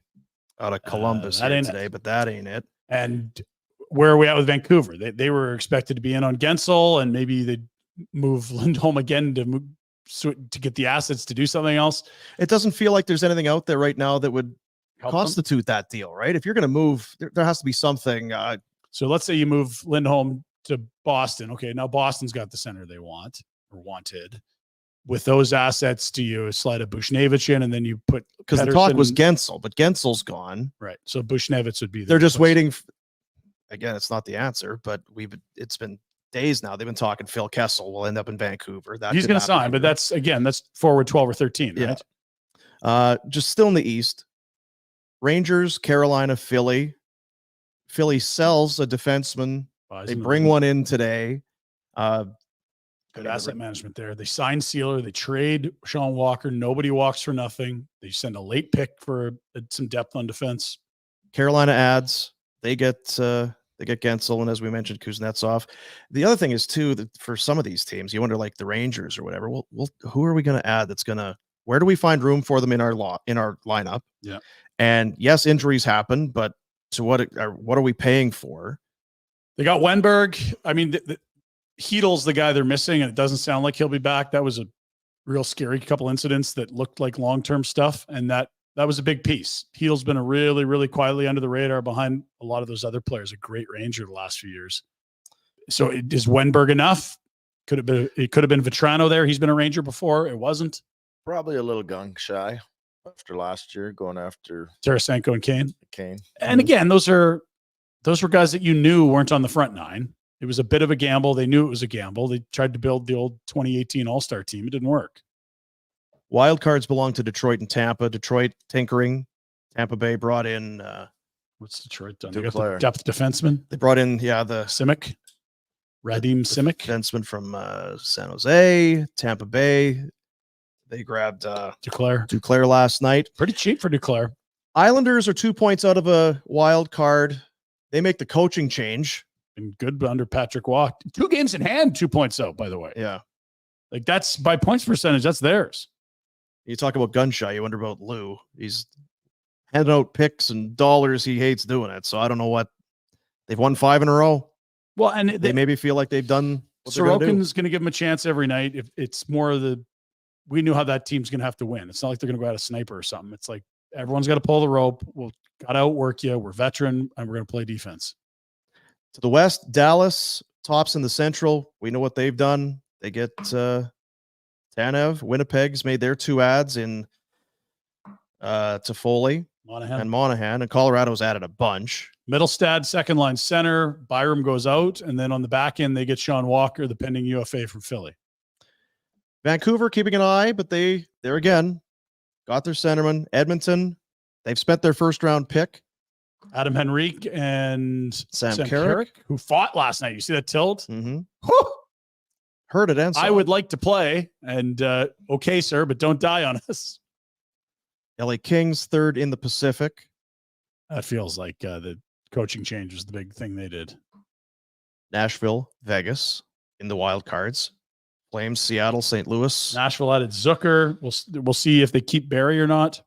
out of Columbus today, but that ain't it. And where are we at with Vancouver? They were expected to be in on Gensel, and maybe they'd move Lindholm again to get the assets to do something else. It doesn't feel like there's anything out there right now that would constitute that deal, right? If you're going to move, there has to be something. So let's say you move Lindholm to Boston. Okay, now Boston's got the center they want or wanted. With those assets, do you slide a Bushnevich in, and then you put, because the talk was Gensel, but Gensel's gone. Right. So Bushnevich would be. They're just waiting. Again, it's not the answer, but it's been days now. They've been talking Phil Kessel will end up in Vancouver. He's going to sign, but that's forward 12 or 13, right? Yeah. Just still in the East. Rangers, Carolina, Philly. Philly sells a defenseman. They bring one in today. Good asset management there. They sign Sealer. They trade Sean Walker. Nobody walks for nothing. They send a late pick for some depth on defense. Carolina adds. They get Gensel, and as we mentioned, Kuznetsov. The other thing is too that for some of these teams, you wonder, like the Rangers or whatever. Well, who are we going to add? Where do we find room for them in our lineup? Yeah. And yes, injuries happen, but to what are we paying for? They got Wenberg. I mean, Heedle's the guy they're missing, and it doesn't sound like he'll be back. That was a real scary couple incidents that looked like long-term stuff, and that was a big piece. Heedle's been a really, really quietly under the radar behind a lot of those other players, a great Ranger the last few years. So is Wenberg enough? It could have been Vetrano there. He's been a Ranger before. It wasn't. Probably a little gun shy after last year, going after Tarasenko and Kane. Kane. And again, those were guys that you knew weren't on the front nine. It was a bit of a gamble. They knew it was a gamble. They tried to build the old 2018 All-Star team. It didn't work. Wild cards belong to Detroit and Tampa. Detroit tinkering Tampa Bay brought in what's Detroit done? They got the Duclair. depth defenseman. They brought in the Simic, Radim Simic, defenseman from San Jose, Tampa Bay. They grabbed Duclair last night. Pretty cheap for Duclair. Islanders are 2 points out of a wild card. They make the coaching change. And good under Patrick Waugh. 2 games in hand, 2 points out, by the way. Yeah. Like that's by points percentage, that's theirs. You talk about gun shy, you wonder about Lou. He's handing out picks and dollars. He hates doing it. So I don't know what they've won 5 in a row. Well, and they maybe feel like they've done what Sorokin's going to give them a chance every night. If it's more of we knew how that team's going to have to win. It's not like they're going to go out a sniper or something. It's like everyone's got to pull the rope. We'll got to outwork you. We're veteran and we're going to play defense. To the West, Dallas tops in the Central. We know what they've done. They get Tanev. Winnipeg's made their 2 adds in Toffoli and Monahan, and Colorado's added a bunch. Middlestad, second line center. Byram goes out, and then on the back end, they get Sean Walker, the pending UFA from Philly. Vancouver keeping an eye, but they're again got their centerman. Edmonton, they've spent their first-round pick. Adam Henrique and Sam Carrick, who fought last night. You see that tilt? Mm-hmm. Heard it and I would like to play, and okay, sir, but don't die on us. LA Kings, 3rd in the Pacific. That feels like the coaching change was the big thing they did. Nashville, Vegas in the wild cards. Flames, Seattle, St. Louis. Nashville added Zucker. We'll see if they keep Barry or not.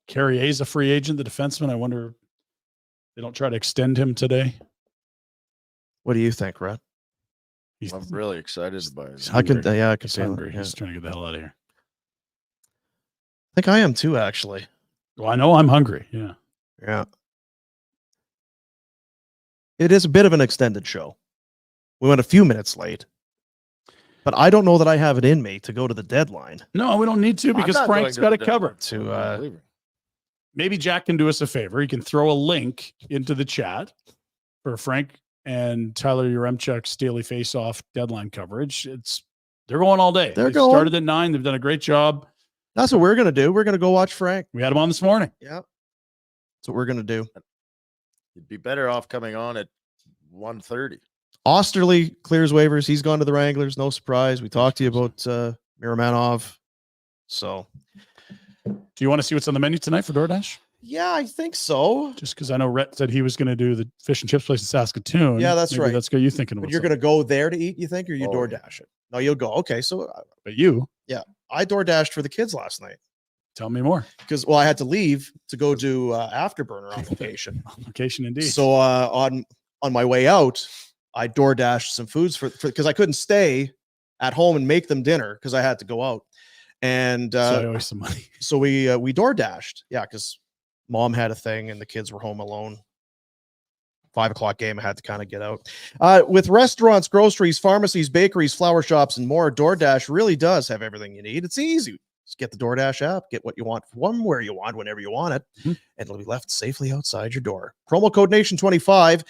Carrier's a free agent, the defenseman. I wonder if they don't try to extend him today. What do you think, Rhett? I'm really excited by it. I could see hungry. that. Yeah. He's trying to get the hell out of here. I think I am too, actually. Well, I know I'm hungry. Yeah. Yeah. It is a bit of an extended show. We went a few minutes late. But I don't know that I have it in me to go to the deadline. No, we don't need to because Frank's got it covered. To maybe Jack can do us a favor. He can throw a link into the chat for Frank and Tyler Yaremchuk's daily face-off deadline coverage. They're going all day. They started at 9. They've done a great job. That's what we're going to do. We're going to go watch Frank. We had him on this morning. Yeah. That's what we're going to do. You'd be better off coming on at 1:30. Osterley clears waivers. He's gone to the Wranglers. No surprise. We talked to you about Miramanov. So, do you want to see what's on the menu tonight for DoorDash? Yeah, I think so. Just because I know Rhett said he was going to do the fish and chips place in Saskatoon. Yeah, that's right. That's good. You thinking? But you're going to go there to eat, you think, or you DoorDash it? No, you'll go. Okay, so. But you? Yeah, I DoorDashed for the kids last night. Tell me more. Because, I had to leave to go do Afterburner on location. Location indeed. So on my way out, I DoorDashed some foods for because I couldn't stay at home and make them dinner because I had to go out. And so I owe you some money. So we DoorDashed. Yeah, because mom had a thing and the kids were home alone. 5 o'clock game, I had to kind of get out. With restaurants, groceries, pharmacies, bakeries, flower shops, and more, DoorDash really does have everything you need. It's easy. Just get the DoorDash app, get what you want from where you want, whenever you want it, and it'll be left safely outside your door. Promo code Nation25,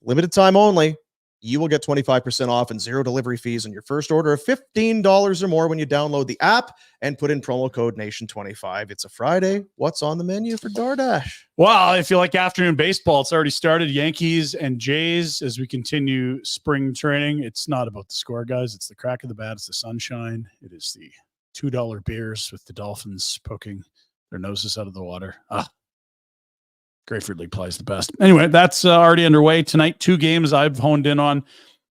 limited time only. You will get 25% off and 0 delivery fees on your first order of $15 or more when you download the app and put in promo code Nation25. It's a Friday. What's on the menu for DoorDash? Well, if you like afternoon baseball, it's already started. Yankees and Jays as we continue spring training. It's not about the score, guys. It's the crack of the bat. It's the sunshine. It is the $2 beers with the Dolphins poking their noses out of the water. Grapefruit League plays the best. Anyway, that's already underway tonight. 2 games I've honed in on.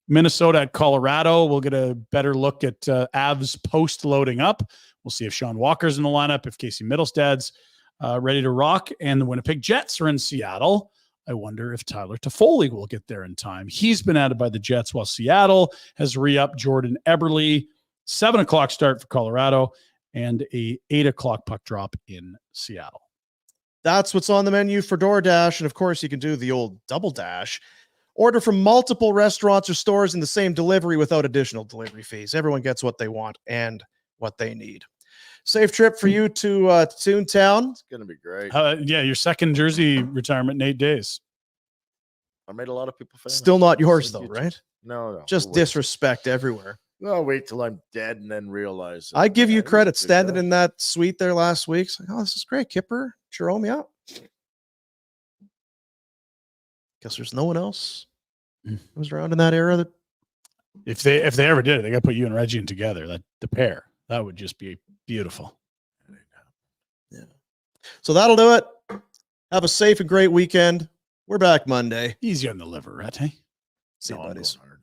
Minnesota at Colorado. We'll get a better look at Avs post loading up. We'll see if Sean Walker's in the lineup, if Casey Middlestad's ready to rock, and the Winnipeg Jets are in Seattle. I wonder if Tyler Toffoli will get there in time. He's been added by the Jets while Seattle has re-upped Jordan Eberle. 7 o'clock start for Colorado and a 8 o'clock puck drop in Seattle. That's what's on the menu for DoorDash. And of course, you can do the old double dash. Order from multiple restaurants or stores in the same delivery without additional delivery fees. Everyone gets what they want and what they need. Safe trip for you to Toontown. It's going to be great. Yeah, your second jersey retirement in 8 days. I made a lot of people famous. Still not yours, though, right? No. Just disrespect everywhere. I'll wait till I'm dead and then realize. I give you Yeah, credit good standing job. in that suite there last week. It's like, oh, this is great. Kipper, cheer me up. Guess there's no one else who was around in that era that If they ever did it, they got to put you and Reggie in together. That the pair. That would just be beautiful. Yeah. So that'll do it. Have a safe and great weekend. We're back Monday. Easy on the liver, right? Hey? See you, buddies. Hard.